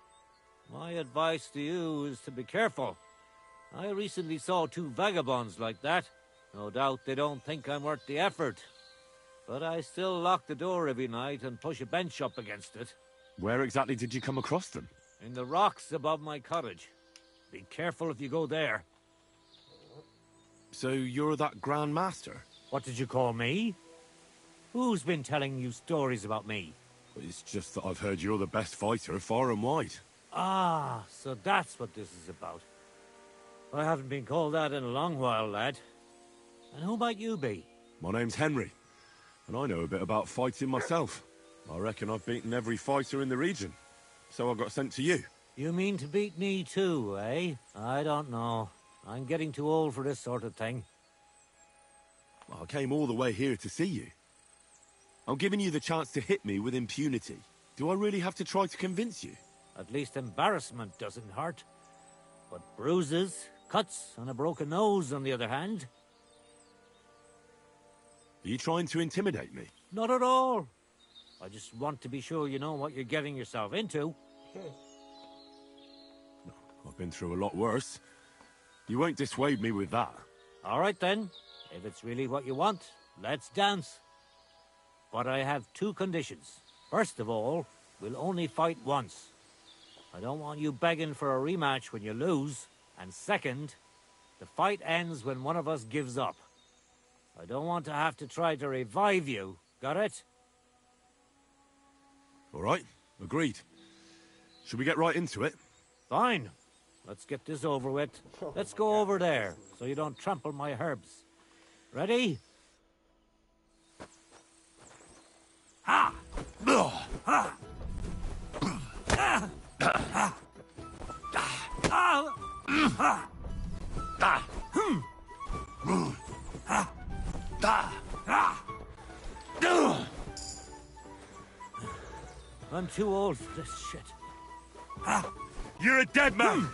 My advice to you is to be careful. I recently saw 2 vagabonds like that. No doubt they don't think I'm worth the effort. But I still lock the door every night and push a bench up against it. Where exactly did you come across them? In the rocks above my cottage. Be careful if you go there. So you're that Grand Master? What did you call me? Who's been telling you stories about me? It's just that I've heard you're the best fighter far and wide. Ah, so that's what this is about. I haven't been called that in a long while, lad. And who might you be? My name's Henry, and I know a bit about fighting myself. I reckon I've beaten every fighter in the region, so I got sent to you. You mean to beat me too, eh? I don't know. I'm getting too old for this sort of thing. I came all the way here to see you. I'm giving you the chance to hit me with impunity. Do I really have to try to convince you? At least embarrassment doesn't hurt. But bruises, cuts, and a broken nose, on the other hand... Are you trying to intimidate me? Not at all. I just want to be sure you know what you're getting yourself into. I've been through a lot worse. You won't dissuade me with that. All right then. If it's really what you want, let's dance. But I have 2 conditions. First of all, we'll only fight once. I don't want you begging for a rematch when you lose. And second, the fight ends when one of us gives up. I don't want to have to try to revive you. Got it? All right, agreed. Should we get right into it? Fine. Let's get this over with. Let's go over there, so you don't trample my herbs. Ready? Ha! Ha! I'm too old for this shit. You're a dead man!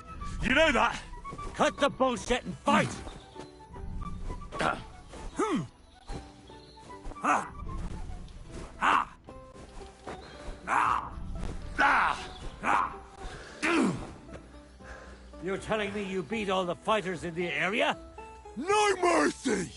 You know that! Cut the bullshit and fight! You're telling me you beat all the fighters in the area? No mercy!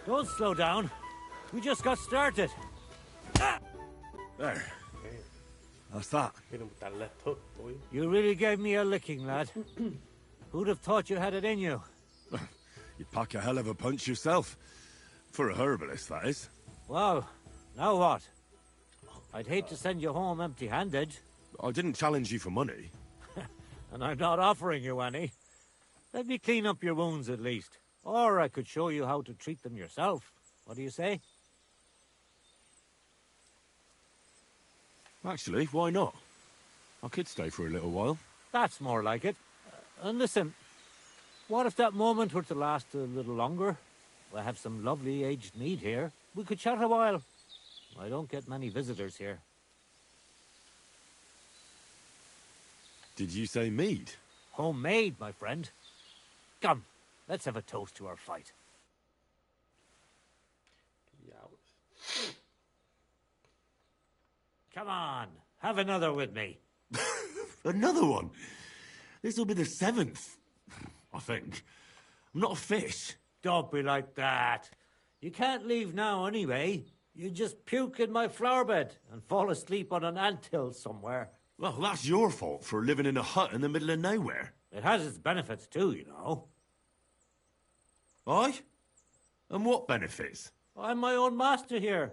Don't slow down. We just got started. There. That's that. Hit him with that left hook, boy. You really gave me a licking, lad. Who'd have thought you had it in you? You pack a hell of a punch yourself. For a herbalist, that is. Well, now what? I'd hate to send you home empty-handed. I didn't challenge you for money. And I'm not offering you any. Let me clean up your wounds at least. Or I could show you how to treat them yourself. What do you say? Actually, why not? I could stay for a little while. That's more like it. And listen, what if that moment were to last a little longer? I have some lovely aged mead here. We could chat a while. I don't get many visitors here. Did you say mead? Homemade, my friend. Come, let's have a toast to our fight. Come on, have another with me. Another one? This'll be the 7th, I think. I'm not a fish. Don't be like that. You can't leave now anyway. You just puke in my flower bed and fall asleep on an anthill somewhere. Well, that's your fault for living in a hut in the middle of nowhere. It has its benefits too, you know. Aye? And what benefits? I'm my own master here.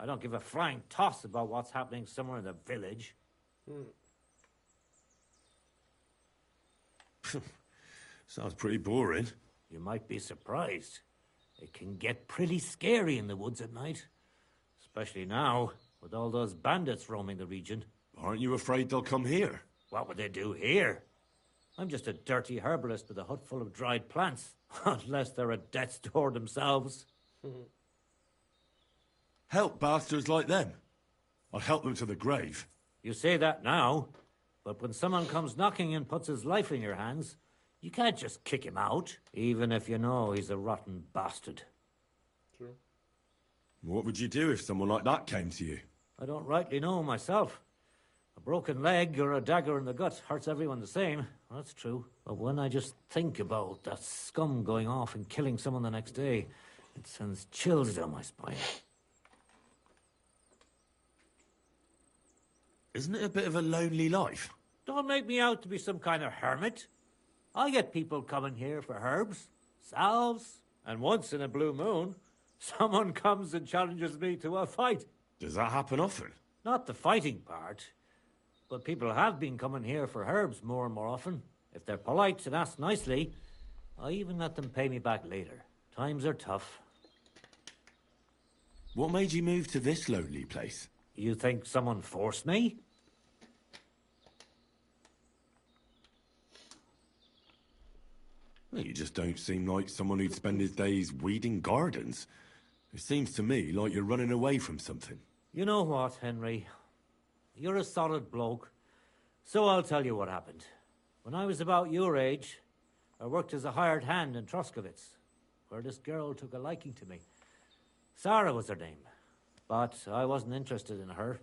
I don't give a flying toss about what's happening somewhere in the village. Sounds pretty boring. You might be surprised. It can get pretty scary in the woods at night. Especially now, with all those bandits roaming the region. Aren't you afraid they'll come here? What would they do here? I'm just a dirty herbalist with a hut full of dried plants. Unless they're at death's door themselves. Help bastards like them. I'll help them to the grave. You say that now, but when someone comes knocking and puts his life in your hands, you can't just kick him out, even if you know he's a rotten bastard. True. What would you do if someone like that came to you? I don't rightly know myself. A broken leg or a dagger in the gut hurts everyone the same. That's true. But when I just think about that scum going off and killing someone the next day, it sends chills down my spine. Isn't it a bit of a lonely life? Don't make me out to be some kind of hermit. I get people coming here for herbs, salves, and once in a blue moon, someone comes and challenges me to a fight. Does that happen often? Not the fighting part, but people have been coming here for herbs more and more often. If they're polite and ask nicely, I even let them pay me back later. Times are tough. What made you move to this lonely place? You think someone forced me? Well, you just don't seem like someone who'd spend his days weeding gardens. It seems to me like you're running away from something. You know what, Henry? You're a solid bloke, so I'll tell you what happened. When I was about your age, I worked as a hired hand in Trosky, where this girl took a liking to me. Sarah was her name, but I wasn't interested in her,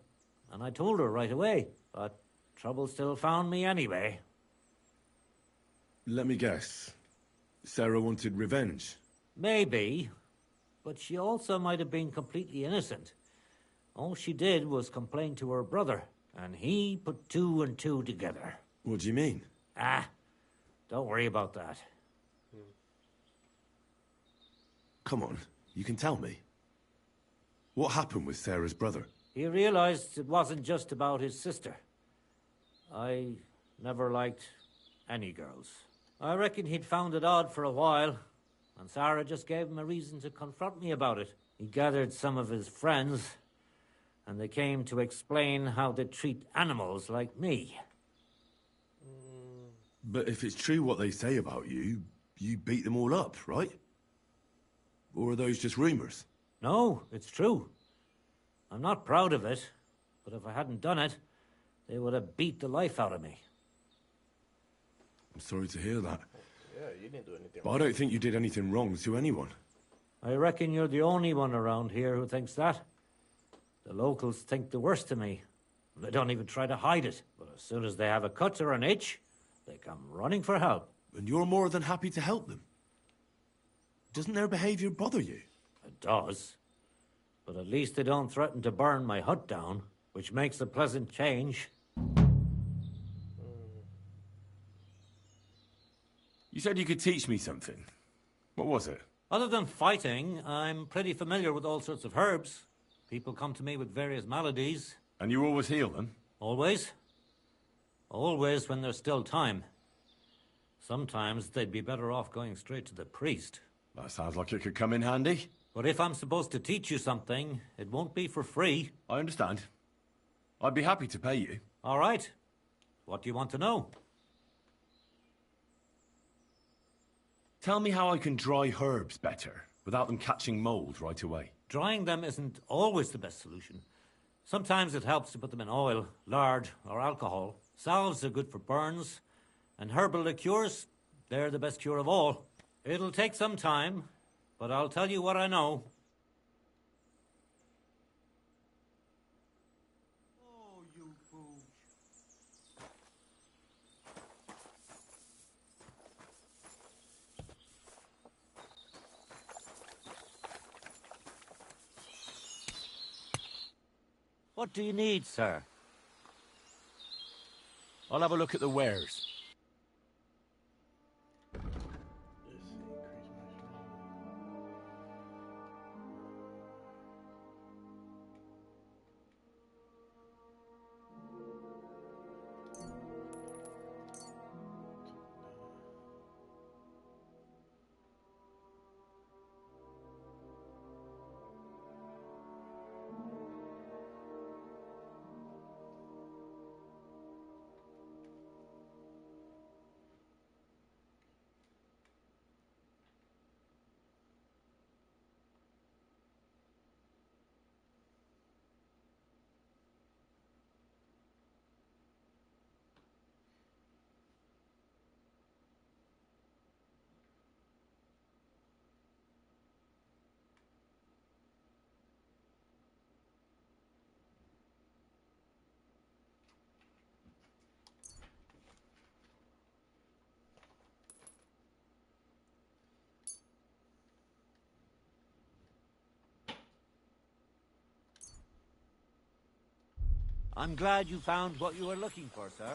and I told her right away, but trouble still found me anyway. Let me guess. Sarah wanted revenge? Maybe, but she also might have been completely innocent. All she did was complain to her brother, and he put 2 and 2 together. What do you mean? Don't worry about that. Come on, you can tell me. What happened with Sarah's brother? He realized it wasn't just about his sister. I never liked any girls. I reckon he'd found it odd for a while, and Sarah just gave him a reason to confront me about it. He gathered some of his friends, and they came to explain how they treat animals like me. But if it's true what they say about you, you beat them all up, right? Or are those just rumors? No, it's true. I'm not proud of it, but if I hadn't done it, they would have beat the life out of me. I'm sorry to hear that. Yeah, you didn't do anything But wrong. I don't think you did anything wrong to anyone. I reckon you're the only one around here who thinks that. The locals think the worst of me. They don't even try to hide it. But as soon as they have a cut or an itch, they come running for help. And you're more than happy to help them. Doesn't their behavior bother you? It does. But at least they don't threaten to burn my hut down, which makes a pleasant change. You said you could teach me something. What was it? Other than fighting, I'm pretty familiar with all sorts of herbs. People come to me with various maladies. And you always heal them? Always. Always when there's still time. Sometimes they'd be better off going straight to the priest. That sounds like it could come in handy. But if I'm supposed to teach you something, it won't be for free. I understand. I'd be happy to pay you. All right. What do you want to know? Tell me how I can dry herbs better, without them catching mold right away. Drying them isn't always the best solution. Sometimes it helps to put them in oil, lard, or alcohol. Salves are good for burns, and herbal liqueurs, they're the best cure of all. It'll take some time, but I'll tell you what I know. Oh, you pooch. What do you need, sir? I'll have a look at the wares. I'm glad you found what you were looking for, sir.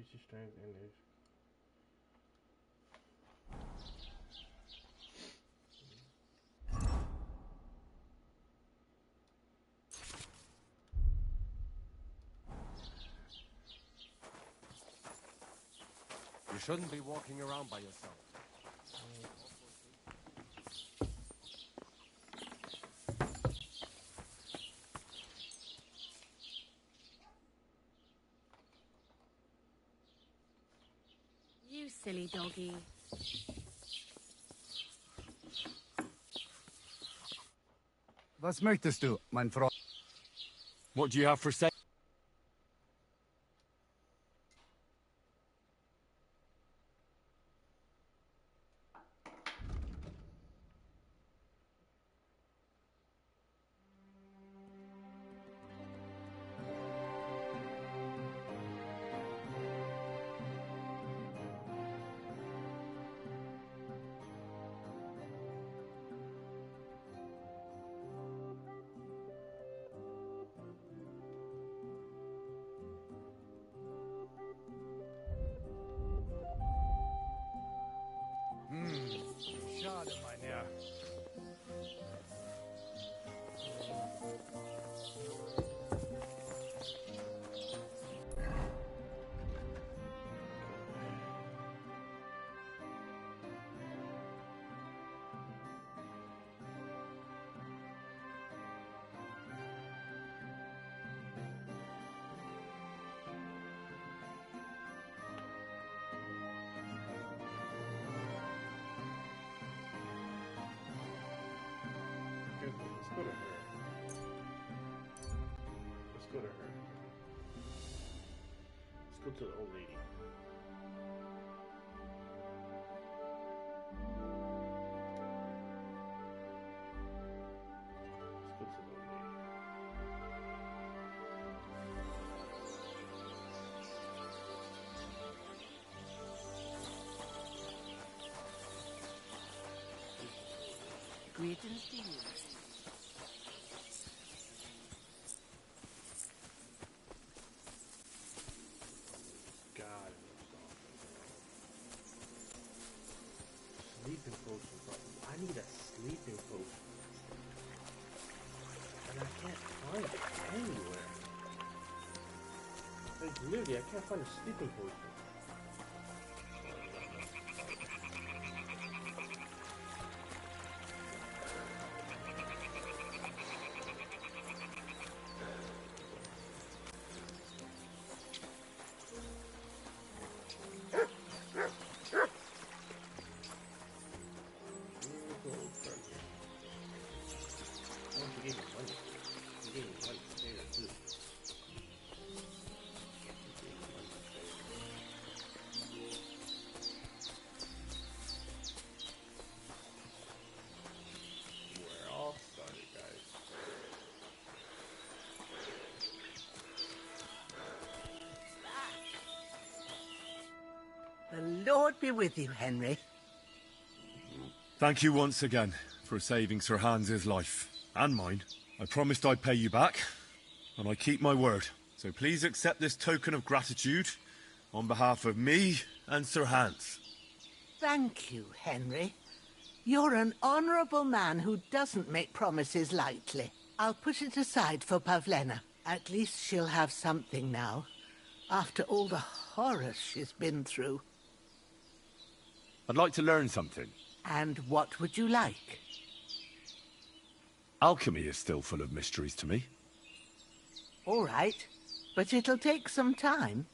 Increase your strength and this. You shouldn't be walking around by yourself. You silly doggy. Was möchtest du, mein Freund? What do you have for sale? Schade, mein Herr. Let's go to her. Let's go to her. Let's go to the old lady. Let's go to the old lady. Greetings to you. God, sleeping potion, bro. I need a sleeping potion. And I can't find it anywhere. Like, literally, I can't find a sleeping potion. The Lord be with you, Henry. Thank you once again for saving Sir Hans's life. And mine. I promised I'd pay you back, and I keep my word. So please accept this token of gratitude on behalf of me and Sir Hans. Thank you, Henry. You're an honourable man who doesn't make promises lightly. I'll put it aside for Pavlena. At least she'll have something now, after all the horrors she's been through. I'd like to learn something. And what would you like? Alchemy is still full of mysteries to me. All right, but it'll take some time.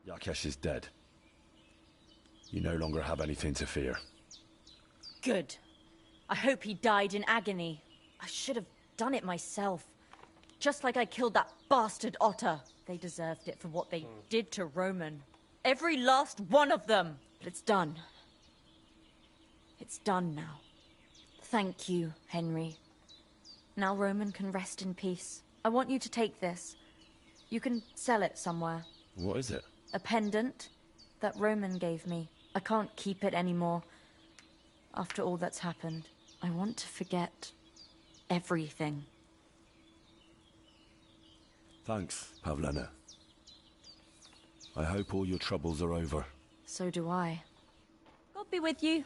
Yakesh is dead. You no longer have anything to fear. Good. I hope he died in agony. I should have done it myself. Just like I killed that bastard otter. They deserved it for what they did to Roman. Every last one of them. But it's done. It's done now. Thank you, Henry. Now Roman can rest in peace. I want you to take this. You can sell it somewhere. What is it? A pendant that Roman gave me. I can't keep it anymore. After all that's happened, I want to forget everything. Thanks, Pavlena. I hope all your troubles are over. So do I. God be with you.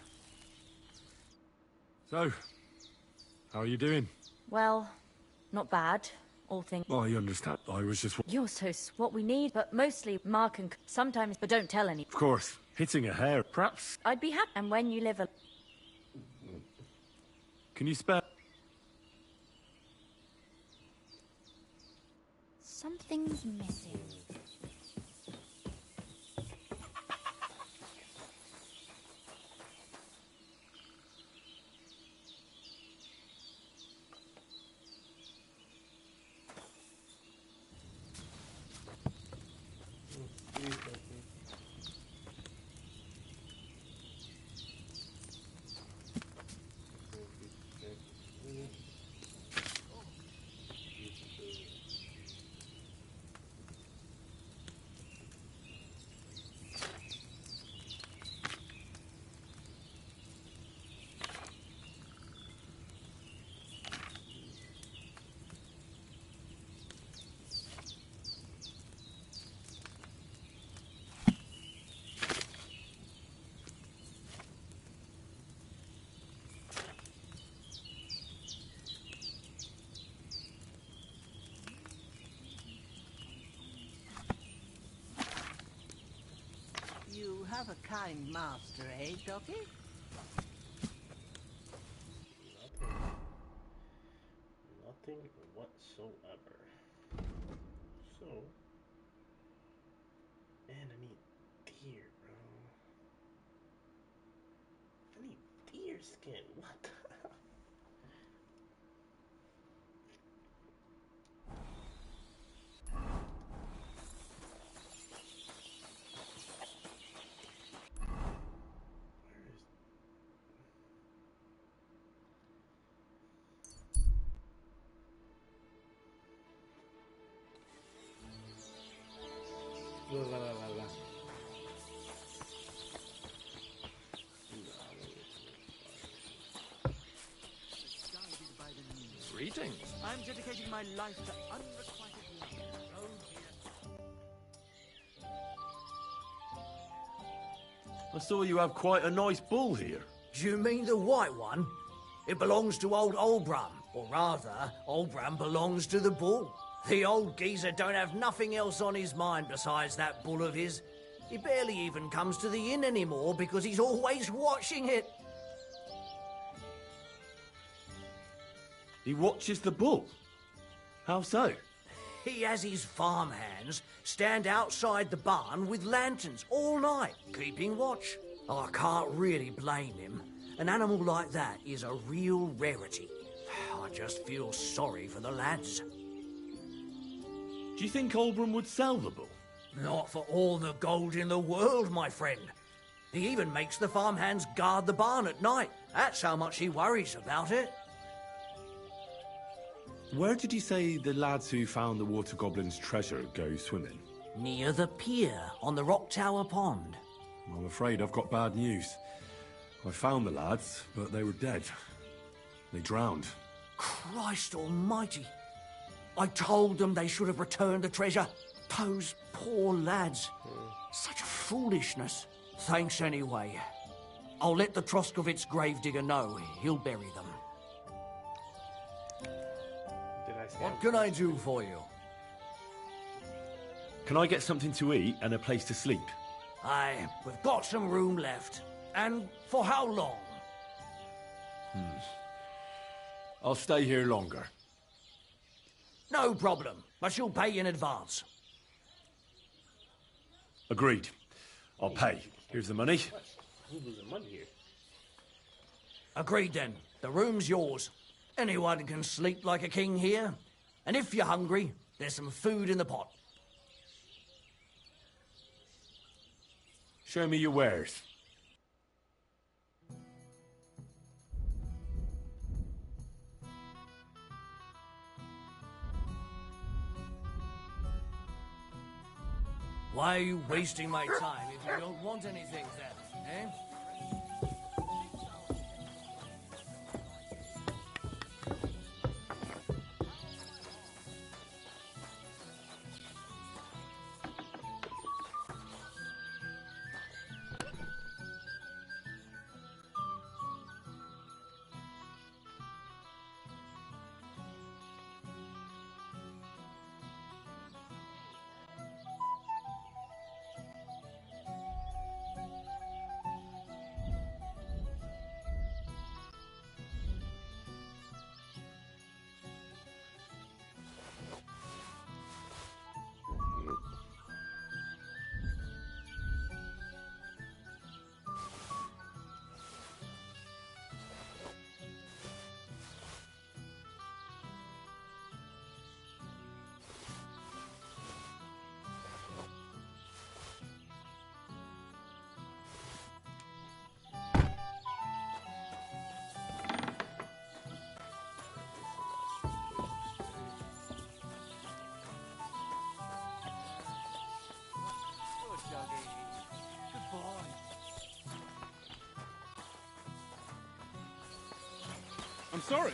So, how are you doing? Well, not bad. All things... I understand. I was just... You're so what we need, but mostly Mark and... Sometimes, but don't tell any. Of course. Hitting a hair, perhaps. I'd be happy. And when you live a... Can you spare... Something's missing. You have a kind master, eh, Doggy? Nothing whatsoever. So, enemy deer, bro. I need deer skin. What the hell? La la la la la. Greetings. I'm dedicating my life to unrequited love. I saw you have quite a nice bull here. Do you mean the white one? It belongs to old Olbram. Or rather, Olbram belongs to the bull. The old geezer don't have nothing else on his mind besides that bull of his. He barely even comes to the inn anymore because he's always watching it. He watches the bull? How so? He has his farmhands stand outside the barn with lanterns all night, keeping watch. I can't really blame him. An animal like that is a real rarity. I just feel sorry for the lads. Do you think Olbram would sell the bull? Not for all the gold in the world, my friend. He even makes the farmhands guard the barn at night. That's how much he worries about it. Where did you say the lads who found the water goblin's treasure go swimming? Near the pier on the Rock Tower Pond. I'm afraid I've got bad news. I found the lads, but they were dead. They drowned. Christ almighty. I told them they should have returned the treasure. Those poor lads. Such foolishness. Thanks anyway. I'll let the Troskovitz gravedigger know. He'll bury them. What can I do for you? Can I get something to eat and a place to sleep? Aye, we've got some room left. And for how long? I'll stay here longer. No problem, but you'll pay in advance. Agreed. I'll pay. Here's the money. Who's losing money here? Agreed then. The room's yours. Anyone can sleep like a king here. And if you're hungry, there's some food in the pot. Show me your wares. Why are you wasting my time if you don't want anything then, eh? I'm sorry.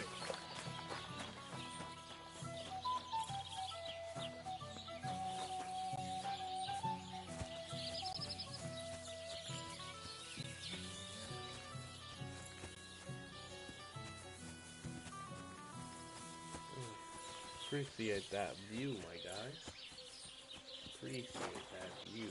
Appreciate that view, my guy. Appreciate that view.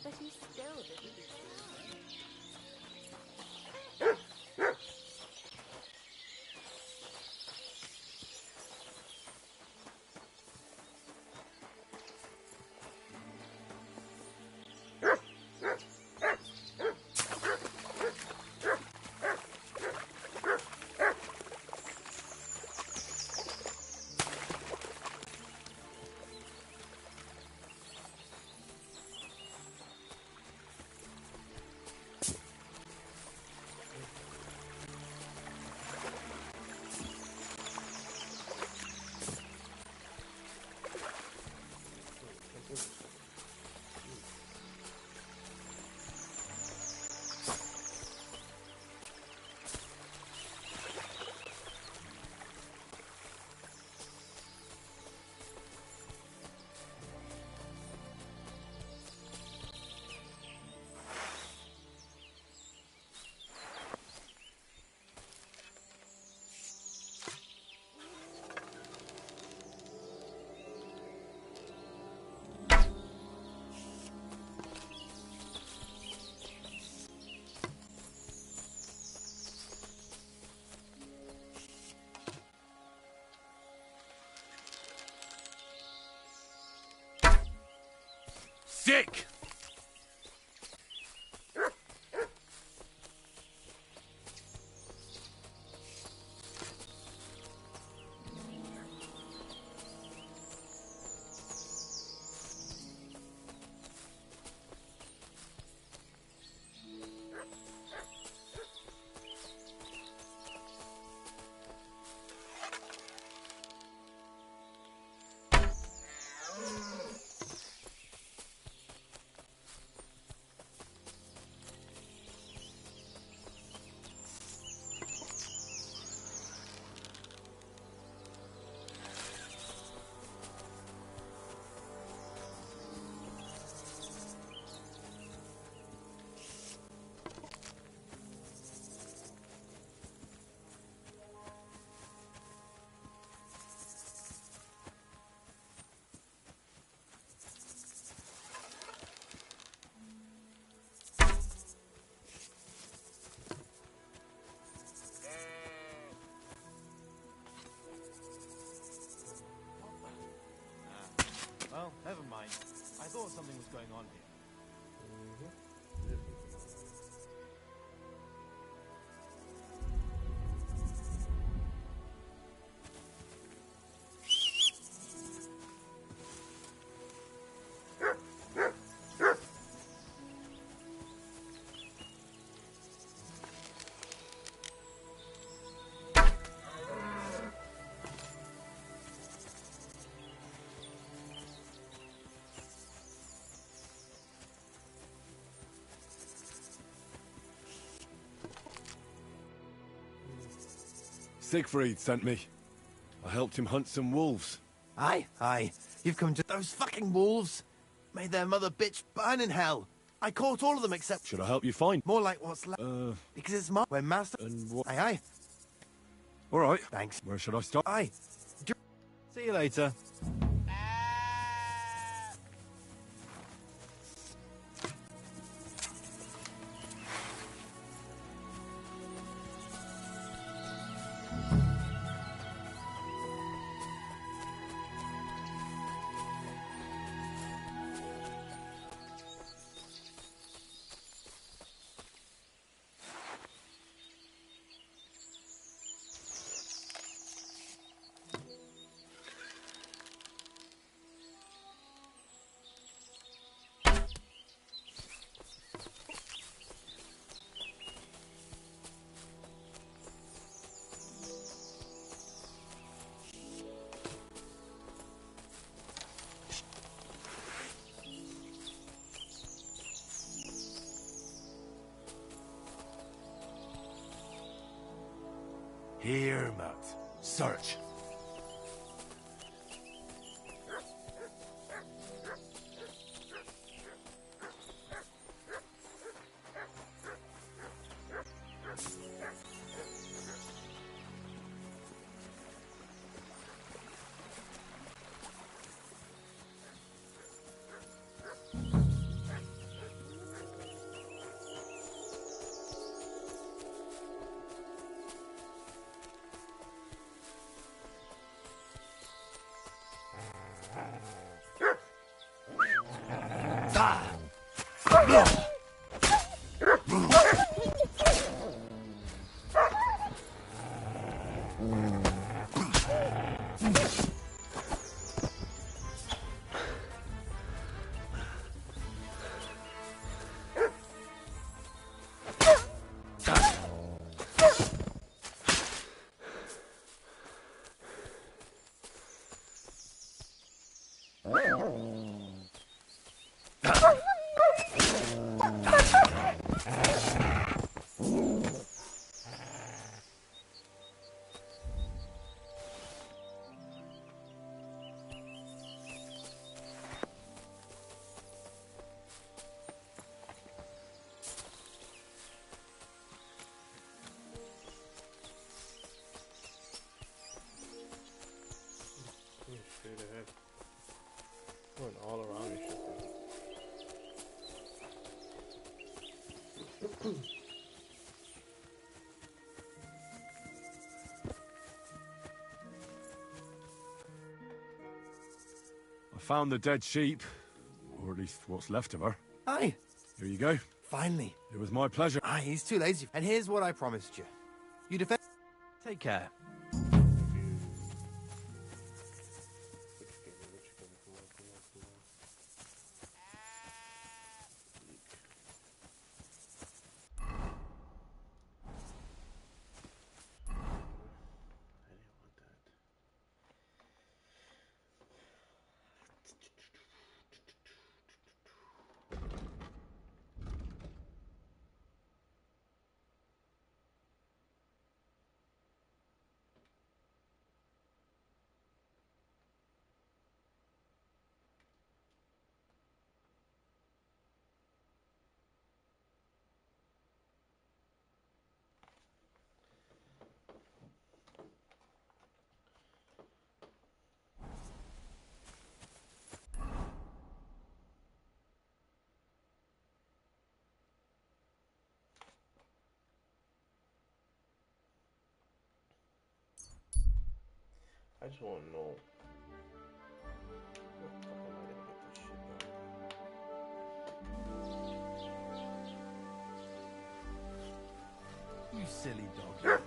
But he still didn't. Sick! something was going on here. Siegfried sent me. I helped him hunt some wolves. Aye. You've come to those fucking wolves. Made their mother bitch burn in hell. I caught all of them except... Should I help you find? More like what's left. Because it's my... When master... And what? Aye. All right. Thanks. Where should I start? Aye. See you later. Here, Matt. Search. Straight ahead. Going all around and shit. I found the dead sheep, or at least what's left of her. Aye. Here you go. Finally. It was my pleasure. Aye, he's too lazy. And here's what I promised you. You defend... Take care. I just want to know what the fuck am I gonna get this shit done? silly dog.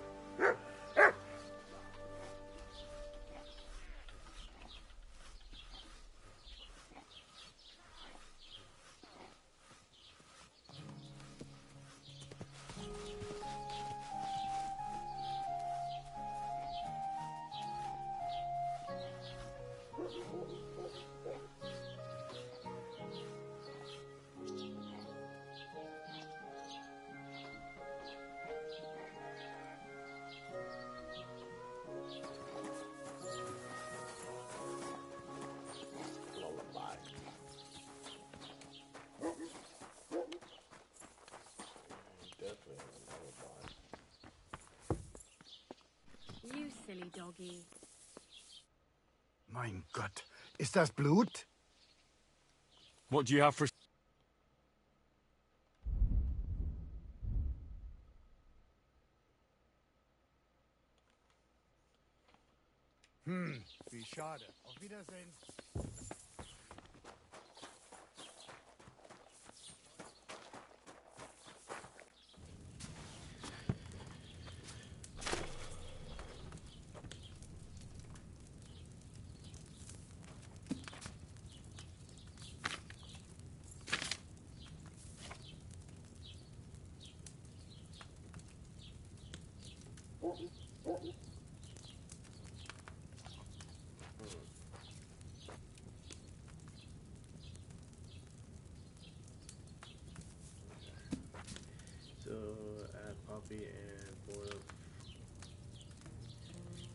You silly doggy. Mein Gott, ist das Blut? What do you have for... Wie schade. Auf Wiedersehen. So add poppy and boiled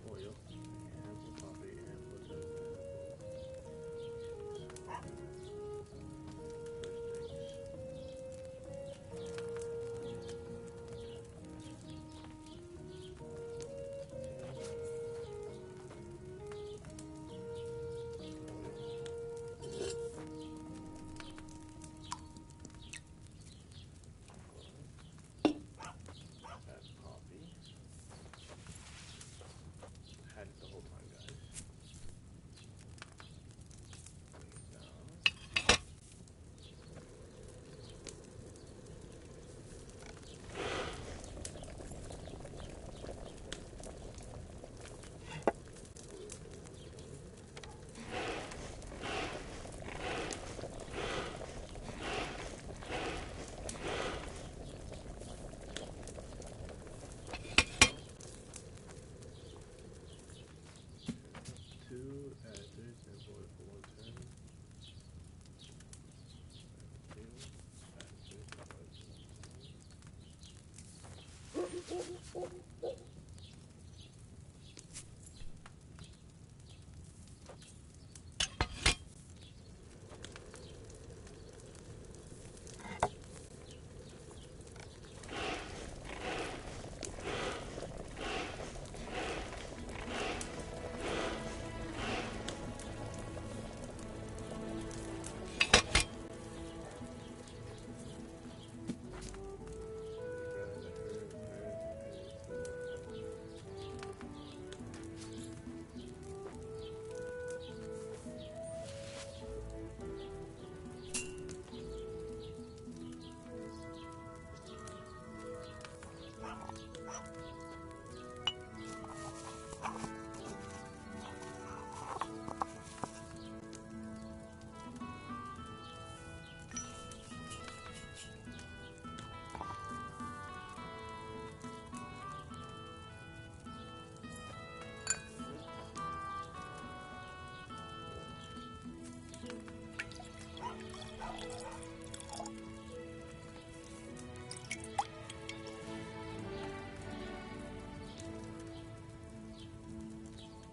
oil. And poppy and put them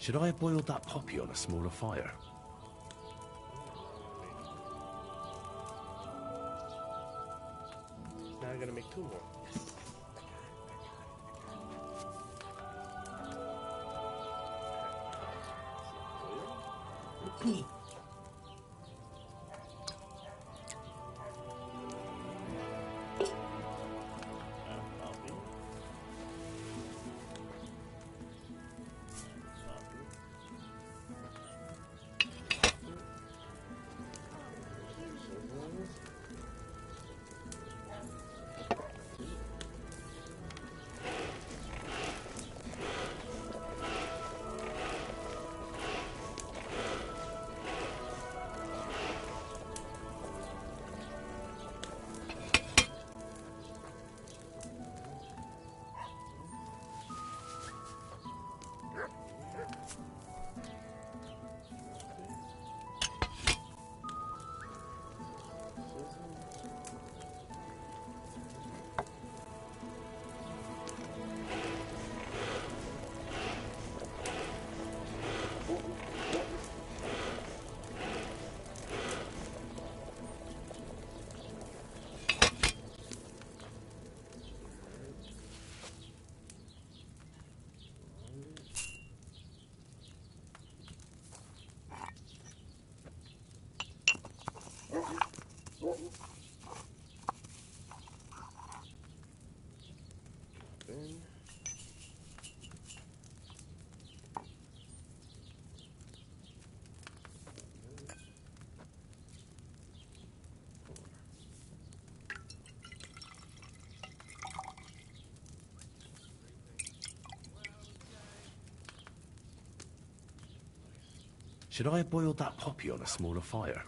Should I have boiled that poppy on a smaller fire? Now I'm gonna make 2 more. Should I have boiled that poppy on a smaller fire?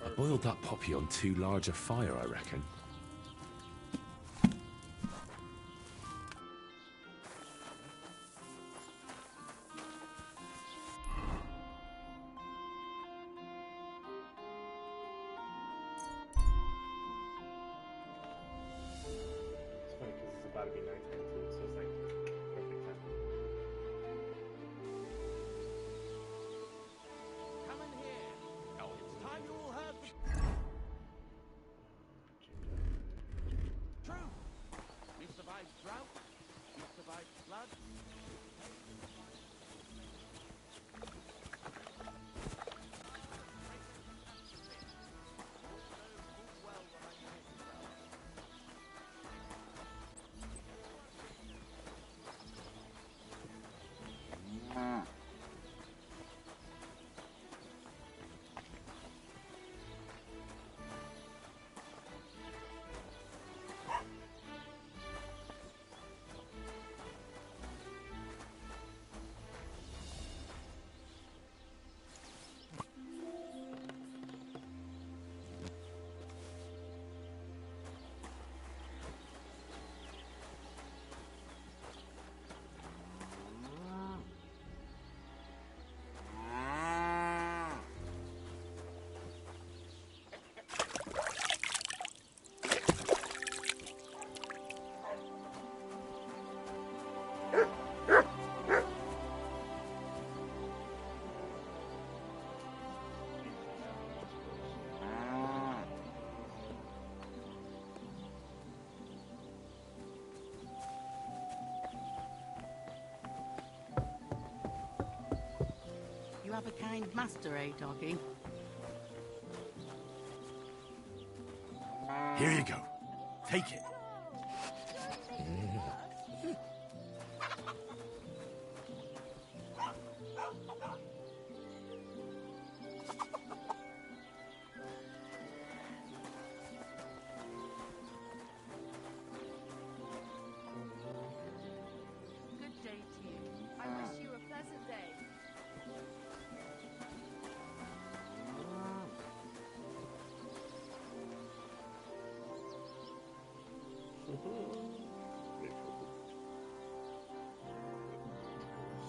I boiled that poppy on too large a fire, I reckon. It's funny because it's about to be nighttime too, so it's like perfect time. Come in here. Oh, it's time you all heard the truth. We survived drought. We survived flood. You have a kind master, eh, doggy? Here you go. Take it. Good day to you. I wish you a pleasant day.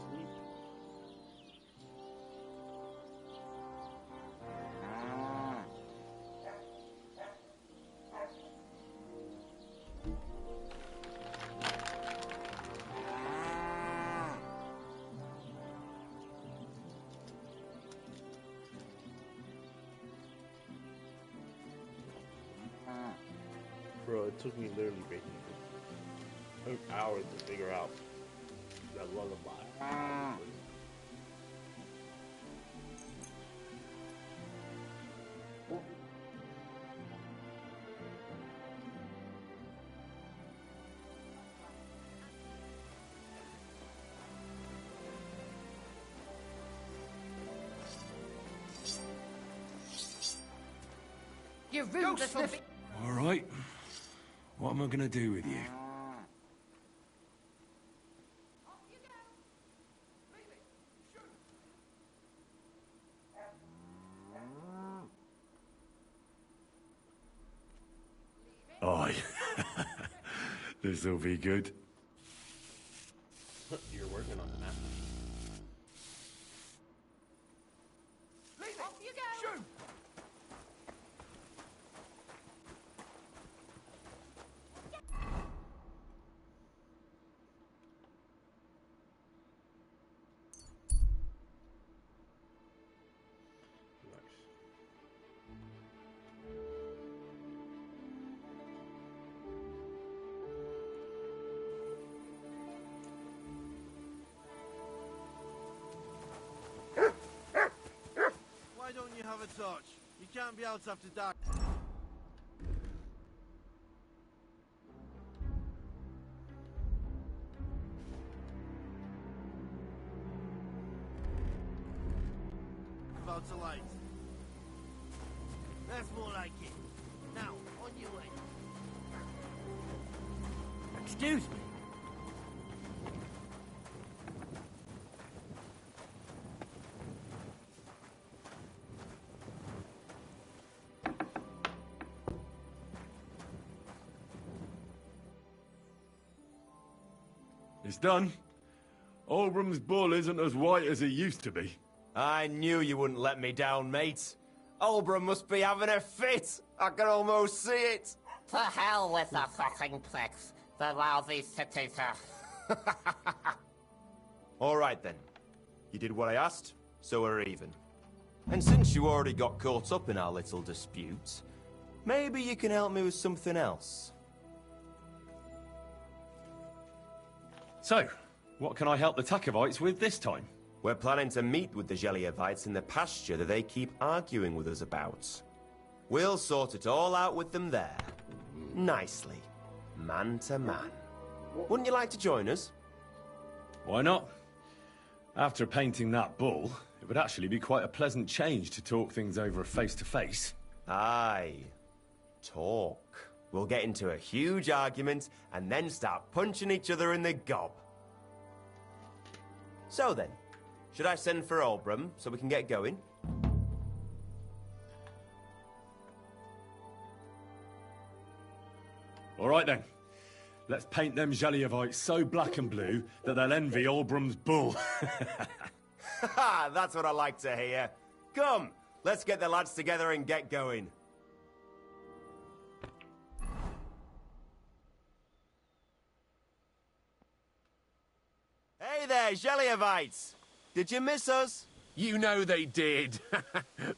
Sleep. Bro, it took me literally basically an hour to figure out that lullaby. You rude little bit. All right. What am I going to do with you? Aye. This'll be good. You're working on the map. Off you go. Shoot. Why don't you have a torch? You can't be out after dark. About a light. That's more like it. Now, on your way. Excuse me. It's done. Olbram's bull isn't as white as he used to be. I knew you wouldn't let me down, mate. Olbram must be having a fit. I can almost see it. To hell with the fucking pricks. The lousy cities are... All right, then. You did what I asked, so we're even. And since you already got caught up in our little dispute, maybe you can help me with something else. So, what can I help the Takovites with this time? We're planning to meet with the Geliovites in the pasture that they keep arguing with us about. We'll sort it all out with them there. Nicely. Man to man. Wouldn't you like to join us? Why not? After painting that bull, it would actually be quite a pleasant change to talk things over face-to-face. Aye. Talk. We'll get into a huge argument and then start punching each other in the gob. So then, should I send for Olbram so we can get going? All right then. Let's paint them Geliovites so black and blue that they'll envy Olbram's bull. That's what I like to hear. Come, let's get the lads together and get going. Hey there, Geliovites! Did you miss us? You know they did.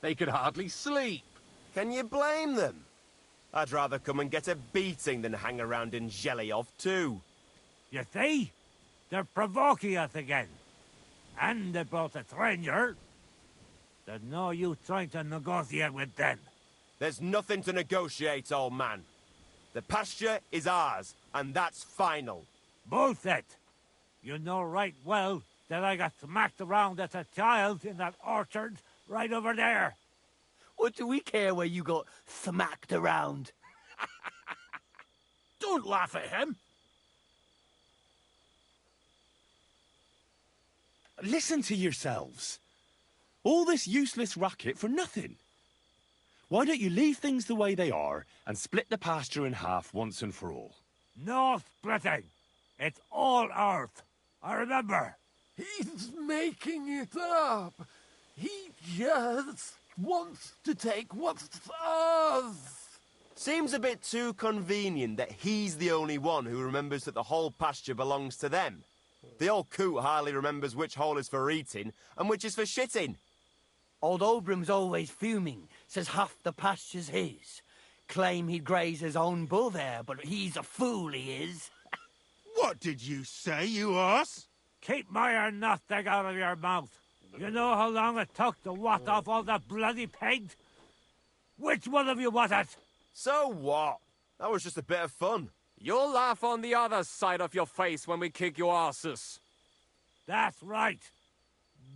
They could hardly sleep. Can you blame them? I'd rather come and get a beating than hang around in Geliov too. You see? They're provoking us again. And they brought a stranger. There's no use trying to negotiate with them. There's nothing to negotiate, old man. The pasture is ours, and that's final. Bullshit! You know right well that I got smacked around as a child in that orchard right over there. What do we care where you got smacked around? Don't laugh at him. Listen to yourselves. All this useless racket for nothing. Why don't you leave things the way they are and split the pasture in half once and for all? No splitting. It's all Earth. I remember. He's making it up. He just wants to take what's ours. Seems a bit too convenient that he's the only one who remembers that the whole pasture belongs to them. The old coot hardly remembers which hole is for eating and which is for shitting. Old Olbram's always fuming, says half the pasture's his. Claim he'd graze his own bull there, but he's a fool, he is. What did you say, you ass? Keep my nothing out of your mouth. You know how long it took to wash off all that bloody paint? Which one of you was it? So what? That was just a bit of fun. You'll laugh on the other side of your face when we kick your asses. That's right.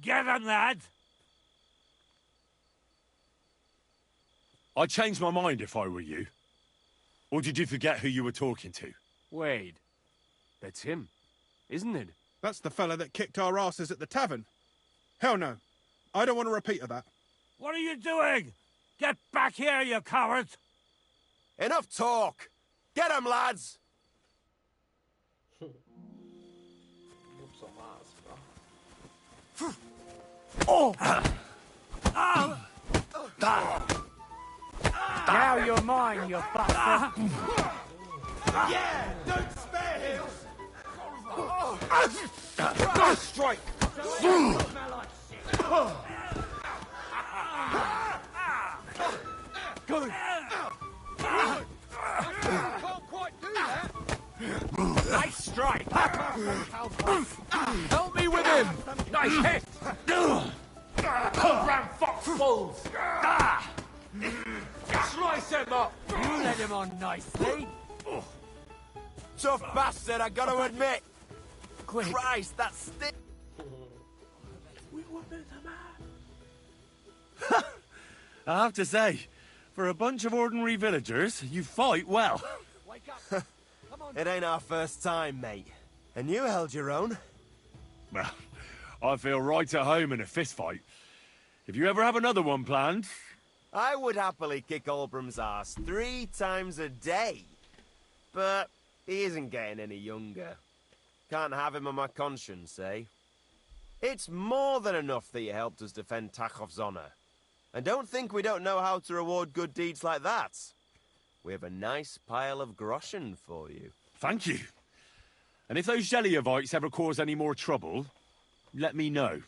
Get 'em, lad. I'd change my mind if I were you. Or did you forget who you were talking to? Wade. That's him, isn't it? That's the fella that kicked our asses at the tavern. Hell no. I don't want a repeat of that. What are you doing? Get back here, you cowards! Enough talk! Get 'em, lads! Oh! Now you're mine, you bastard! Yeah! Don't spare him! Strike! Good! Can't quite do that! Nice strike! Help me with him! Nice hit! Round fox balls! Slice him up! Let him on nicely! Tough bastard, I gotta admit. Christ, that stick. I have to say, for a bunch of ordinary villagers, you fight well. It ain't our first time, mate. And you held your own. Well, I feel right at home in a fist fight. If you ever have another one planned... I would happily kick Olbram's ass 3 times a day. But he isn't getting any younger. Can't have him on my conscience, eh? It's more than enough that you helped us defend Tachov's honor. And don't think we don't know how to reward good deeds like that. We have a nice pile of groschen for you. Thank you. And if those Jelliavites ever cause any more trouble, let me know.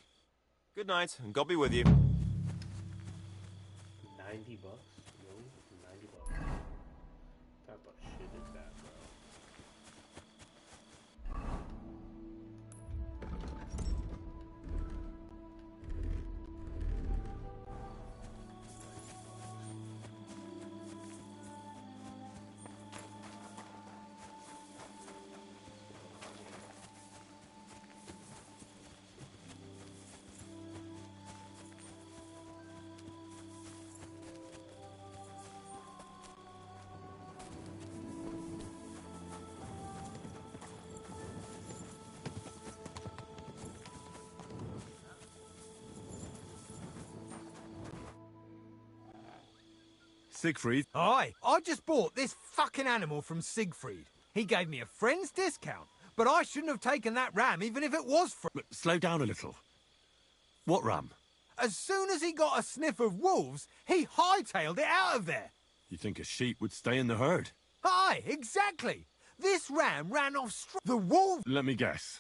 Good night, and God be with you. 90 bucks? Really? 90 bucks. What type of shit is that, bro? Siegfried? Hi, I just bought this fucking animal from Siegfried. He gave me a friend's discount, but I shouldn't have taken that ram even if it was free. Slow down a little. What ram? As soon as he got a sniff of wolves, he hightailed it out of there. You think a sheep would stay in the herd? Aye, exactly. This ram ran off the wolf. Let me guess.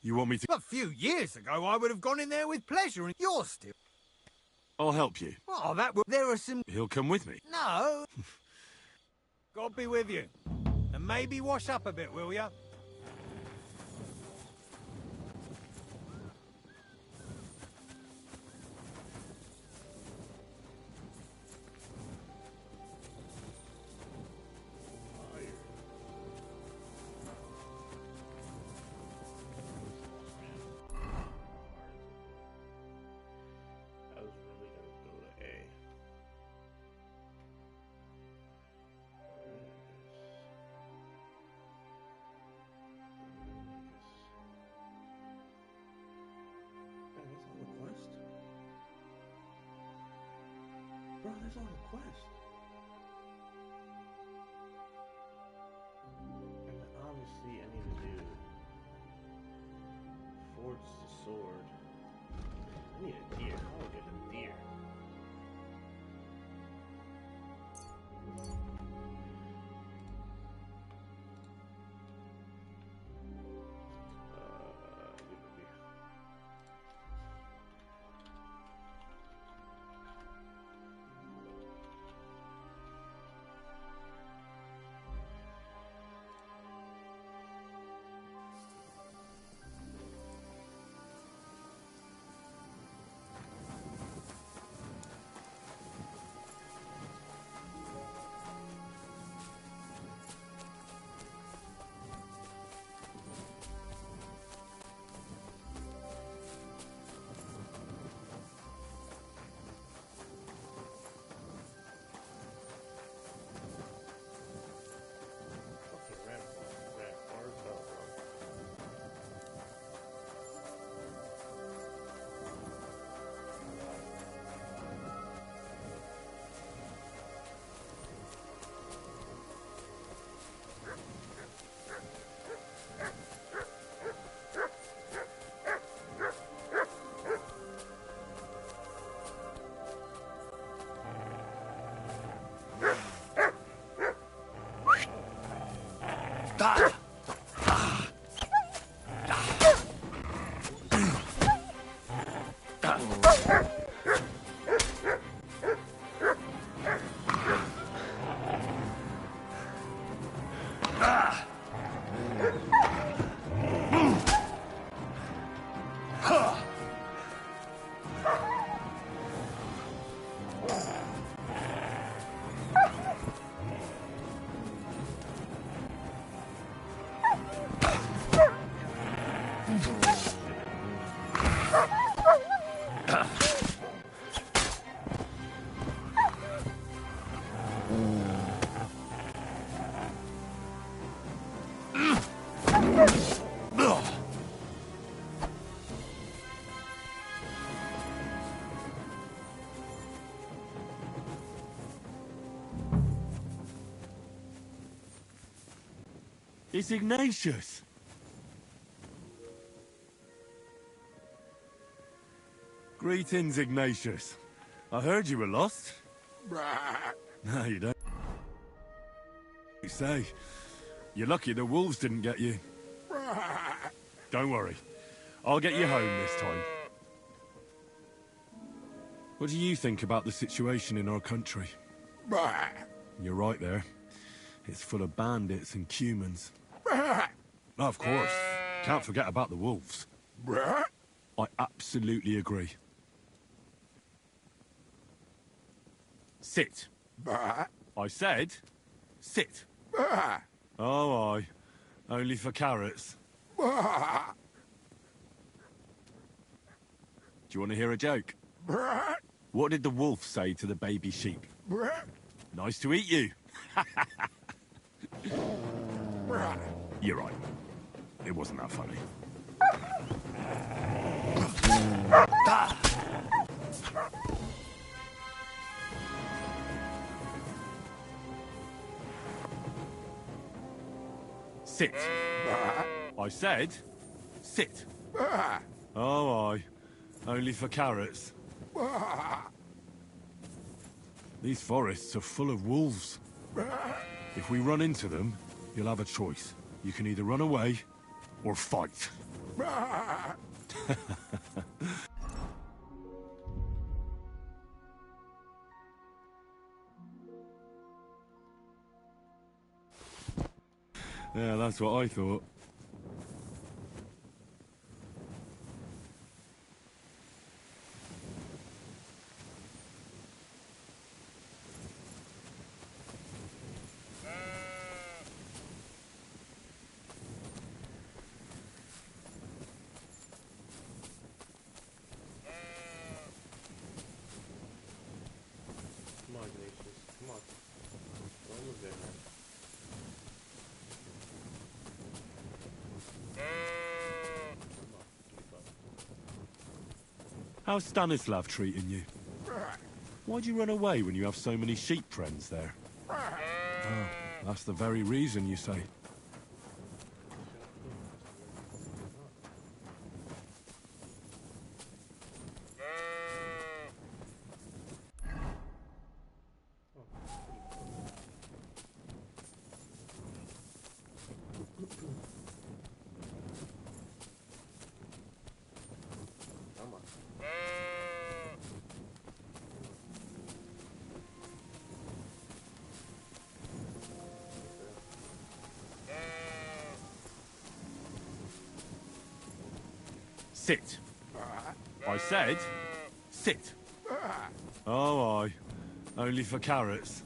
You want me to... A few years ago, I would have gone in there with pleasure, and you're still... I'll help you. Oh, that will... There are some... He'll come with me. No. God be with you. And maybe wash up a bit, will ya? I was really gonna go to A. That's on the quest? Bro, that's on the quest. And then obviously I need to do forge the sword. I need a deer. How do I get a deer? It's Ignatius. Greetings, Ignatius. I heard you were lost. No, you don't. You say. You're lucky the wolves didn't get you. Don't worry. I'll get you home this time. What do you think about the situation in our country? You're right there. It's full of bandits and humans. Of course. Can't forget about the wolves. I absolutely agree. Sit. I said, sit. Oh, aye. Only for carrots. Do you want to hear a joke? What did the wolf say to the baby sheep? Nice to eat you. You're right. It wasn't that funny. Sit. I said, sit. Oh, aye. Only for carrots. These forests are full of wolves. If we run into them, you'll have a choice. You can either run away or fight. Yeah, that's what I thought. Come on, Ignatius. Come on. We're almost there, man. How's Stanislav treating you? Why'd you run away when you have so many sheep friends there? Oh, that's the very reason, you say. Come on. Sit. I said, sit. Oh, aye. Only for carrots.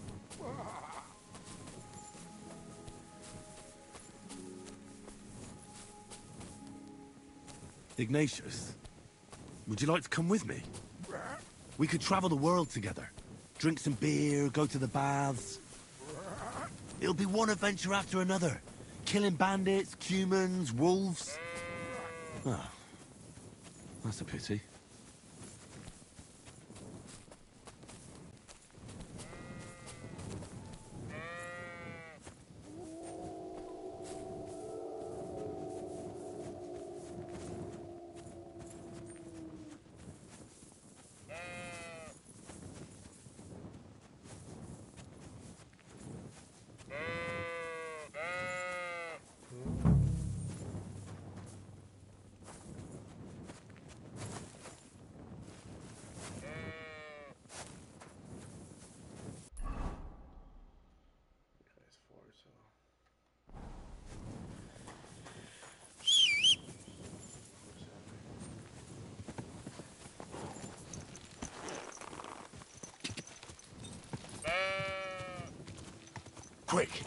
Ignatius, would you like to come with me? We could travel the world together. Drink some beer, go to the baths. It'll be one adventure after another. Killing bandits, humans, wolves. Oh, that's a pity. Quick!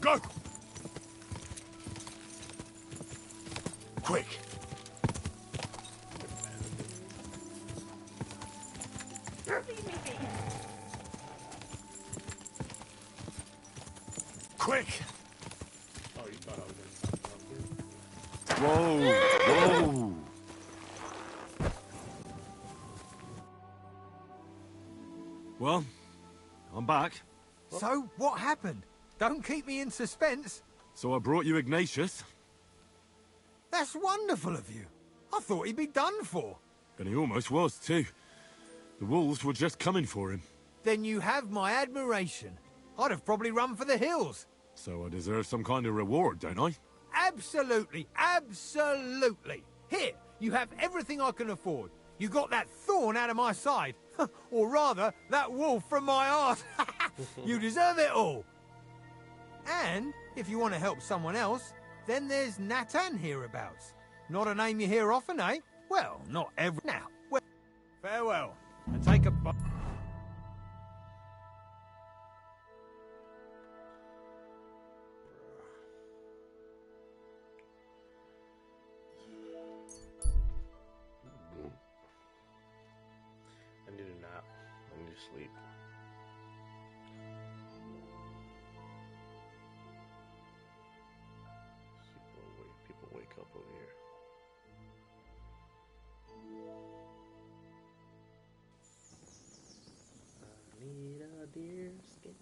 Go! Quick! Quick! Oh, you thought I was gonna Whoa! Whoa! Well, I'm back. So, what happened? Don't keep me in suspense. So I brought you Ignatius. That's wonderful of you. I thought he'd be done for. And he almost was, too. The wolves were just coming for him. Then you have my admiration. I'd have probably run for the hills. So I deserve some kind of reward, don't I? Absolutely, absolutely. Here, you have everything I can afford. You got that thorn out of my side. Or rather, that wolf from my heart. You deserve it all. And if you want to help someone else, then there's Natan hereabouts. Not a name you hear often, eh? Well, not every... Now, well, farewell, and take a... I need a nap. I need to sleep. People wake up over here. I need a deer skin.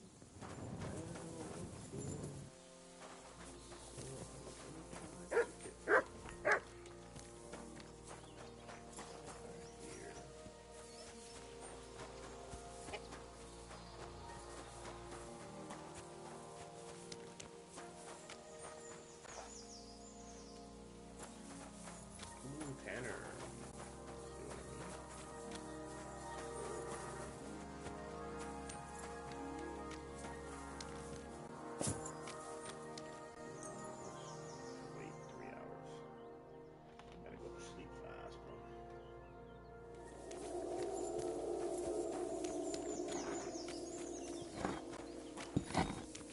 Tanner. Wait 3 hours. Gotta go to sleep fast, bro.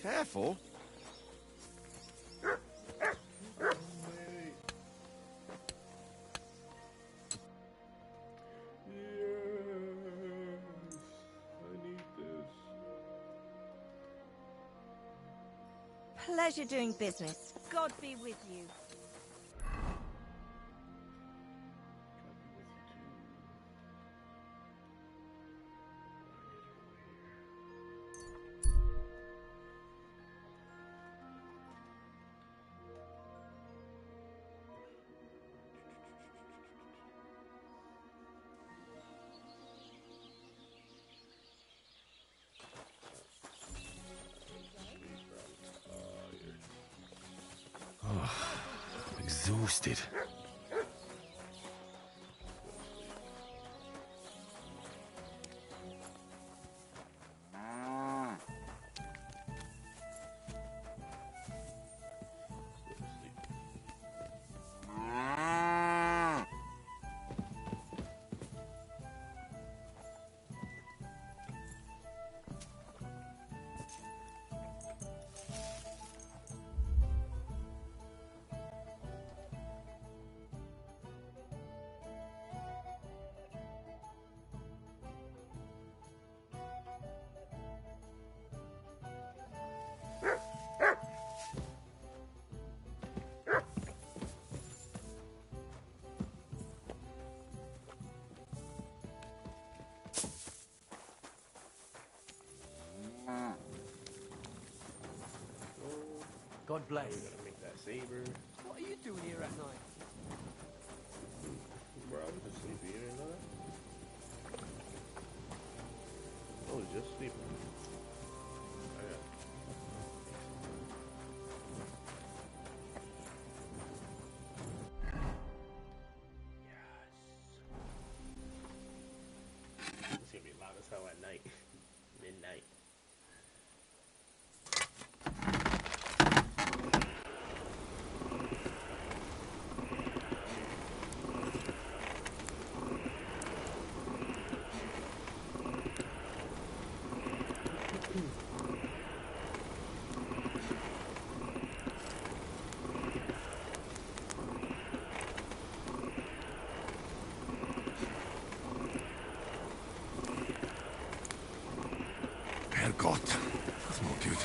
Careful. Pleasure doing business. God be with you. Exhausted. God bless. We gotta make that saber. What are you doing here at night? Bro, I was just sleeping. You didn't know that? I was just sleeping. Oh, yeah. Yes. It's gonna be loud as hell at night. Midnight. Herrgott. That's not good.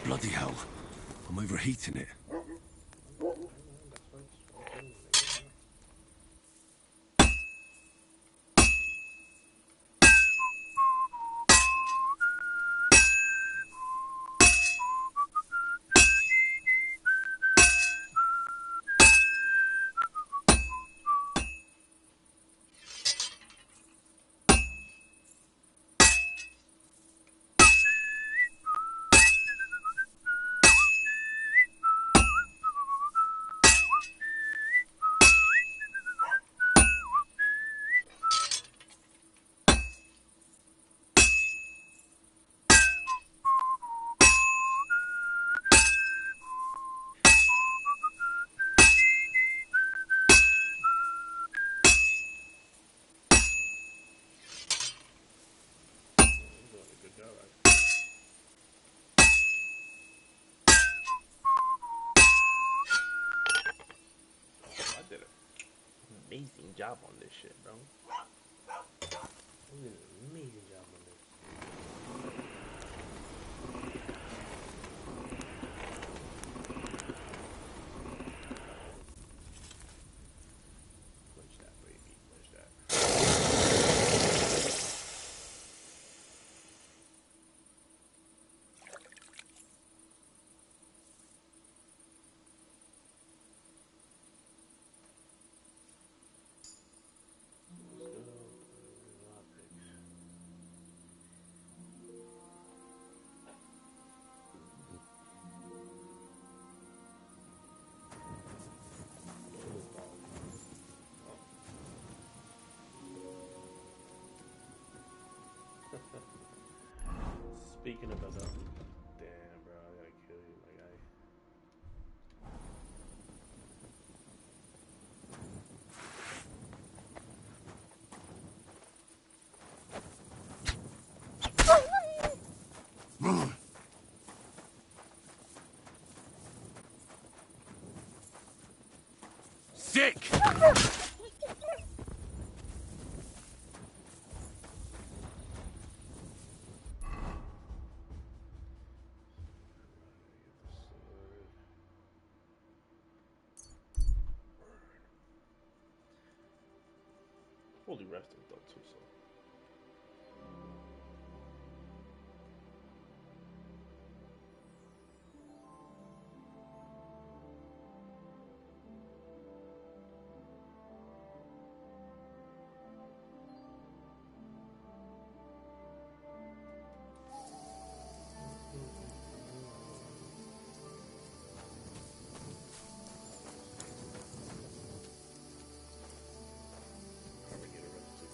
Bloody hell. I'm overheating it. I did an amazing job on this shit, bro. I did an amazing job on this. Push that, baby. Push that. Speaking of damn, bro, I gotta kill you, my guy. Sick! Fully resting though, too, so. Probably get a rest too.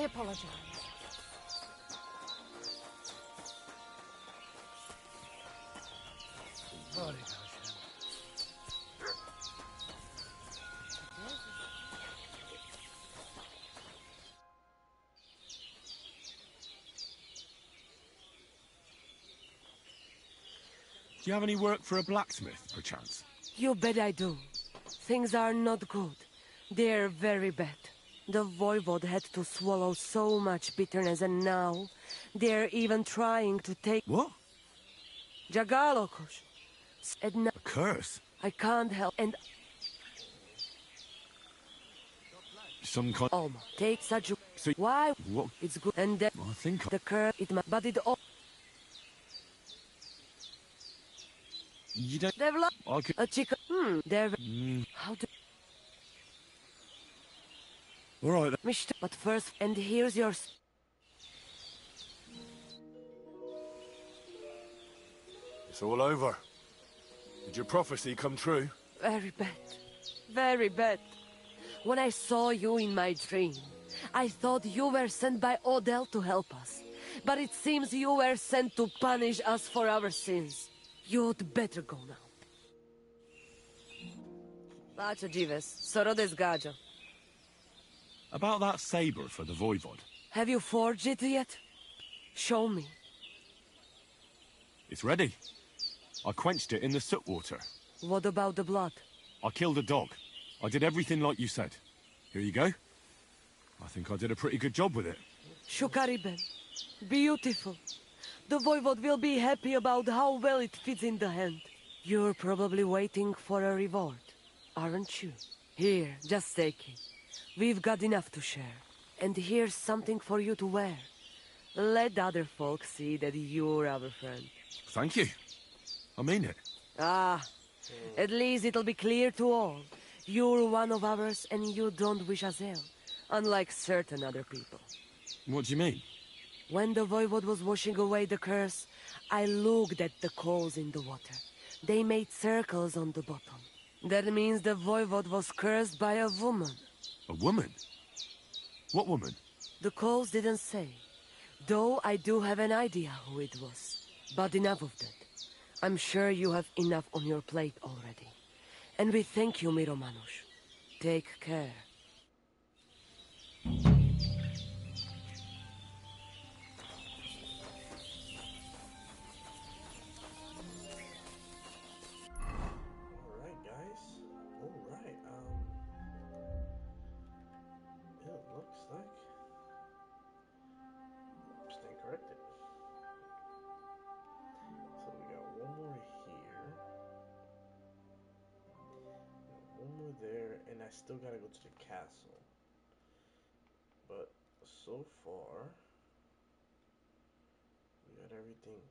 I apologize. Do you have any work for a blacksmith, perchance? You bet I do. Things are not good. They're very bad. The voivode had to swallow so much bitterness, and now they're even trying to take... What? Jagalokos. A curse? I can't help, and... Some kind... Almost. Take such a... So... Why? What? It's good, and then... I think... The curse, but it all... You don't... Develop... I could... A chicken... How do... All right, then. Mr. But first, and here's your... It's all over. Did your prophecy come true? Very bad. Very bad. When I saw you in my dream, I thought you were sent by Odell to help us. But it seems you were sent to punish us for our sins. You'd better go now. Pace, Gives. Sorodes Gajo. About that saber for the voivode. Have you forged it yet? Show me. It's ready. I quenched it in the soot water. What about the blood? I killed a dog. I did everything like you said. Here you go. I think I did a pretty good job with it. Shukariben. Beautiful. The voivode will be happy about how well it fits in the hand. You're probably waiting for a reward, aren't you? Here, just take it. We've got enough to share. And here's something for you to wear. Let other folks see that you're our friend. Thank you. I mean it. Ah, at least it'll be clear to all. You're one of ours and you don't wish us ill, unlike certain other people. What do you mean? When the voivode was washing away the curse, I looked at the coals in the water. They made circles on the bottom. That means the voivode was cursed by a woman. A woman? What woman? The coals didn't say, though I do have an idea who it was. But enough of that. I'm sure you have enough on your plate already. And we thank you, Miromanush. Take care. Alright, guys. Alright, it looks like... Stand corrected. So we got one more here. One more there, and I still gotta go to the castle. But so far, we got everything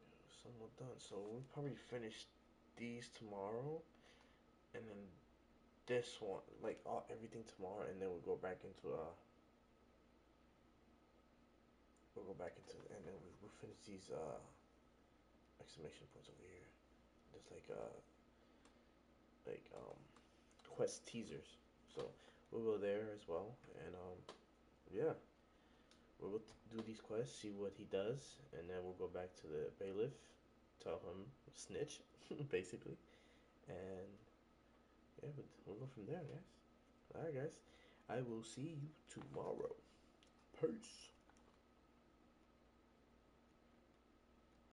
somewhat done. So we'll probably finish these tomorrow, and then this one, like everything tomorrow, and then we'll go back into and then we'll finish these exclamation points over here. There's like quest teasers, so we'll go there as well, and yeah, we'll do these quests, see what he does, and then we'll go back to the bailiff, tell him snitch, basically, and yeah, we'll go from there, guys. Alright, guys, I will see you tomorrow. Peace.